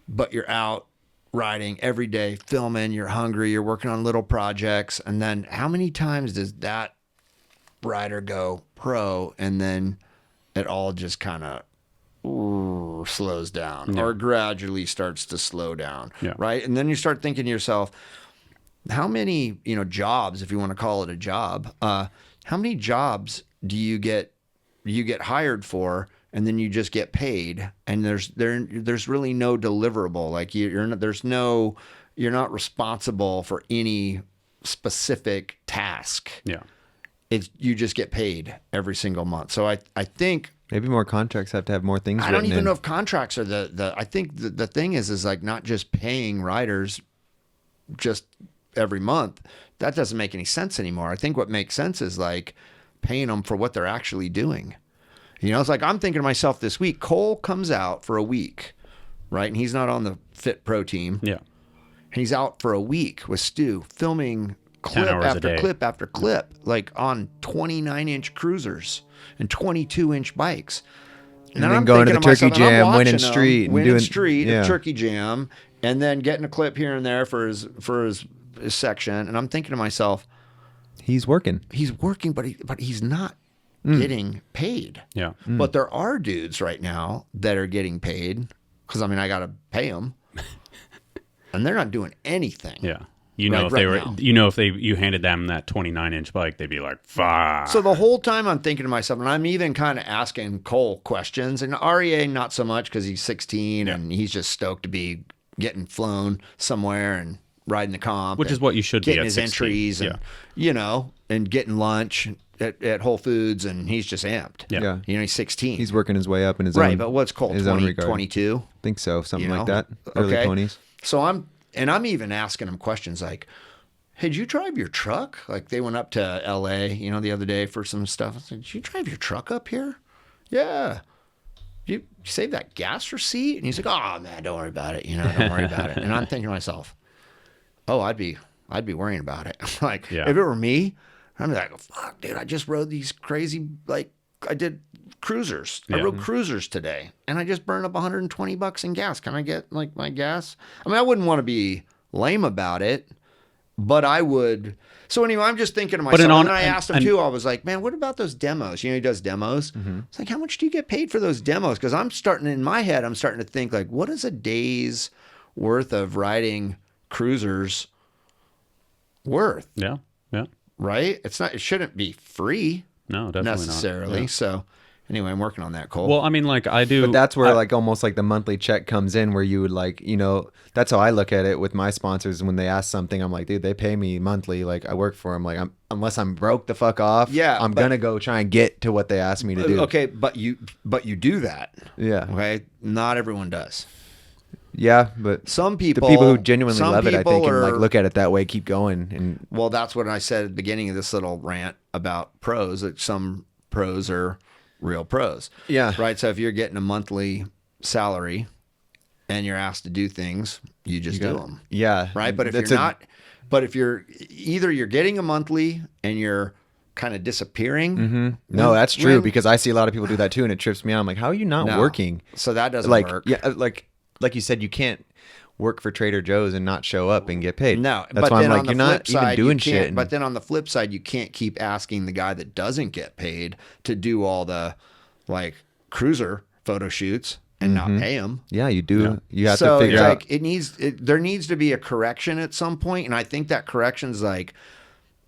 But you're out riding every day, filming, you're hungry, you're working on little projects. And then how many times does that rider go pro and then it all just kind of slows down or gradually starts to slow down, right? And then you start thinking to yourself, how many, you know, jobs, if you want to call it a job, how many jobs do you get hired for, and then you just get paid, and there's really no deliverable. Like you're not responsible for any specific task. Yeah. You just get paid every single month. So I think Maybe more contracts have to have more things. I don't written even in. know if contracts are the. I think the thing is like not just paying riders just every month. That doesn't make any sense anymore. I think what makes sense is like paying them for what they're actually doing. You know, it's like I'm thinking to myself this week, Cole comes out for a week, right? And he's not on the Fit Pro team. Yeah. He's out for a week with Stu filming clip 10 hours a after day. clip after clip, like on 29-inch cruisers and 22-inch bikes. And then going to the turkey jam, winning street, and doing a turkey jam, and then getting a clip here and there for his section. And I'm thinking to myself, he's working, but he's not getting paid. Yeah. But there are dudes right now that are getting paid because I mean I got to pay them, and they're not doing anything. Yeah. You know, if you handed them that 29-inch bike, they'd be like, fuck. So the whole time I'm thinking to myself, and I'm even kind of asking Cole questions, and REA not so much because he's 16 and he's just stoked to be getting flown somewhere and riding the comp, Which is what you should be getting at his 16. entries, and you know, and getting lunch at Whole Foods, and he's just amped. Yeah. You know, he's 16. He's working his way up in his right, own. but what's Cole? his own 20, regard. 22? I think so, something You like know? that. Early Okay. 20s. So I'm even asking him questions like, hey, did you drive your truck? Like they went up to LA, you know, the other day for some stuff. I said, did you drive your truck up here? Yeah. You save that gas receipt? And he's like, oh man, don't worry about it. You know, don't worry about it. And I'm thinking to myself, oh, I'd be worrying about it. Like if it were me, I'm like, fuck, dude, I just rode these crazy, like I did cruisers. I rode cruisers today and I just burned up $120 in gas. Can I get like my gas? I mean, I wouldn't want to be lame about it, but I would. So anyway, I'm just thinking to myself, and I asked him too, I was like, man, what about those demos? You know, he does demos. It's like, how much do you get paid for those demos? Because I'm starting to think like, what is a day's worth of riding cruisers worth? Yeah. Yeah. Right? It shouldn't be free. No, definitely necessarily. not. Yeah. So anyway, I'm working on that, Cole. Well, I mean, like I do. But that's where like almost like the monthly check comes in, where you would like, you know, that's how I look at it with my sponsors. When they ask something, I'm like, dude, they pay me monthly. Like I work for them. Like unless I'm broke the fuck off. Yeah, I'm gonna go try and get to what they asked me to do. Okay, but you do that. Yeah. Okay. Not everyone does. Yeah, but Some people, the people who genuinely love it, I think, are, and like look at it that way, keep going. And well, that's what I said at the beginning of this little rant about pros. That some pros are real pros. Yeah. Right. So if you're getting a monthly salary and you're asked to do things, you just do them. Yeah. Right. But if you're either you're getting a monthly and you're kind of disappearing. No, that's true, because I see a lot of people do that too, and it trips me out. I'm like, how are you not working? So that doesn't Like, work. yeah, like you said, you can't. work for Trader Joe's and not show up and get paid. No, that's but why I'm then like, on the you're not flip side, even doing you shit. can't. But then on the flip side, you can't keep asking the guy that doesn't get paid to do all the like cruiser photo shoots and not pay him. Yeah, you do. Yeah. You have So to figure it's out. like there needs to be a correction at some point, and I think that correction's like,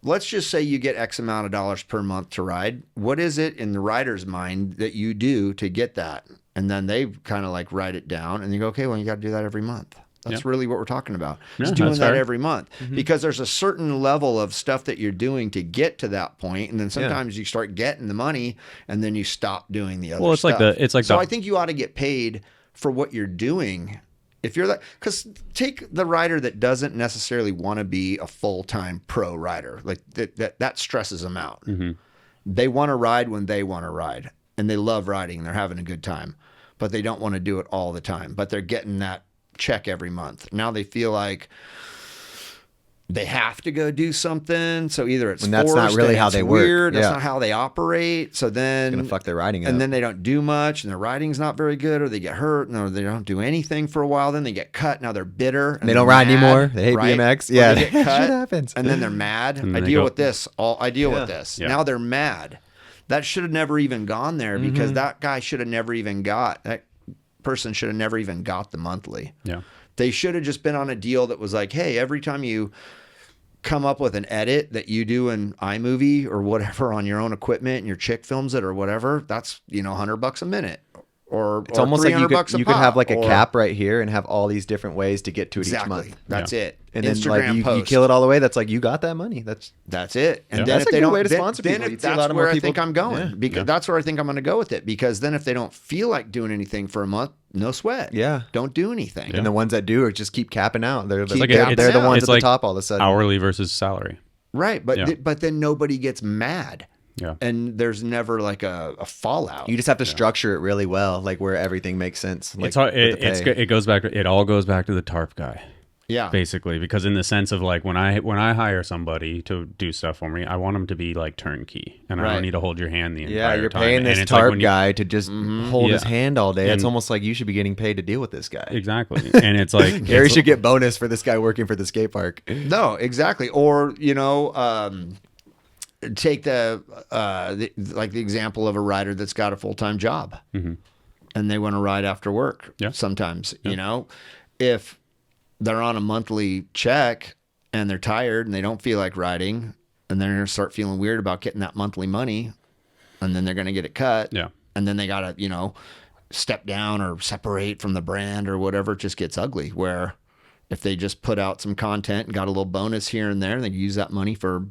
let's just say you get X amount of dollars per month to ride. What is it in the rider's mind that you do to get that? And then they kind of like write it down, and you go, okay, well, you got to do that every month. That's really what we're talking about. Just doing that's that fair. every month, because there's a certain level of stuff that you're doing to get to that point, and then sometimes you start getting the money, and then you stop doing the other Well, it's stuff. like I think you ought to get paid for what you're doing. If you're that, because take the rider that doesn't necessarily want to be a full-time pro rider, like that stresses them out. They want to ride when they want to ride, and they love riding, and they're having a good time, but they don't want to do it all the time. But they're getting that check every month. Now they feel like they have to go do something. So either it's And that's forced not really and how it's they work. weird. That's Yeah. not how they operate. So then Gonna fuck their riding up. and then they don't do much, and their riding's not very good, or they get hurt, or they don't do anything for a while. Then they get cut. Now they're bitter. And They don't they're ride mad, anymore. They hate right? BMX. Or Yeah, they get that cut, shit happens. and then they're mad. And I they deal go- with this. I deal with this. Yeah. Now they're mad. That should have never even gone there, because that guy should have never even got that person should have never even got the monthly. Yeah. They should have just been on a deal that was like, hey, every time you come up with an edit that you do in iMovie or whatever on your own equipment, and your chick films it or whatever, that's, $100 a minute, or It's almost like you $300 could have like a or- cap right here and have all these different ways to get to it each Exactly. month. That's it. And then Instagram like you post. kill it all the way. That's like you got that money. That's it. And Yeah. then That's if a they good don't, way to then, sponsor then people. if You'd see a that's lot of more where I people- think I'm going, Yeah. because that's where I think I'm going to go with it. Because then if they don't feel like doing anything for a month, no sweat. Yeah. Don't do anything. And the ones that do are just keep capping out. They're Keep like, capping they're the out. ones It's at the like top all of a sudden. Hourly versus salary. Right. But Yeah. but then nobody gets mad. Yeah. And there's never like a fallout. You just have to structure it really well, like where everything makes sense. Like It's hard. with the pay. It goes back. It all goes back to the tarp guy. Yeah. Basically, because in the sense of like when I hire somebody to do stuff for me, I want them to be like turnkey, and I Right. don't need to hold your hand the entire Yeah, you're time. paying And this it's like tarp when you- guy to just hold his Yeah. hand all day. It's And- almost like you should be getting paid to deal with this guy. Exactly, and it's like Gary it's- should get bonus for this guy working for the skate park. No, exactly. Or, take the example of a rider that's got a full-time job and they want to ride after work. Yeah. Sometimes, if they're on a monthly check and they're tired and they don't feel like riding, and they're going to start feeling weird about getting that monthly money, and then they're going to get it cut. Yeah. And then they got to, step down or separate from the brand or whatever. It just gets ugly, where if they just put out some content and got a little bonus here and there, and they use that money for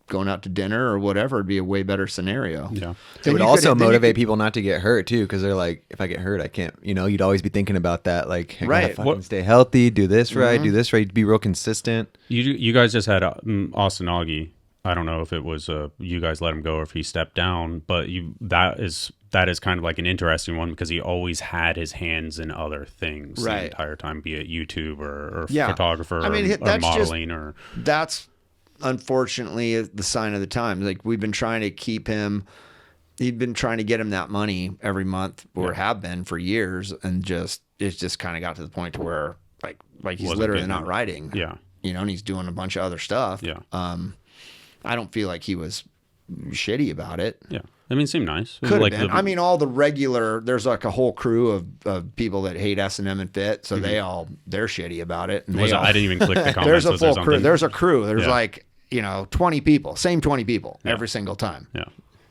going out to dinner or whatever, it'd be a way better scenario. Yeah. It would also motivate people not to get hurt too, because they're like, if I get hurt, I can't. You'd always be thinking about that. Like, I gotta Right. fucking stay healthy, do this right, do this right, be real consistent. You guys just had Austin Augie. I don't know if it was you guys let him go or if he stepped down, but that is kind of like an interesting one, because he always had his hands in other things Right. the entire time, be it YouTube or Yeah. photographer I mean, or that's just- modeling or That's unfortunately the sign of the times. Like, we've been trying to keep him. He'd been trying to get him that money every month, or have been for years, and it's just kind of got to the point to where like he's Wasn't literally getting not it. riding. Yeah. And he's doing a bunch of other stuff. Yeah. I don't feel like he was shitty about it. yeah. I mean, it seemed nice. Could have Like been. I mean, all the regular. There's like a whole crew of people that hate S&M and Fit, so they're shitty about it. And I didn't even click the comments. there's a Was there full crew. something? There's a crew. There's Yeah. like 20 people, same 20 people every single time. Yeah.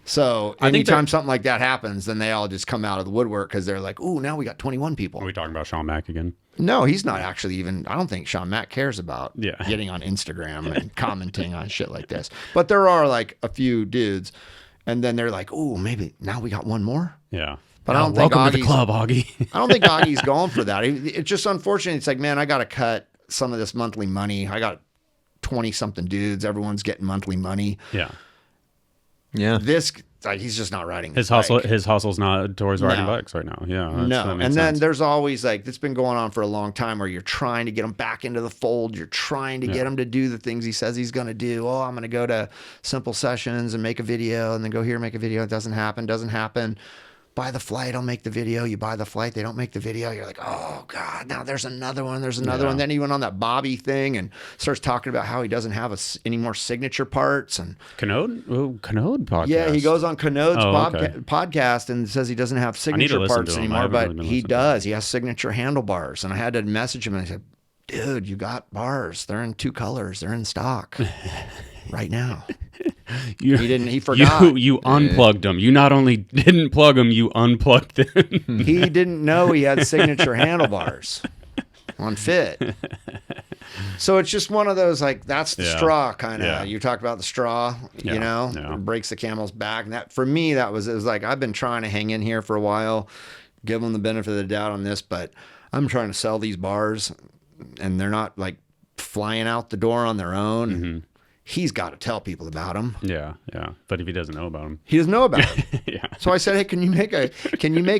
So I think anytime that- something like that happens, then they all just come out of the woodwork, because they're like, "Ooh, now we got 21 people." Are we talking about Sean Mack again? No, he's not actually even. I don't think Sean Mack cares about Yeah. getting on Instagram and commenting on shit like this. But there are like a few dudes, and then they're like, "Ooh, maybe now we got one more." Yeah. But I don't think welcome to the Augie's- club, Augie. I don't think Augie's going for that. It's just unfortunate. It's like, man, I got to cut some of this monthly money. I got 20 something dudes. Everyone's getting monthly money. Yeah. Yeah. He's just not riding His bike. hustle's not towards riding No. bikes right now. Yeah. that No, makes and then sense. there's always like, it's been going on for a long time, where you're trying to get him back into the fold. You're trying to get him to do the things he says he's going to do. Oh, I'm going to go to Simple Sessions and make a video, and then go here, make a video. It doesn't happen. buy the flight, I'll make the video. You buy the flight, they don't make the video. You're like, oh God, now there's another one. There's another one. Then he went on that Bobby thing and starts talking about how he doesn't have any more signature parts. And Canode? Oh, Canode podcast. yeah, he goes on Canode's okay. podcast and says he doesn't have signature listen parts to him. anymore, I haven't but really he been listening to does. He has signature handlebars. And I had to message him and I said, dude, you got bars. They're in 2 colors. They're in stock right now. He forgot. You unplugged them. You not only didn't plug them, you unplugged them. He didn't know he had signature handlebars on fit. So it's just one of those, like, that's the straw kind of. Yeah. You talked about the straw, you know, it breaks the camel's back. And that, for me, it was like, I've been trying to hang in here for a while, give them the benefit of the doubt on this, but I'm trying to sell these bars and they're not like flying out the door on their own. Mm-hmm. He's got to tell people about them. Yeah. But if he doesn't know about them, he doesn't know about them. yeah. So I said, hey, can you make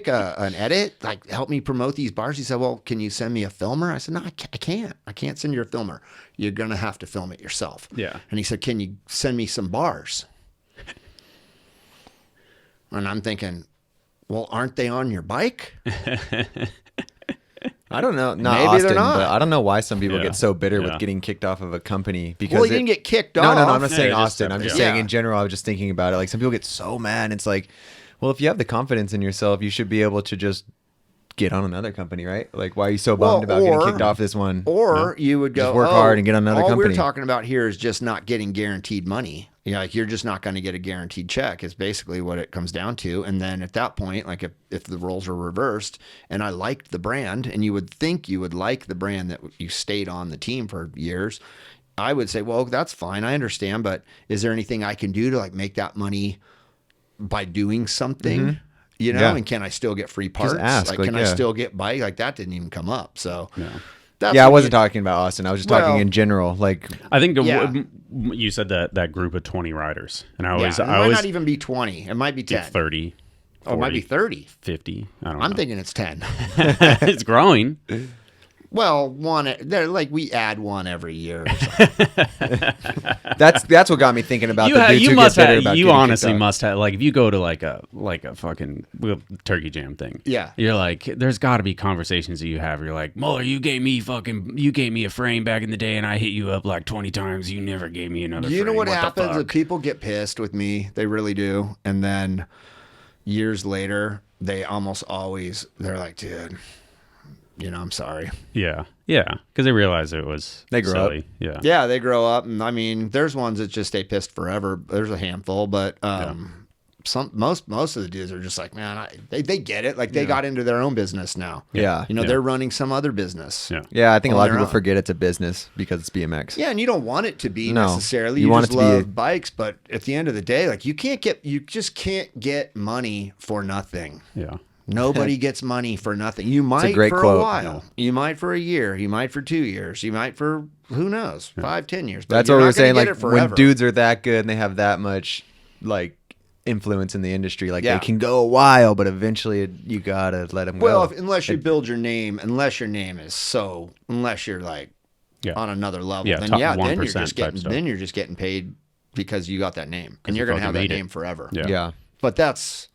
an edit? Like, help me promote these bars? He said, well, can you send me a filmer? I said, no, I can't. I can't send you a filmer. You're going to have to film it yourself. Yeah. And he said, can you send me some bars? And I'm thinking, well, aren't they on your bike? I don't know. Not Maybe Austin, they're not. but I don't know why some people Yeah. get so bitter Yeah. with getting kicked off of a company because Well, he didn't get kicked off. No, I'm not Yeah, saying just Austin. I'm just yeah. saying in general. I was just thinking about it. Like some people get so mad. It's like, well, if you have the confidence in yourself, you should be able to just get on another company, right? Like, why are you so bummed about getting kicked off this one? Or you would go, Just work hard and get on another all company. we're talking about here is just not getting guaranteed money. You know, like you're just not going to get a guaranteed check is basically what it comes down to. And then at that point, like if the roles are reversed and I liked the brand and you would think you would like the brand that you stayed on the team for years, I would say, well, that's fine. I understand. But is there anything I can do to like make that money by doing something? You know, Yeah. and can I still get free parts? ask, Like, like, can I yeah. still get bike? Like that didn't even come up. So that's Yeah, I when wasn't you- talking about Austin. I was just talking Well- in general. Like, I think Yeah. you said that group of 20 riders, and Yeah, it might not even be 20. It might be 10. 30. Oh, it might be 30. 50. I don't know. I'm thinking it's 10. It's growing. Well, they're like we add one every year. Or something. that's what got me thinking about the dudes You who must get bitter have. about You getting honestly kicked off. must have. Like, if you go to like a fucking turkey jam thing, Yeah. you're like, there's got to be conversations that you have. You're like, Mueller, you gave me a frame back in the day, and I hit you up like 20 times. You never gave me another. You know frame. what the happens fuck? is people get pissed with me. They really do. And then years later, they almost always, they're like, dude, you know, I'm sorry. Yeah, because they realize it was They grow up. silly. Yeah, Yeah, they grow up. And I mean, there's ones that just stay pissed forever. There's a handful, but most of the dudes are just like, man, they get it. Like they got into their own business now. Yeah. You know, they're running some other business. Yeah. Yeah, I think a on lot of their people own. forget it's a business because it's BMX. Yeah, and you don't want it to be No. necessarily. You You, want just it to be love a- bikes, but at the end of the day, like you just can't get money for nothing. yeah. Nobody gets money for nothing. You might great for quote. a while. You might for a year. You might for 2 years. You might for who knows, 5, 10 years. But That's you're what we not were saying. gonna get Like it when forever. dudes are that good and they have that much like influence in the industry, like Yeah. they can go a while, but eventually you gotta let them well, go. unless you build your name, unless your name is so, unless you're like Yeah. on another level, Yeah, then top then 1% you're just type getting stuff. then you're just getting paid because you got that name, and you're you gonna have that fucking made it. name forever. Yeah. Yeah, But that's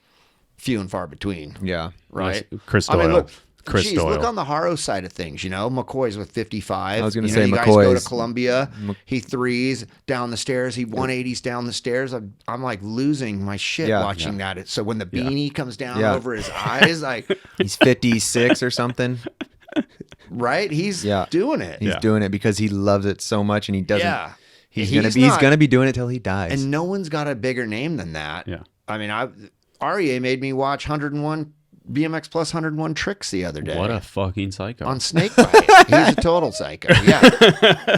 few and far between. yeah. Right? Chris I mean, Doyle. look, Chris geez, Doyle. look on the Haro side of things. You know, McCoy's with 55. I was gonna You say know, you guys go McCoy's- to Columbia. He threes down the stairs. He 180s down the stairs. I'm like losing my shit Yeah. watching that. So when the beanie comes down Yeah. over his eyes, like, He's 56 or something. right? He's Yeah. doing it. He's Yeah. doing it because he loves it so much, and he doesn't. Yeah. He's He's gonna not- be doing it till he dies. And no one's got a bigger name than that. Yeah. I mean, REA made me watch 101 BMX Plus 101 tricks the other day. What a fucking psycho. on Snakebite. He's a total psycho. Yeah.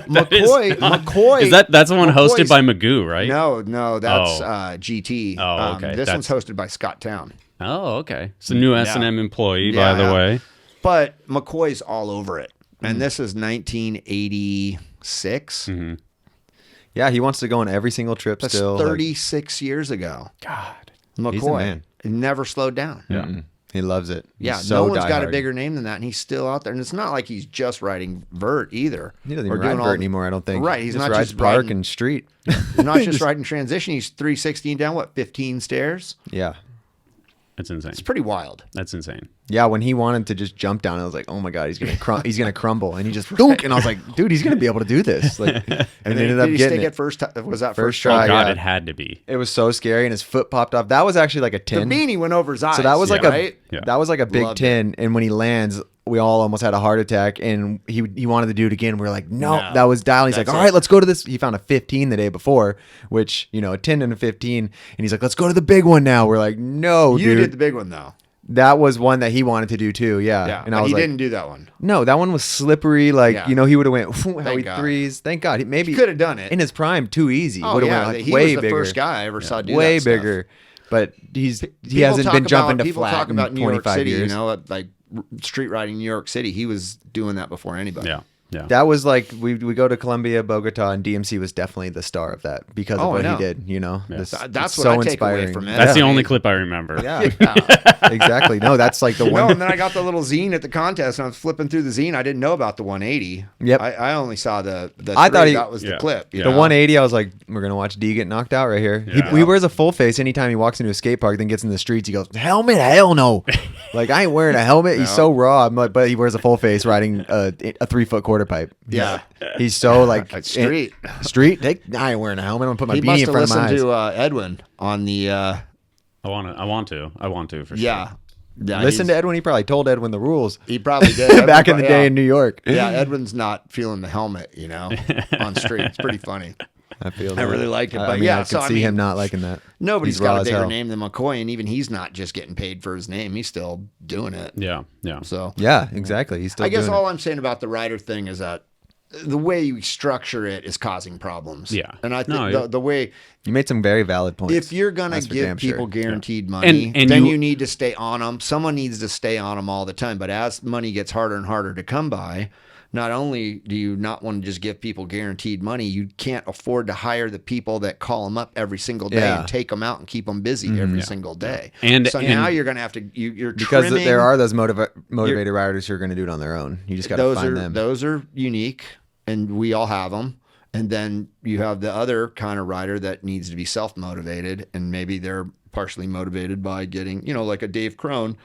McCoy. Is that's the one hosted McCoy's- by Magoo, right? No, that's Oh. GT. Oh, okay. This That's- one's hosted by Scott Town. Oh, okay. It's a new S&M employee, Yeah, by the yeah. way. But McCoy's all over it. Mm. And this is 1986. Mm-hmm. yeah, he wants to go on every single trip That's still. like, 36 years ago. God. McCoy man. never slowed down. Yeah. he loves it. He's Yeah, so no one's got a diehard. bigger name than that, and he's still out there. And it's not like he's just riding vert either. He doesn't Or even ride doing all vert the- anymore. I don't think. Right, He he's just not rides just park riding- and street. Not just riding transition. He's 316 down, 15 stairs? Yeah, It's insane. It's pretty wild. That's insane. Yeah, when he wanted to just jump down, I was like, "Oh my god, he's gonna crumble," and he just dunk, and I was like, "Dude, he's gonna be able to do this." Like, and And he ended then, up did he getting stick it. it first? Was that First try? try. Oh God, yeah. it had to be. It was so scary, and his foot popped off. That was actually like a The 10. beanie went over his eyes. So that was like right? that was like a big Loved 10. And when he lands, we all almost had a heart attack. And he wanted to do it again. We were like, no, No, that was dialing. He's like, that's all it. right, let's go to this. He found a 15 the day before, which, you know, a 10 and a 15. And he's like, let's go to the big one now. We're like, no, You dude. did the big one though. That was one that he wanted to do too. Yeah. Yeah, And but I was he like, didn't do that one. no, that one was slippery. Like, Yeah. you know, he would have went how Thank he God. threes. Thank God. Maybe He could have done it. in his prime too easy. Oh Would have yeah, went like he way was the bigger. first guy I ever saw do way that stuff. bigger. But he People hasn't talk been jumping about, to people flat talk about in New York 25 City, years. you know, like street riding New York City. He was doing that before anybody. Yeah. Yeah. That was like we go to Colombia, Bogota, and DMC was definitely the star of that because of Oh, I what he know. did. You know, Yeah. This- That's it's what so I take away inspiring. from it. That's the Yeah. only clip I remember. Yeah, Yeah. exactly. No, that's like the No, one. and then I got the little zine at the contest, and I was flipping through the zine. I didn't know about the 180. Yep. I only saw the I thought he- that was the Yeah. clip. You The The know? 180, I was like, we're gonna watch D get knocked out right here. Yeah. He wears a full face anytime he walks into a skate park, then gets in the streets. He goes, helmet, hell no. Like I ain't wearing a helmet. He's No. so raw. I'm like, but he wears a full face riding a 3-foot quarter pipe. Yeah. He's so like Street. Street. I ain't wearing a helmet. I'm gonna put my He beanie must in have front of my listened eyes. to Edwin on the. I want to for sure. Yeah. Yeah, Listen to he's- Edwin. He probably told Edwin the rules He probably did. back in the day Yeah. in New York. Yeah, Edwin's not feeling the helmet, you know, on street. It's pretty funny. I feel. I that. really liked it, I but mean, yeah, I could so, I see mean, him not liking that. Nobody's He's raw got a as bigger hell. name than McCoy, and even he's not just getting paid for his name. He's still doing it. Yeah. Yeah. So Yeah, exactly. He's still. I guess doing all it. I'm saying about the writer thing is that the way you structure it is causing problems. Yeah. And I think No, yeah. the way, You made some very valid points. if you're going to That's for give damn sure. people guaranteed money, And then you- you need to stay on them. Someone needs to stay on them all the time. But as money gets harder and harder to come by, not only do you not want to just give people guaranteed money, you can't afford to hire the people that call them up every single day Yeah. and take them out and keep them busy every single day. And- so now and- you're going to have to, you're because trimming. there are those motivated riders who are going to do it on their own. You just got to those find are them. those are unique, and we all have them. And then you have the other kind of rider that needs to be self-motivated, and maybe they're partially motivated by getting, you know, like a Dave Crone.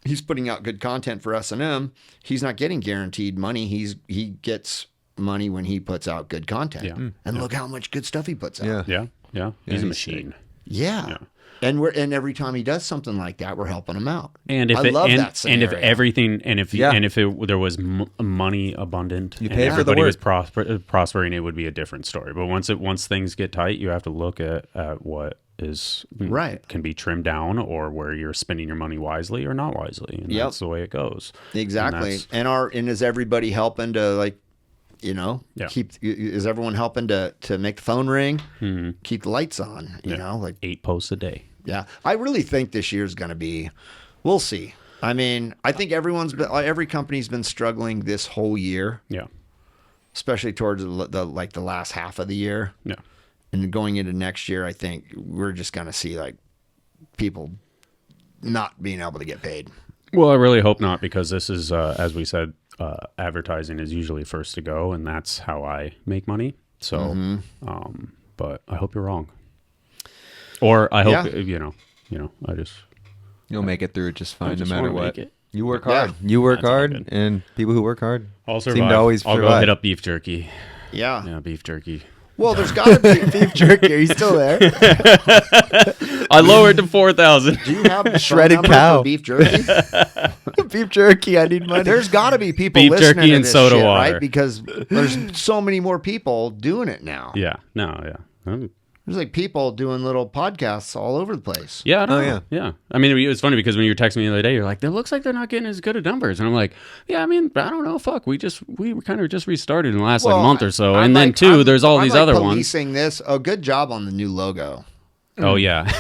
He's putting out good content for S&M. He's not getting guaranteed money. He gets money when he puts out good content. Yeah. And look how much good stuff he puts out. Yeah. Yeah. Yeah. He's a he's machine. Yeah. Yeah. And every time he does something like that, we're helping him out. And if I love that and if scenario. everything and if Yeah. and if there was money abundant and pay for the everybody was work. prospering, it would be a different story. But once things get tight, you have to look at what is Right. can be trimmed down, or where you're spending your money wisely or not wisely, and Yep. that's the way it goes. Exactly. And And is everybody helping to, like, you know, Yeah. is everyone helping to make the phone ring, Mm-hmm. keep the lights on, you know, like, 8 posts a day. yeah. I really think this year's going to be, we'll see. I mean, I think every company's been struggling this whole year, Yeah. especially towards the last half of the year. Yeah. And going into next year, I think we're just going to see like people not being able to get paid. Well, I really hope not, because this is, as we said, advertising is usually first to go, and that's how I make money. So, Mm-hmm. But I hope you're wrong, or I hope Yeah. you know. I just You'll make it through it just I fine, no just matter wanna what. make it. You work Yeah. hard. You work That's all hard, good. and people who work hard I'll seem survive. to always I'll go survive. hit up beef jerky. Yeah. Yeah, beef jerky. Well, there's got to be. Beef jerky. Are you still there? I lowered to 4,000. Do you have the Shredded phone number cow. for beef jerky? Beef jerky. I need money. There's got to be people Beef listening jerky to and this soda shit, water. right? Because there's so many more people doing it now. Yeah. No. Yeah. There's like people doing little podcasts all over the place. Yeah, I don't Oh, know. Yeah. I mean, it was funny because when you were texting me the other day, you're like, it looks like they're not getting as good of numbers. And I'm like, yeah, I mean, I don't know. Fuck. We kind of just restarted in the last like month or so. I'm And then like- too, I'm- there's all I'm these like other ones. policing this. Oh, good job on the new logo. Oh, yeah.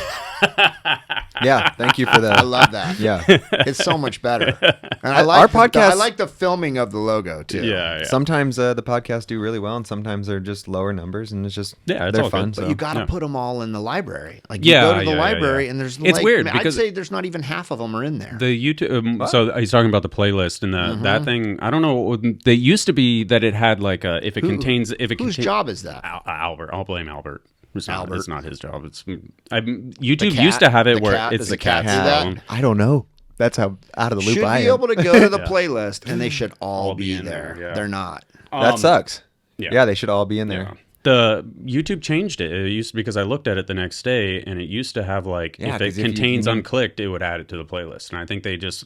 Yeah. Thank you for that. I love that. Yeah. It's so much better. And I like Our I podcast- like the filming of the logo too. yeah. Sometimes the podcasts do really well, and sometimes they're just lower numbers, and it's just Yeah, it's they're all fun. good. So But you got to Yeah. put them all in the library. Like you Yeah, go to the yeah, library yeah. and there's It's like, weird I'd because- say there's not even half of them are in there. The YouTube, so he's talking about the playlist and that thing. I don't know. They used to be that it had like if it contains Whose job is that? Albert. I'll blame Albert. It's Albert. It's not his job. YouTube cat- used to have it the where cat- it's does the the cat cat's do that? problem. I don't know. That's how out of the loop Should I be am. able to go to the playlist, and they should all be in there. there, yeah. They're not. That sucks. yeah. Yeah, they should all be in there. Yeah. The YouTube changed it. It used because I looked at it the next day, and it used to have like Yeah, if 'cause it if you- contains Unclicked, it would add it to the playlist. And I think they just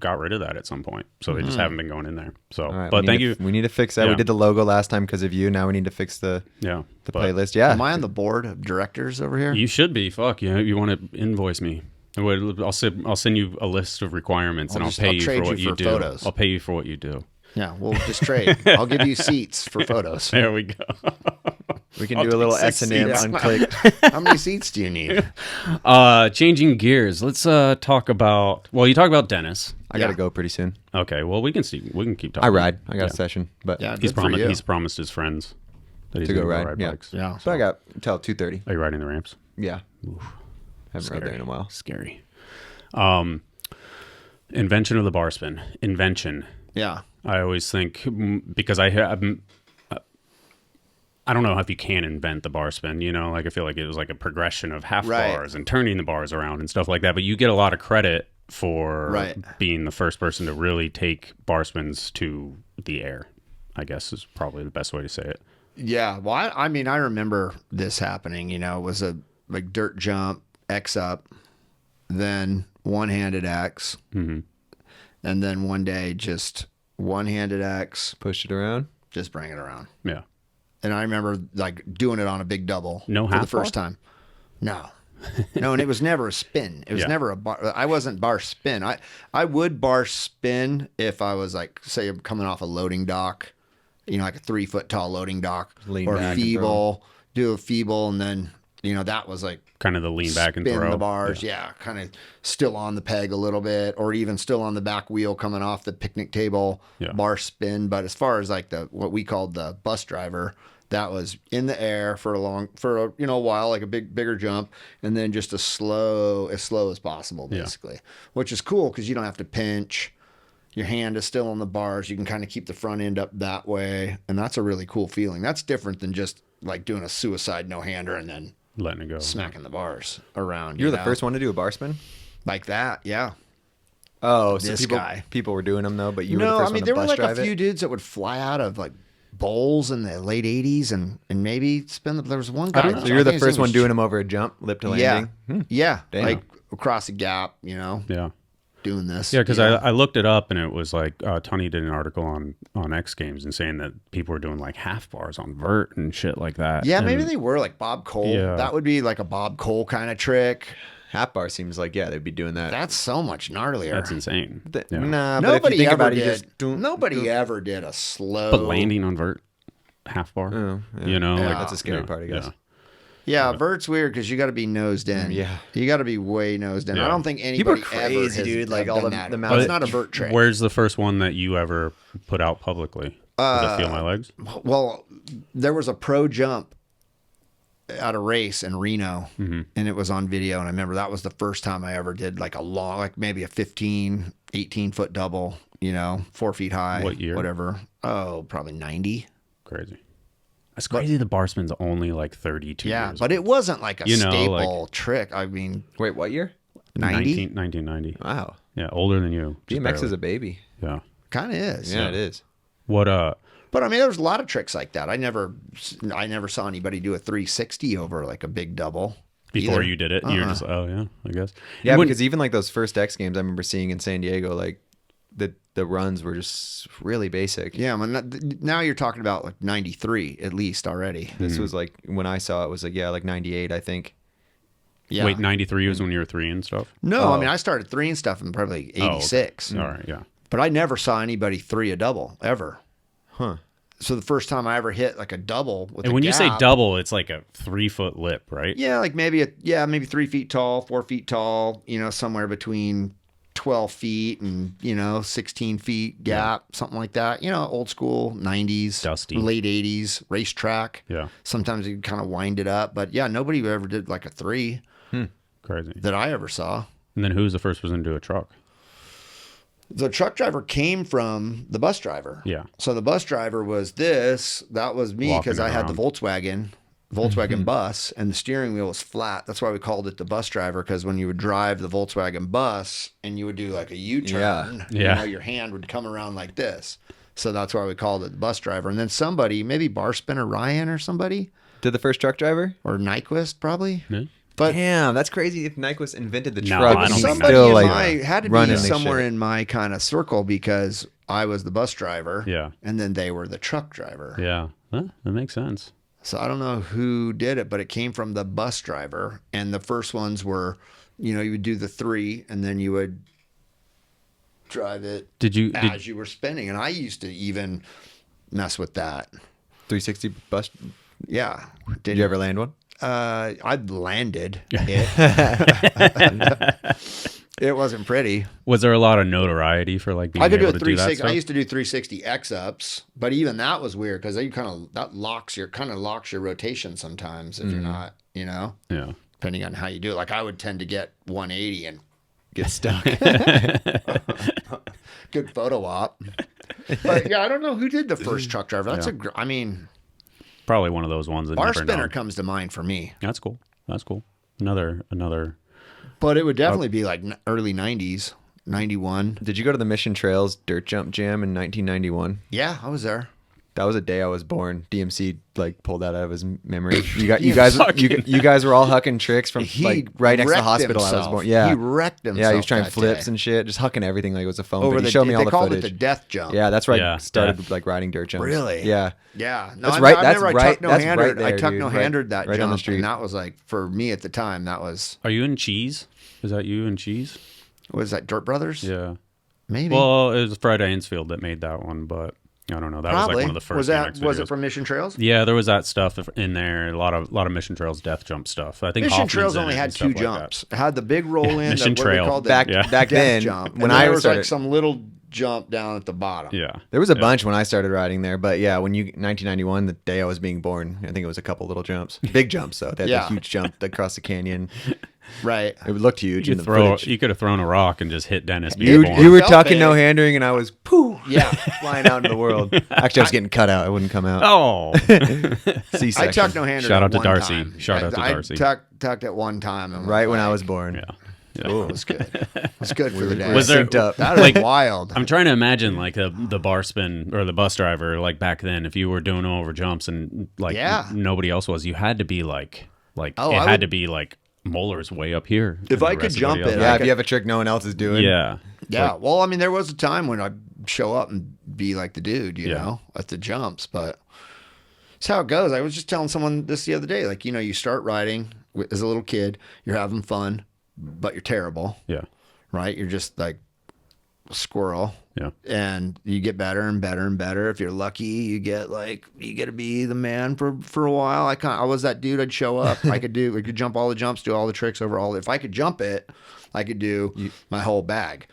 got rid of that at some point, so they just haven't been going in there. So, All right, but we thank need you. to- We need to fix that. Yeah. We did the logo last time because of you. Now we need to fix the Yeah, but playlist. Yeah. Am I on the board of directors over here? You should be. Fuck yeah! You want to invoice me? I'll send you a list of requirements, and I'll pay you trade for what you you for do. photos. I'll pay you for what you do. Yeah, we'll just trade. I'll give you seats for photos. There we go. We can I'll do a little take 6 S&M seats. unclicked. How many seats do you need? Changing gears. Let's talk about. Well, you talk about Dennis. I got to go pretty soon. Okay. Well, we can see. We can keep talking. I ride. I got Yeah. a session, but Yeah, He's good for you. promised his friends that he's to go gonna ride. Yeah. bikes. Yeah. So I got till 2:30. Are you riding the ramps? Yeah. Haven't rode there in a while. Scary. Invention of the bar spin. Invention. Yeah. I always think because I don't know if you can invent the bar spin, you know, like I feel like it was like a progression of half Right. bars and turning the bars around and stuff like that. But you get a lot of credit for Right. being the first person to really take bar spins to the air, I guess is probably the best way to say it. Yeah. Well, I mean, I remember this happening. You know, it was a like dirt jump, X up, then one-handed X, and then one day just one-handed X, Push it around. just bring it around. Yeah. And I remember like doing it on a big double No for the half first bar? time. No. No, and it was never a spin. It was Yeah. never a bar. I wasn't bar spin. I would bar spin if I was like, say, I'm coming off a loading dock, you know, like a 3-foot tall loading dock, Lean or back and feeble, do a feeble, and then you know that was like Kind of the lean back and spin throw. the bars, yeah, kind of still on the peg a little bit, or even still on the back wheel coming off the picnic table, Yeah. bar spin. But as far as like what we called the bus driver, that was in the air for a while, like a bigger jump, and then just as slow as possible, basically, which is cool because you don't have to pinch. Your hand is still on the bars. You can kind of keep the front end up that way, and that's a really cool feeling. That's different than just like doing a suicide no-hander and then Letting it go. smacking the bars around. You were know? the first one to do a bar spin? Like that, yeah. Oh, so This guy. people were doing them though, but you were No, the first I mean one there to were bus like a drive few it? dudes that would fly out of like bowls in the late '80s and maybe spin. There was one guy. So you're the first one doing them over a jump, lip to Yeah, landing? yeah, Damn. like across a gap, you know, Yeah. doing this. Yeah, because you know? I looked it up and it was like Tony did an article on X Games and saying that people were doing like half bars on vert and shit like that. Yeah, And maybe they were like Bob Cole. Yeah. That would be like a Bob Cole kind of trick. Half bar seems like, yeah, they'd be doing that. That's so much gnarlier. That's insane. Yeah. Nah, but if you Nobody think ever about it, did. you just don't. Nobody ever did a slow. But landing on vert, half bar. Oh, yeah. You know, Yeah. like That's a scary yeah, part, I guess. yeah. Yeah, vert's weird because you got to be nosed in. Yeah. you got to be way nosed in. Yeah. I don't think anybody People are ever crazy, has dude, like, have all done the- that. the But amount it's of- not a vert trick. Where's the first one that you ever put out publicly? Did it feel my legs? Well, there was a pro jump at a race in Reno, Mm-hmm. and it was on video. And I remember that was the first time I ever did like a long, like maybe a 15, 18-foot double, you know, 4 feet high. What year? Whatever. Oh, probably 90. Crazy. That's crazy. The bar spin's only like 32 Yeah, years but it wasn't like a You know, staple trick. I mean, Wait, what year? 90 1990. Wow. Yeah, older than you. just BMX is barely. a baby. Yeah. kind of is. Yeah, it is. What But I mean, there's a lot of tricks like that. I never saw anybody do a 360 over like a big double. before either. you did it, you're just I guess. Yeah, And when- because even like those first X Games I remember seeing in San Diego, like the runs were just really basic. Yeah, I mean, now you're talking about like 93 at least already. This was like when I saw it was like, yeah, like 98, I think. Yeah. Wait, 93 was when you were 3 and stuff? No, Oh. I mean, I started 3 and stuff in probably Oh, okay. 86. All right, yeah. But I never saw anybody 3 a double ever. Huh. So the first time I ever hit like a double with And a when you say gap- double, it's like a 3-foot lip, right? yeah, like maybe 3 feet tall, 4 feet tall, you know, somewhere between 12 feet and, you know, 16 feet gap, something like that. You know, old school 90s, Dusty. late 80s, racetrack. Yeah. Sometimes you kind of wind it up. But yeah, nobody ever did like a 3 Crazy. that I ever saw. And then who's the first person to do a truck? The truck driver came from the bus driver. Yeah. So the bus driver was that was me Walking because I had the around. Volkswagen Volkswagen bus, and the steering wheel was flat. That's why we called it the bus driver, because when you would drive the Volkswagen bus and you would do like a U-turn, you know, your hand would come around like this. So that's why we called it the bus driver. And then somebody, maybe Bar Spinner Ryan or somebody, Did the first truck driver? or Nyquist probably. Yeah. But Damn, that's crazy. If Nyquist invented the No, truck, I don't he's think somebody still in like my had to running be the somewhere shit. in my kind of circle, because I was the bus driver. Yeah. And then they were the truck driver. Yeah. Huh, that makes sense. So I don't know who did it, but it came from the bus driver. And the first ones were, you know, you would do the 3 and then you would drive it as you were spinning. And I used to even mess with that. 360 bus. Yeah. Did you ever land one? I'd landed it. It wasn't pretty. Was there a lot of notoriety for like being I could do able a to do that 360. stuff? I used to do 360 X-ups, but even that was weird because that locks your rotation sometimes if you're not, you know, Yeah. depending on how you do it. Like I would tend to get 180 and Get stuck. good photo op. But yeah, I don't know who did the first truck driver. That's I mean, Probably one of those ones that Bar never Spinner know. comes to mind for me. That's cool. That's cool. Another. But it would definitely be like early 90s, 91. Did you go to the Mission Trails Dirt Jump Jam in 1991? Yeah, I was there. That was the day I was born. DMC like pulled that out of his memory. You guys were all hucking tricks from like right next to the hospital I was born. Yeah, he wrecked himself. Yeah, he was trying that flips day. and shit, just hucking everything like it was a phone. Over But he the, showed me all they the called footage. it the death jump. Yeah, that's where Yeah, I started death. like riding dirt jumps. Really? Yeah. Yeah. No, That's I right. remember That's I right. tucked no That's handed. right there, I tucked dude. no handed that Right down the jump, street. and that was like for me at the time. That was Are you in Cheese? Is that you in Cheese? was that Dirt Brothers? Yeah. Maybe. Well, it was Fred Ainsfield that made that one, but I don't know. That was like one of the first. Was that BMX was it videos. from Mission Trails? Yeah, there was that stuff in there. A lot of Mission Trails death jump stuff. I think Mission Hoffman's Trails in only it had and stuff 2 like jumps. It had the big roll in, Mission what they Trail. called the Back death then, jump. when And I there was started, like some little jump down at the bottom. Yeah. there was a bunch when I started riding there. But yeah, when 1991, the day I was being born, I think it was a couple little jumps, big jumps though. They had Yeah. the huge jump across the canyon. Right. It looked huge in the footage. You could have thrown a rock and just hit Dennis. You, being you were Felt tucking big. no handering, and I was pooh, Yeah. flying out into the world. Actually, I was getting cut out. I wouldn't come out. Oh, C-section. I tucked no handed. Shout at out to one Darcy. time. Shout out to Darcy. I tucked at one time. And Right when I like, was born. yeah. It was good. It was good for the day. Was there- synced up. That is wild. I'm trying to imagine like the bar spin or the bus driver like back then. If you were doing over jumps and like Yeah. nobody else was, you had to be like Oh, it I had would- to be like Moeller's way up here. If and the I could rest of jump everybody it, else- Yeah, I if could- you have a trick no one else is doing. yeah, Yeah. Well, I mean, there was a time when I'd show up and be like the dude, you Yeah. know, at the jumps, but it's how it goes. I was just telling someone this the other day, like, you know, you start riding as a little kid, you're having fun, but you're terrible, yeah, right? You're just like a squirrel. yeah. And you get better and better and better. If you're lucky, you get to be the man for a while. I was that dude. I'd show up. I could jump all the jumps, do all the tricks over all. If I could jump it, I could do my whole bag.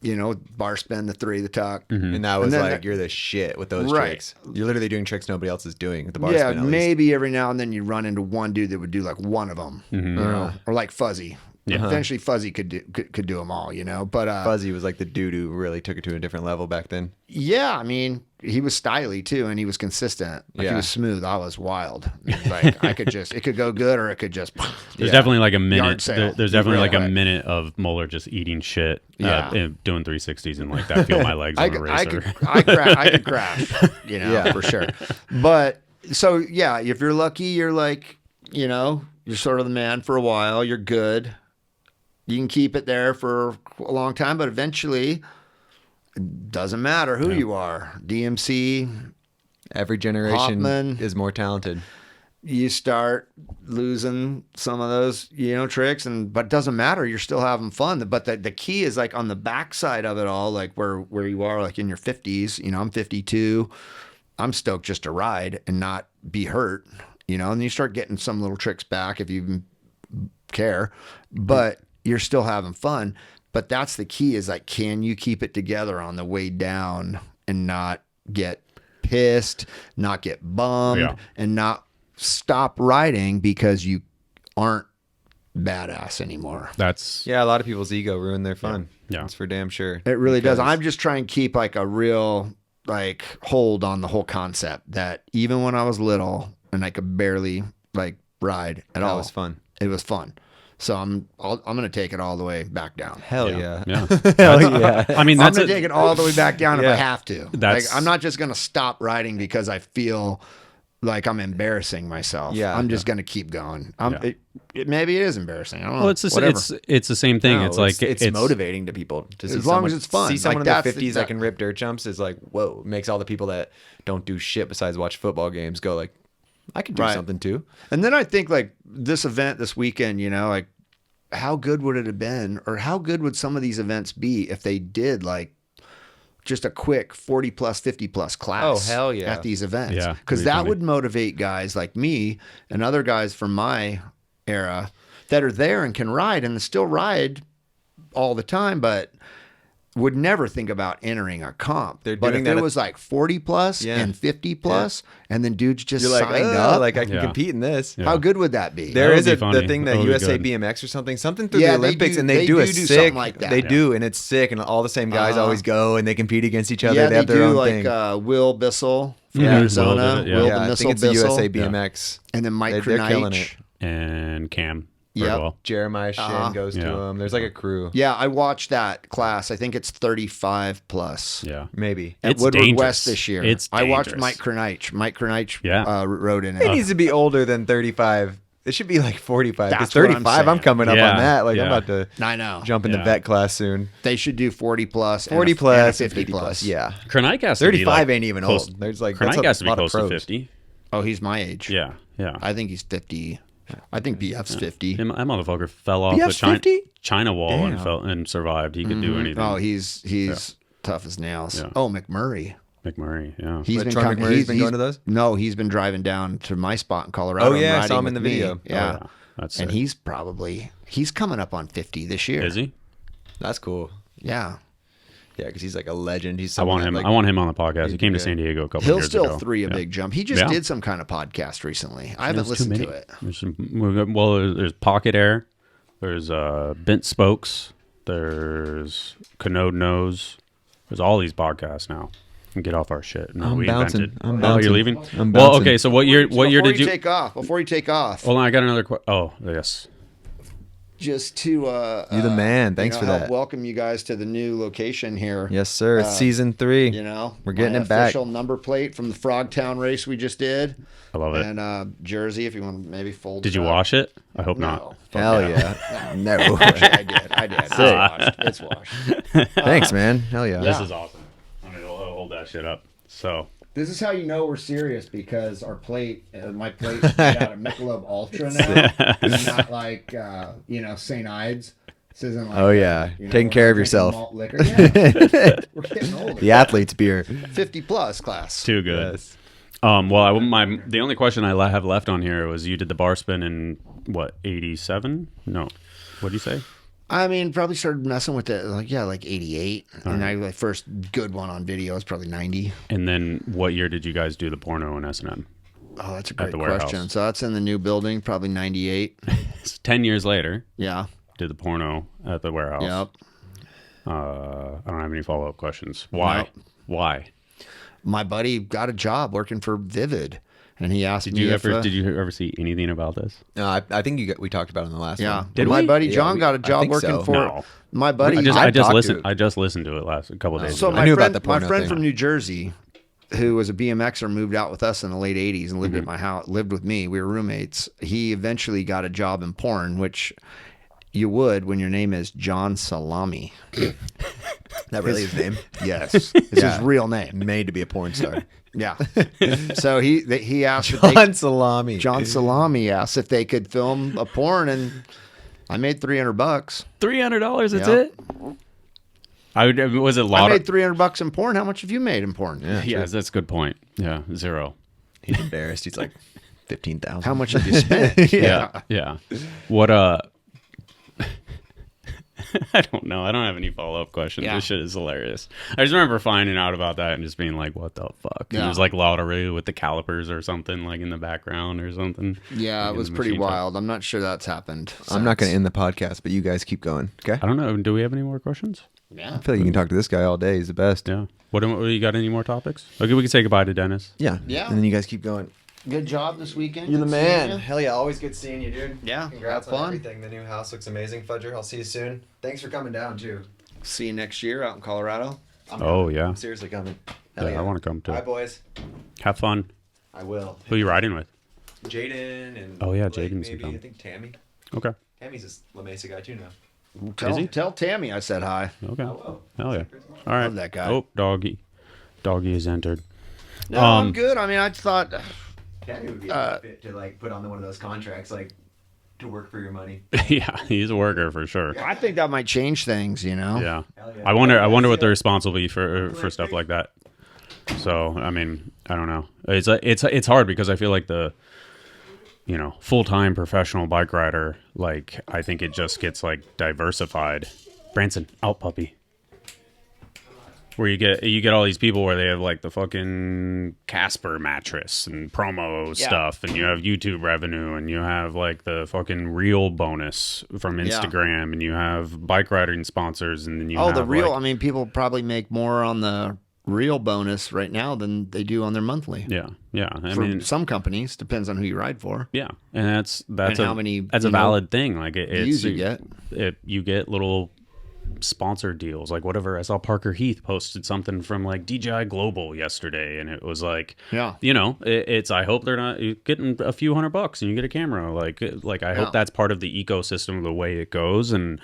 You know, bar spin, the 3, the tuck. And that was then like, that- you're the shit with those Right. tricks. You're literally doing tricks nobody else is doing with the bar Yeah, spin. At least. maybe every now and then you run into one dude that would do like one of them, you know, or like Fuzzy. Yeah. Eventually, Fuzzy could do them all, you know. But Fuzzy was like the dude who really took it to a different level back then. yeah, I mean, he was styly too, and he was consistent. Like, Yeah. he was smooth. I was wild. Like it could go good, or it could just. There's definitely like a Yard minute. sale. There's definitely like a Right. minute of Moeller just eating shit, Yeah. and doing 360s and like that. Feel my legs on a racer. I could crash, you know, Yeah. for sure. But so yeah, if you're lucky, you're like, you know, you're sort of the man for a while. You're good. You can keep it there for a long time, but eventually, it doesn't matter who you are. DMC, Every generation Hoffman. is more talented. you start losing some of those, you know, tricks, but it doesn't matter. You're still having fun. But the key is like on the backside of it all, like where you are, like in your 50s. You know, I'm 52. I'm stoked just to ride and not be hurt. You know, and you start getting some little tricks back if you even care, but you're still having fun. But that's the key is like, can you keep it together on the way down and not get pissed, not get bummed, and not stop riding because you aren't badass anymore. That's A lot of people's ego ruined their fun. Yeah. That's for damn sure. It really does. Because- I'm just trying to keep like a real like hold on the whole concept that even when I was little and I could barely like ride at That all. was fun. It was fun. So I'm going to take it all the way back down. Hell yeah. Yeah. Hell yeah. I mean, I'm that's going to take it all the way back down if I have to. That's- Like, I'm not just going to stop riding because I feel like I'm embarrassing myself. Yeah. I'm just going to keep going. Yeah. Maybe it is embarrassing. I don't know. Well, it's the same thing. No, it's like it's motivating to people to see As long someone, as it's fun. See someone Like, in that's their the- 50s that can rip dirt jumps is like, whoa, makes all the people that don't do shit besides watch football games go like, I could do Right. something too. And then I think like this event this weekend, you know, like how good would it have been, or how good would some of these events be if they did like just a quick 40 plus, 50 plus class Oh, hell yeah. at these events? Yeah, Because that'd be that funny. would motivate guys like me and other guys from my era that are there and can ride and still ride all the time, but would never think about entering a comp. They're But doing if that it at- was like 40 plus Yeah. and 50 plus, and then dudes just You're like, signed oh, up, like I can Yeah. compete in this. Yeah. how good would that be? There That would is be the funny. thing That that would be USA good. BMX or something through Yeah, the they Olympics, do- and they they do a do sick. something like that. They Yeah. do, and it's sick, and all the same guys always go, and they compete against each other. Yeah, they have their do own like thing. Will Bissell from Yeah, Will Arizona, did it, yeah. Will yeah, the I Missile think it's the Bissell, USA BMX. and then Mike They're killing it. Krenich. and Cam. Very Yep. well. Jeremiah Shin goes to Yeah. them. There's like a crew, Yeah, I watched that class. I think it's 35 plus. Yeah. maybe. At It's Woodward dangerous. West this year. It's I watched dangerous. Mike Krenich. Mike Krenich Yeah. rode in It it. needs to be older than 35. It should be like 45. Because That's what I'm 35, I'm saying. coming up Yeah, on that. Like yeah. I'm about to I know. jump in the Yeah. vet class soon. They should do 40 plus, 40 and plus, a and 50 plus. Yeah. Krenich has to be 35 like ain't even close, old. There's like that's Krenich a has to be lot of close to pros. 50. Oh, he's my age. Yeah. Yeah. I think he's 50. I think BF's 50. That motherfucker fell off BF's the China, 50? China wall and Damn. fell and survived. He could do anything. Oh, he's tough as nails. Yeah. Oh, McMurray. McMurray. Yeah. He's But been Troy coming. McMurray's been going to those? No, he's been driving down to my spot in Colorado. Oh, yeah, and I saw riding him in with the me. video. Yeah. That's And sick. he's coming up on 50 this year. Is he? That's cool. Yeah. Yeah, because he's like a legend. He's I want him. Like, I want him on the podcast. He he'd came be to good. San Diego a couple He'll years still ago. three a Yeah. big jump. He just Yeah. did some kind of podcast recently. I haven't There's too listened to many. it. There's there's Pocket Air. There's Bent Spokes. There's Canode Nose. There's all these podcasts now. And get off our shit. No, I'm we bouncing. invented. I'm Oh, bouncing. you're leaving? I'm Well, bouncing. okay. So what year? What year Before did you? Before you take off, Hold on, I got another question. Oh, yes. just to You're the man. Thanks for help that. welcome you guys to the new location here. Yes, sir. It's season 3. You know, We're getting my it back. Official number plate from the Frogtown race we just did, I love it. and jersey if you want to maybe fold. Did it you up. wash it? I hope No. not. Hell yeah. No. I did. It's washed. It's washed. Thanks, man. Hell yeah. This is awesome. I'm gonna hold that shit up. So This is how you know we're serious because our plate, my plate, is made out of Michelob Ultra now, and not like St. Ides. This isn't like Oh, yeah. Taking we're care not of drinking yourself. malt liquor. Yeah. We're getting older. The athlete's beer. 50 plus class. too good. Yes. Well, the only question I have left on here was you did the bar spin in what 87? No, what did you say? I mean, probably started messing with it like 88, and my first good one on video was probably 90. And then what year did you guys do the porno in S&M? Oh, that's a At great the question. warehouse. So that's in the new building, probably 98. 10 years later, Yeah. did the porno at the warehouse. Yep. I don't have any follow-up questions. Why? No. Why? My buddy got a job working for Vivid, and he asked Did me you if, ever see anything about this? No, I think we talked about it in the last Yeah. one. Did my we? buddy Yeah, John got a I job think working so. for No. my buddy. I just I've talked to listened. it. I just listened to it a couple days So ago. my knew friend, about the my porno friend thing. from New Jersey, who was a BMXer, moved out with us in the late 80s and lived at my house, lived with me. We were roommates. He eventually got a job in porn, which you would when your name is John Salami. That really his name? Yes. It's his real name. Made to be a porn star. Yeah. So he asked if John Salami. John Salami asked if they could film a porn, and I made $300. $300. That's Yep. it. Was it I lot? made $300 in porn. How much have you made in porn? Yes, that's a good point. Yeah, 0. He's embarrassed. He's like 15,000. How much have you spent? Yeah. What I don't know. I don't have any follow-up questions. Yeah. This shit is hilarious. I just remember finding out about that and just being like, what the fuck? Yeah. It was like Lauderoo with the calipers or something like in the background or something. Yeah, Like it in was the pretty machine shop. wild. I'm not sure that's happened. I'm not going to since. end the podcast, but you guys keep going. Okay? I don't know. Do we have any more questions? Yeah. I feel like you can talk to this guy all day. He's the best. Yeah. What you got any more topics? Okay, we can say goodbye to Dennis. Yeah. Yeah. And then you guys keep going. Good job this weekend. You're the Good seeing man. you. Hell yeah, always good seeing you, dude. Yeah, Congrats have on fun. everything. The new house looks amazing, Fudger. I'll see you soon. Thanks for coming down, too. See you next year out in Colorado. I'm Oh, coming. yeah. I'm seriously coming. Yeah, Hell I want to come too. All right, boys. Have fun. I will. Who you riding with? Jaden and Oh, yeah, Blake, Jaden's maybe. coming. I think Tammy. Okay. Tammy's a La Mesa guy, too, now. Is he? Tell Tammy I said hi. Okay. I will. Hell yeah. All right. Love that guy. Oh, doggy. Doggy is entered. No, I'm good. I mean, I thought... Tammy would be a fit to, like, put on one of those contracts, like, to work for your money. Yeah, he's a worker for sure. I think that might change things, you know? Yeah. Hell yeah. I wonder what the response will be for stuff like that. So, I mean, I don't know. It's hard because I feel like the full-time professional bike rider, like, I think it just gets like diversified. Branson, out puppy. Where you get all these people where they have like the fucking Casper mattress and promo stuff, and you have YouTube revenue, and you have like the fucking reel bonus from Instagram, and you have bike riding sponsors, and then you have the reel. like, I mean, people probably make more on the reel bonus right now than they do on their monthly. yeah. I For mean, some companies, depends on who you ride for. yeah, and that's And how many, that's a valid thing. Like views you get. You get little sponsor deals, like whatever. I saw Parker Heath posted something from like DJI Global yesterday, and it was like, it's I hope they're not getting a few $100 and you get a camera. Like I hope that's part of the ecosystem of the way it goes, and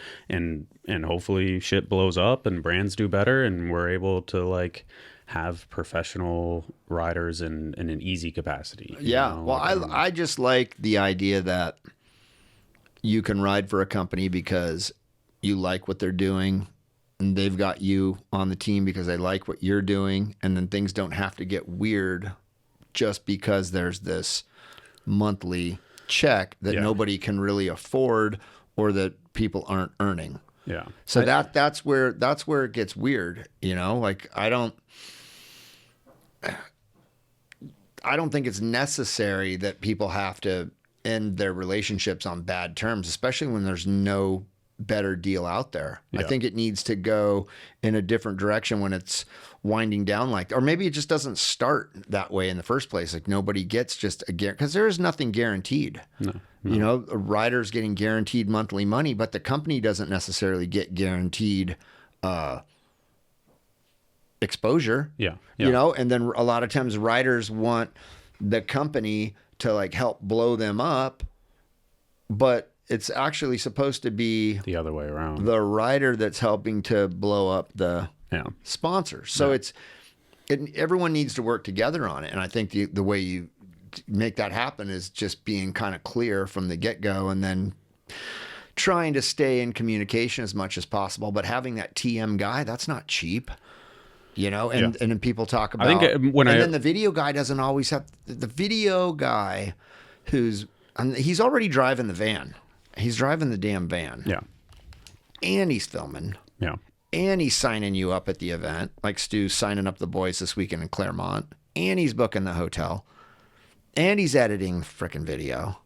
hopefully shit blows up and brands do better, and we're able to like have professional riders in an easy capacity. Yeah. Well, I just like the idea that you can ride for a company because you like what they're doing, and they've got you on the team because they like what you're doing, and then things don't have to get weird just because there's this monthly check that nobody can really afford or that people aren't earning. Yeah. So that's where it gets weird, you know? Like I don't think it's necessary that people have to end their relationships on bad terms, especially when there's no better deal out there. Yeah. I think it needs to go in a different direction when it's winding down or maybe it just doesn't start that way in the first place. Like nobody gets just because there is nothing guaranteed. No. You know, a rider's getting guaranteed monthly money, but the company doesn't necessarily get guaranteed exposure. Yeah. You know, and then a lot of times riders want the company to like help blow them up, but it's actually supposed to be the other way around. the rider that's helping to blow up the sponsor. So everyone needs to work together on it. And I think the way you make that happen is just being kind of clear from the get-go, and then trying to stay in communication as much as possible. But having that TM guy, that's not cheap. You know, and then people talk about. I think then the video guy doesn't always have the video guy, he's already driving the van. He's driving the damn van. Yeah. And he's filming. Yeah. And he's signing you up at the event, like Stu's signing up the boys this weekend in Claremont. And he's booking the hotel. And he's editing the frickin' video.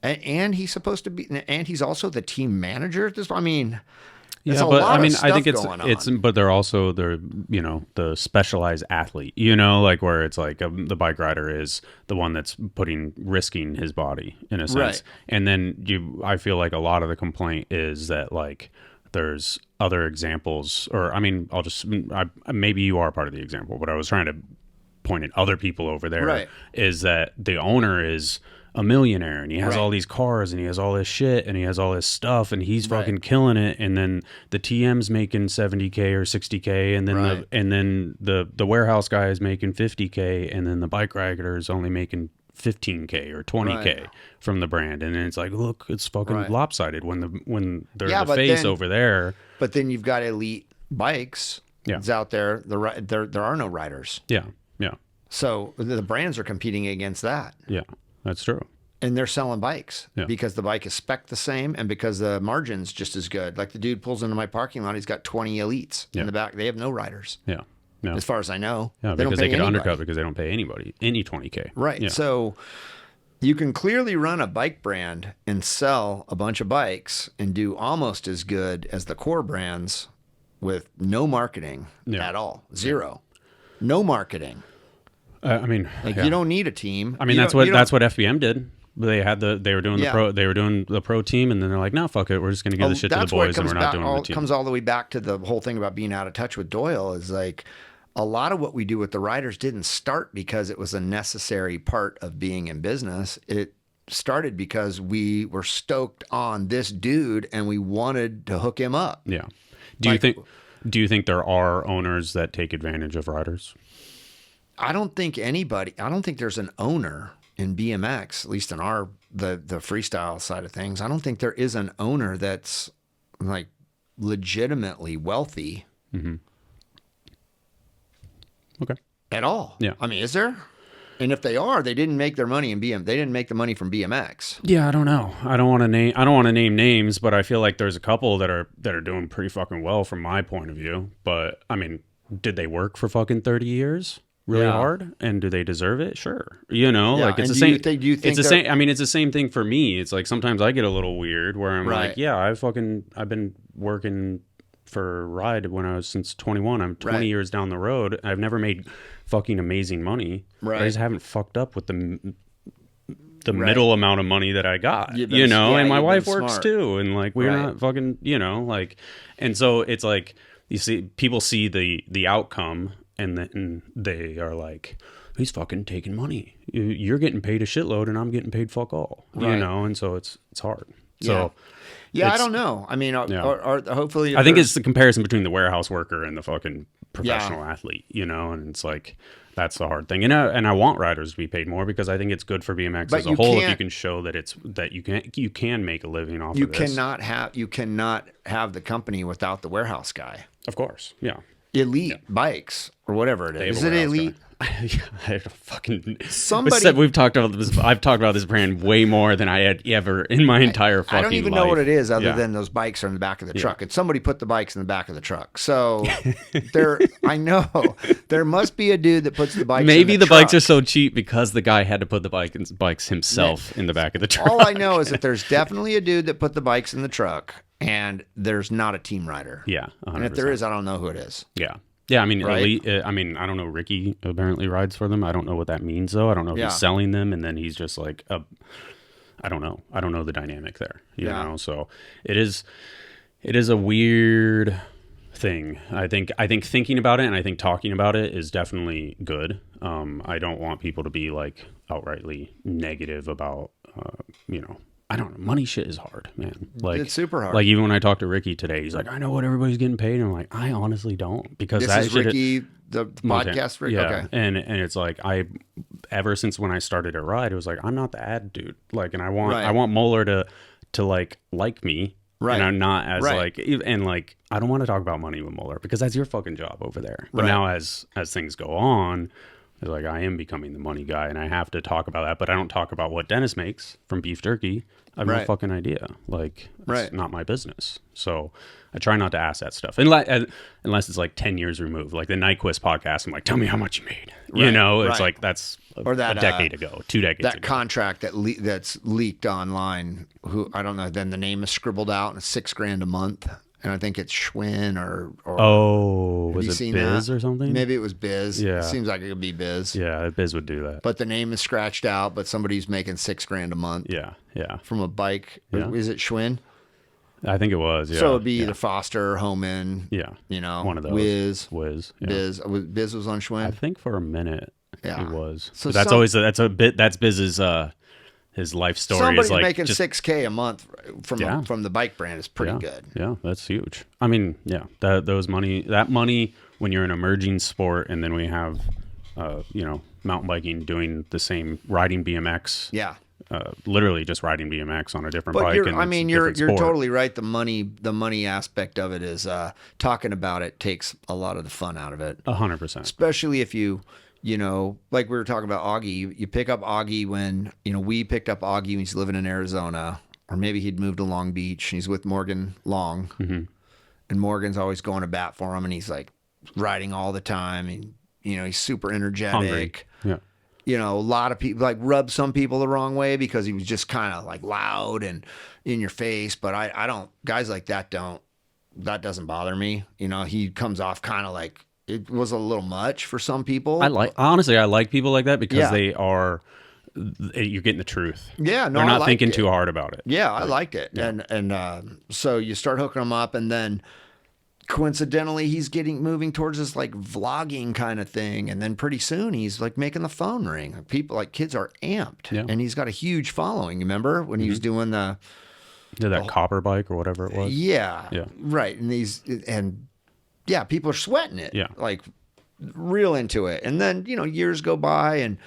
And he's supposed to be, and he's also the team manager. I mean, yeah, but I mean, I think it's, but they're also the specialized athlete, like where it's like the bike rider is the one that's risking his body in a sense. Right. And then I feel like a lot of the complaint is that like there's other examples, or I mean, maybe you are part of the example, but I was trying to point at other people over there. Right. Is that the owner is a millionaire and he has all these cars and he has all this shit and he has all this stuff and he's fucking killing it, and then the TM's making 70K or 60K, and then the warehouse guy is making 50K, and then the bike rider is only making 15K or 20K from the brand, and then it's like, look, it's fucking lopsided when they're the face over there. But then you've got elite bikes that's out there. There are no riders. Yeah. So the brands are competing against that. Yeah. That's true. And they're selling bikes because the bike is spec'd the same and because the margin's just as good. Like the dude pulls into my parking lot, he's got 20 elites in the back. They have no riders. Yeah. As far as I know. Yeah, because they get undercut because they don't pay anybody any 20K. Right. Yeah. So you can clearly run a bike brand and sell a bunch of bikes and do almost as good as the core brands with no marketing at all. Zero. No marketing. I mean, Like yeah. you don't need a team. I mean, that's what FBM did. They were doing the pro team, and then they're like, no, fuck it, we're just gonna give the shit to the boys, and we're not doing the team. Comes all the way back to the whole thing about being out of touch with Doyle is like a lot of what we do with the riders didn't start because it was a necessary part of being in business. It started because we were stoked on this dude and we wanted to hook him up. Yeah. Do you think there are owners that take advantage of riders? I don't think there's an owner in BMX, at least in the freestyle side of things. I don't think there is an owner that's like legitimately wealthy. Mm-hmm. Okay. At all. Yeah. I mean, is there? And if they are, they didn't make their money in They didn't make the money from BMX. Yeah, I don't know. I don't want to name names, but I feel like there's a couple that are doing pretty fucking well from my point of view. But I mean, did they work for fucking 30 years? Really hard, and do they deserve it? Sure, like it's the same. It's the same. I mean, it's the same thing for me. It's like sometimes I get a little weird where I'm like, yeah, I've been working for Ride when I was since 21. I'm 20 years down the road. I've never made fucking amazing money. Right. I just haven't fucked up with the middle amount of money that I got. And my wife works too, and like we're not fucking, like, and so it's like you see people see the outcome. And then they are like, he's fucking taking money. You're getting paid a shitload and I'm getting paid fuck all, and so it's hard. So, I don't know. I mean, hopefully, I think it's the comparison between the warehouse worker and the fucking professional athlete, and it's like, that's the hard thing. And I want riders to be paid more because I think it's good for BMX as a whole if you can show that you can make a living off of this. You cannot have the company without the warehouse guy. Of course. Yeah. Elite bikes or whatever it is. Is it Elite? I fucking we've talked about this. I've talked about this brand way more than I had ever in my entire fucking life. I don't even know what it is other than those bikes are in the back of the truck. And somebody put the bikes in the back of the truck. So I know there must be a dude that puts the bikes. Maybe in the bikes are so cheap because the guy had to put the bikes himself in the back of the truck. All I know is that there's definitely a dude that put the bikes in the truck. And there's not a team rider. Yeah, 100%. And if there is, I don't know who it is. Yeah. Yeah, I mean, Elite, I mean, I don't know. Ricky apparently rides for them. I don't know what that means, though. I don't know if he's selling them, and then he's just like, I don't know. I don't know the dynamic there, you know? So it is a weird thing. I think thinking about it and I think talking about it is definitely good. I don't want people to be like outrightly negative about, I don't know. Money shit is hard, man. Like it's super hard. Like even when I talked to Ricky today, he's like, I know what everybody's getting paid. And I'm like, I honestly don't, because this is Ricky, the podcast Ricky. Yeah. Okay. And it's like ever since when I started at Ride, it was like, I'm not the ad dude. Like, and I want Moeller to like me. Right. And I'm not as like, and like, I don't want to talk about money with Moeller because that's your fucking job over there. But now as things go on, it's like I am becoming the money guy and I have to talk about that, but I don't talk about what Dennis makes from beef jerky. I have no fucking idea. Like, it's not my business. So I try not to ask that stuff unless it's like 10 years removed. Like the Nyquist podcast, I'm like, tell me how much you made. It's like that's a decade ago, 2 decades ago. That contract that's leaked online, who I don't know, then the name is scribbled out and it's $6,000 a month. And I think it's Schwinn or was it Biz or something? Maybe it was Biz. Yeah. It seems like it could be Biz. Yeah, Biz would do that. But the name is scratched out, but somebody's making $6,000 a month. Yeah, yeah. From a bike. Yeah. Is it Schwinn? I think it was, yeah. So it'd be either Foster, Homan, one of those. Wiz. Yeah. Biz was on Schwinn? I think for a minute it was. So that's Biz's his life story. Somebody is like making $6,000 a month from the bike brand is pretty good. Yeah, that's huge. I mean, that money when you're an emerging sport, and then we have, mountain biking doing the same, riding BMX. Yeah. Literally just riding BMX on a different bike. You're totally right. The money aspect of it is talking about it takes a lot of the fun out of it. 100%. Especially if you. Like we were talking about Augie, you pick up Augie when, we picked up Augie when he's living in Arizona, or maybe he'd moved to Long Beach and he's with Morgan Long. Mm-hmm. And Morgan's always going to bat for him and he's like riding all the time. And, he's super energetic. Hungry. Yeah. A lot of people like rub some people the wrong way because he was just kind of like loud and in your face. But I don't, guys like that doesn't bother me. He comes off kind of like it was a little much for some people. Honestly, I like people like that because Yeah. they are, you're getting the truth. Yeah, no, They're I not liked thinking it. too hard about it. Yeah, I liked it. And so you start hooking them up, and then coincidentally he's moving towards this like vlogging kind of thing, and then pretty soon he's like making the phone ring. People, like, kids are amped. Yeah. And he's got a huge following. Remember when he was doing the Did that copper bike or whatever it was? yeah, Yeah. right. And yeah, people are sweating it. Yeah. Like real into it. And then, years go by, and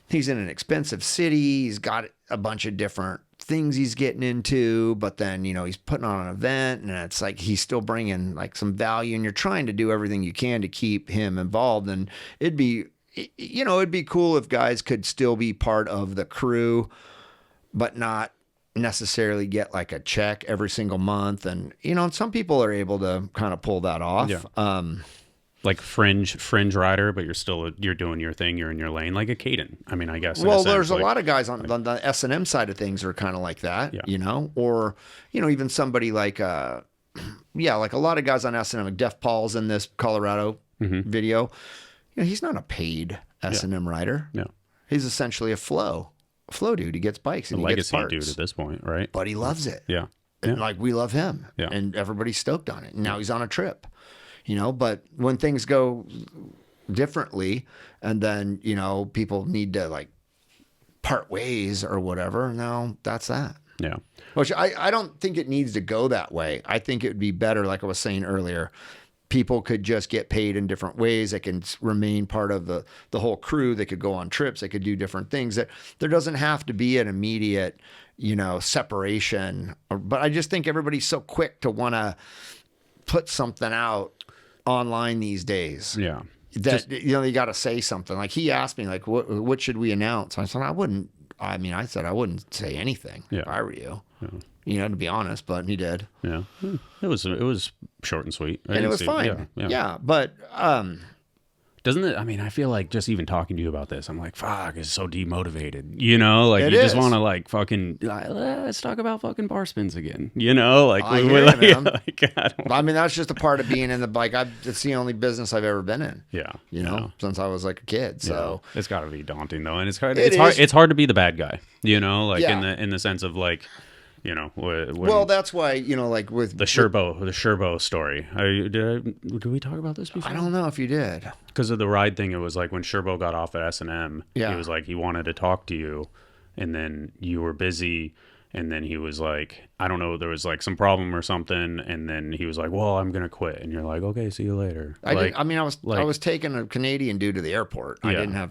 he's in an expensive city. He's got a bunch of different things he's getting into, but then, he's putting on an event, and it's like he's still bringing like some value, and you're trying to do everything you can to keep him involved. And it'd be cool if guys could still be part of the crew, but not necessarily get like a check every single month. And, some people are able to kind of pull that off. Yeah. Like fringe rider, but you're doing your thing. You're in your lane, like a Caden. I mean, I guess. Well, there's a lot of guys on the S&M side of things are kind of like that, Yeah. or, even somebody like, like a lot of guys on S&M, like Def Paul's in this Colorado video. He's not a paid S&M rider. No. He's essentially a flow dude. He gets bikes and A he gets legacy parts. dude at this point, right? But he loves it. Yeah. And like, we love him. Yeah. And everybody's stoked on it. And now he's on a trip, but when things go differently, and then, people need to like part ways or whatever, now that's that. Yeah. Which I don't think it needs to go that way. I think it would be better, like I was saying earlier, people could just get paid in different ways. They can remain part of the whole crew. They could go on trips. They could do different things. That there doesn't have to be an immediate, separation. But I just think everybody's so quick to want to put something out online these days. Yeah. That, you got to say something. Like, he asked me, like, what should we announce? I said, I wouldn't say anything if I were you. Yeah. To be honest, but he did. Yeah. It was short and sweet. And it was fine. Yeah. But, doesn't it? I mean, I feel like just even talking to you about this, I'm like, fuck, it's so demotivated. Like, it you is. just want to like fucking, let's talk about fucking bar spins again. Like, I hear you, man. I I mean, that's just a part of being in the bike. It's the only business I've ever been in. Yeah. Since I was like a kid. So it's got to be daunting though, and it's hard. It is. It's hard to be the bad guy. Like Yeah. in the sense of like, when, well, that's why, like with the Sherbo story. Did we talk about this before? I don't know if you did. Because of the ride thing, it was like when Sherbo got off at S&M, Yeah. he was like, he wanted to talk to you, and then you were busy, and then he was like, I don't know, there was like some problem or something, and then he was like, well, I'm gonna quit, and you're like, okay, see you later. I was taking a Canadian dude to the airport. Yeah.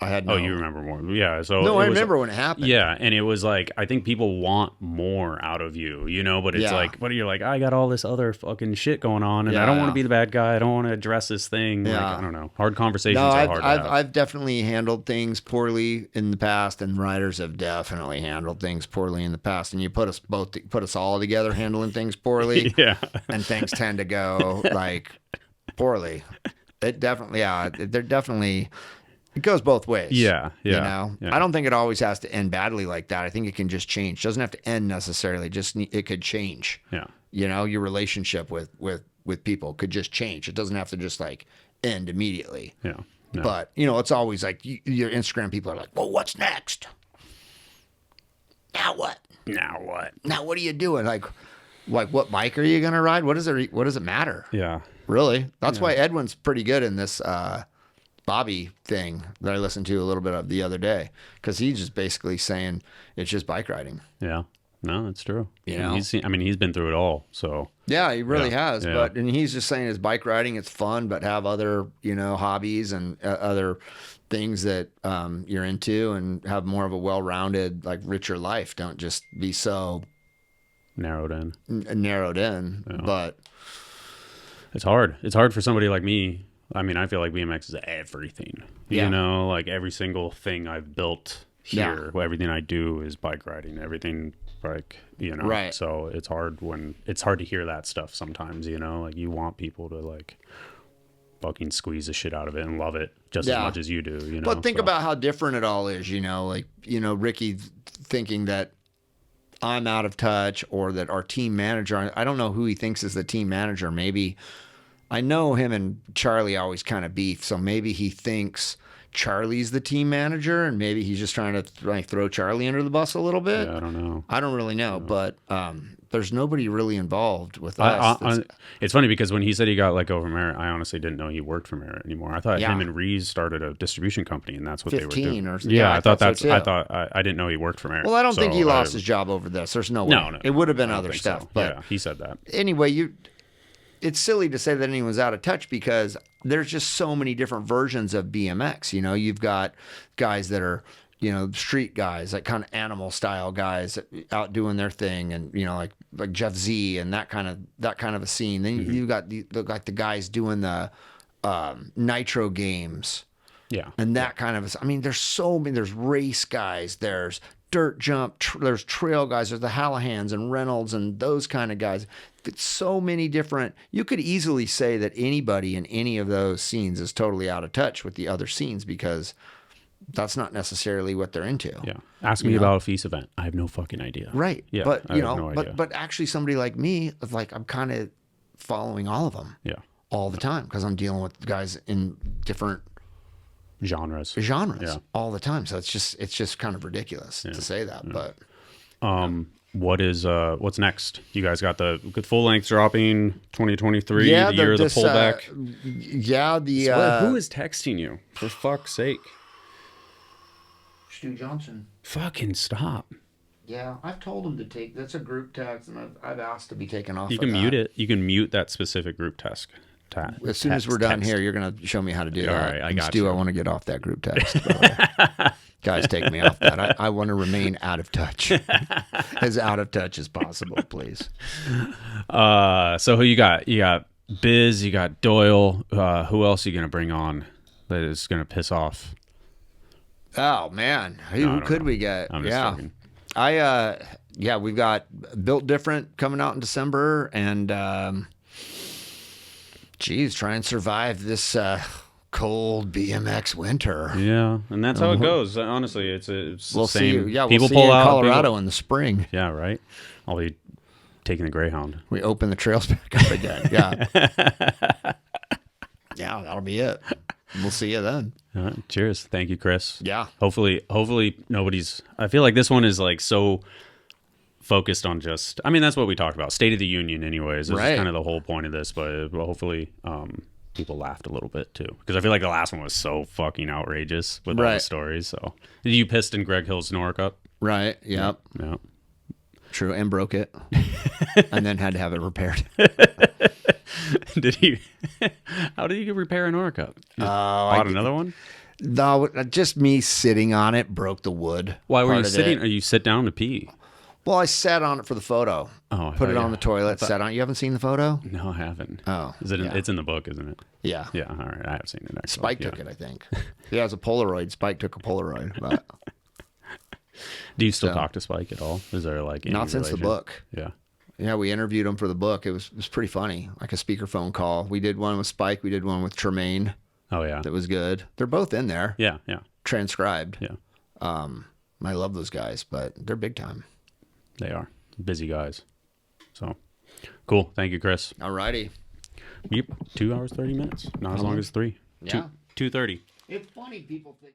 I had no. Oh, you remember more? Yeah. So No, I remember when it happened. Yeah, and it was like, I think people want more out of you, but it's Yeah. like, but you're like, I got all this other fucking shit going on, and I don't want to be the bad guy. I don't want to address this thing. Yeah. Like, I don't know. Hard conversations No, are hard to have. I've definitely handled things poorly in the past, and riders have definitely handled things poorly in the past. And you put us all together handling things poorly, Yeah. and things tend to go like poorly. It definitely, they're definitely. It goes both ways. Yeah. Yeah. I don't think it always has to end badly like that. I think it can just change. It doesn't have to end necessarily. It could change. Yeah. Your relationship with people could just change. It doesn't have to just like end immediately. Yeah. No. But, it's always like your Instagram people are like, well, what's next? Now what? Now what are you doing? Like what bike are you going to ride? What does it matter? Yeah. Really? That's why Edwin's pretty good in this Bobby thing that I listened to a little bit of the other day, because he's just basically saying it's just bike riding. Yeah. No, that's true. And he's been through it all. So yeah, he really has. Yeah. And he's just saying it's bike riding. It's fun, but have other, hobbies and other things that you're into, and have more of a well-rounded, like richer life. Don't just be so narrowed in. Yeah. But it's hard. It's hard for somebody like me. I mean, I feel like BMX is everything. Yeah. Like every single thing I've built here, everything I do is bike riding. Everything, like, Right. So it's hard to hear that stuff sometimes. Like you want people to like fucking squeeze the shit out of it and love it just as much as you do. But think about how different it all is. Ricky thinking that I'm out of touch, or that our team manager. I don't know who he thinks is the team manager. Maybe I know him and Charlie always kind of beef, so maybe he thinks Charlie's the team manager, and maybe he's just trying to like throw Charlie under the bus a little bit. Yeah, I don't know. I don't really know, but there's nobody really involved with us. It's funny because when he said he got let go from Merit, I honestly didn't know he worked for Merit anymore. I thought Yeah. him and Rees started a distribution company, and that's what they were doing. Yeah, I thought so that's. too. I didn't know he worked for Merit. Well, I don't think he lost I- his job over this. There's no way. No, It would have been I don't other think stuff. so. But yeah, he said that. anyway, it's silly to say that anyone's out of touch because there's just so many different versions of BMX. You know, you've got guys that are, you know, street guys, like kind of animal style guys out doing their thing, and you know, like Jeff Z and that kind of a scene. Then you've got the guys doing the nitro games. Yeah. And that kind of, I mean, there's so many, there's race guys, there's dirt jump, there's trail guys, there's the Hallahans and Reynolds and those kind of guys. It's so many different, you could easily say that anybody in any of those scenes is totally out of touch with the other scenes because that's not necessarily what they're into. Yeah. Ask me about a feast event. I have no fucking idea. Right. Yeah. But, I you have know, no idea. but actually somebody like me, like I'm kind of following all of them Yeah. all the time because I'm dealing with guys in different Genres. genres all the time. So it's just kind of ridiculous to say that, but What's next? You guys got the full length dropping 2023, the year of the pullback. Who is texting you? For fuck's sake. Stu Johnson. Fucking stop. Yeah, I've told him to take. That's a group text, and I've asked to be taken off. You can mute it. You can mute that specific group text. As soon as we're done here, you're gonna show me how to do that. All right, I got Stu, you. I want to get off that group text. By the way. Guys, take me off that. I want to remain out of touch, as out of touch as possible, please. So who you got? You got Biz. You got Doyle. Who else are you gonna bring on that is gonna piss off? Oh man, who could we get? I'm just joking. We've got Built Different coming out in December, and try and survive this cold BMX winter. Yeah, and that's how it goes. Honestly, it's We'll the same. see. Yeah, people we'll see pull you in out. Colorado in the spring. Yeah, right. I'll be taking the Greyhound. We open the trails back up again. Yeah, yeah, that'll be it. We'll see you then. All right, cheers. Thank you, Chris. Yeah. Hopefully nobody's. I feel like this one is like so focused on just. I mean, that's what we talked about. State of the Union, anyways. This is kind of the whole point of this, but hopefully, people laughed a little bit too, because I feel like the last one was so fucking outrageous with all the stories. So, you pissed in Greg Hill's Nora Cup? Right. Yep. Yeah. True, and broke it, and then had to have it repaired. Did he? How did you repair a Nora Cup? Bought another one? No, just me sitting on it broke the wood. Why were you sitting? Or you sit down to pee? Well, I sat on it for the photo. Oh, put it on the toilet. Sat on. You haven't seen the photo? No, I haven't. Oh, is it? It's in the book, isn't it? Yeah. Yeah. All right, I have seen it. Actually. Spike took it, I think. Yeah, it was a Polaroid. Spike took a Polaroid. But do you still talk to Spike at all? Is there like any not since the relation? book? Yeah. Yeah, we interviewed him for the book. It was pretty funny, like a speakerphone call. We did one with Spike. We did one with Tremaine. Oh yeah, that was good. They're both in there. Yeah. Transcribed. Yeah. I love those guys, but they're big time. They are busy guys. So cool. Thank you, Chris. All righty. Yep. 2 hours 30 minutes. Not as long as 3. Yeah. 2:30. It's funny people think.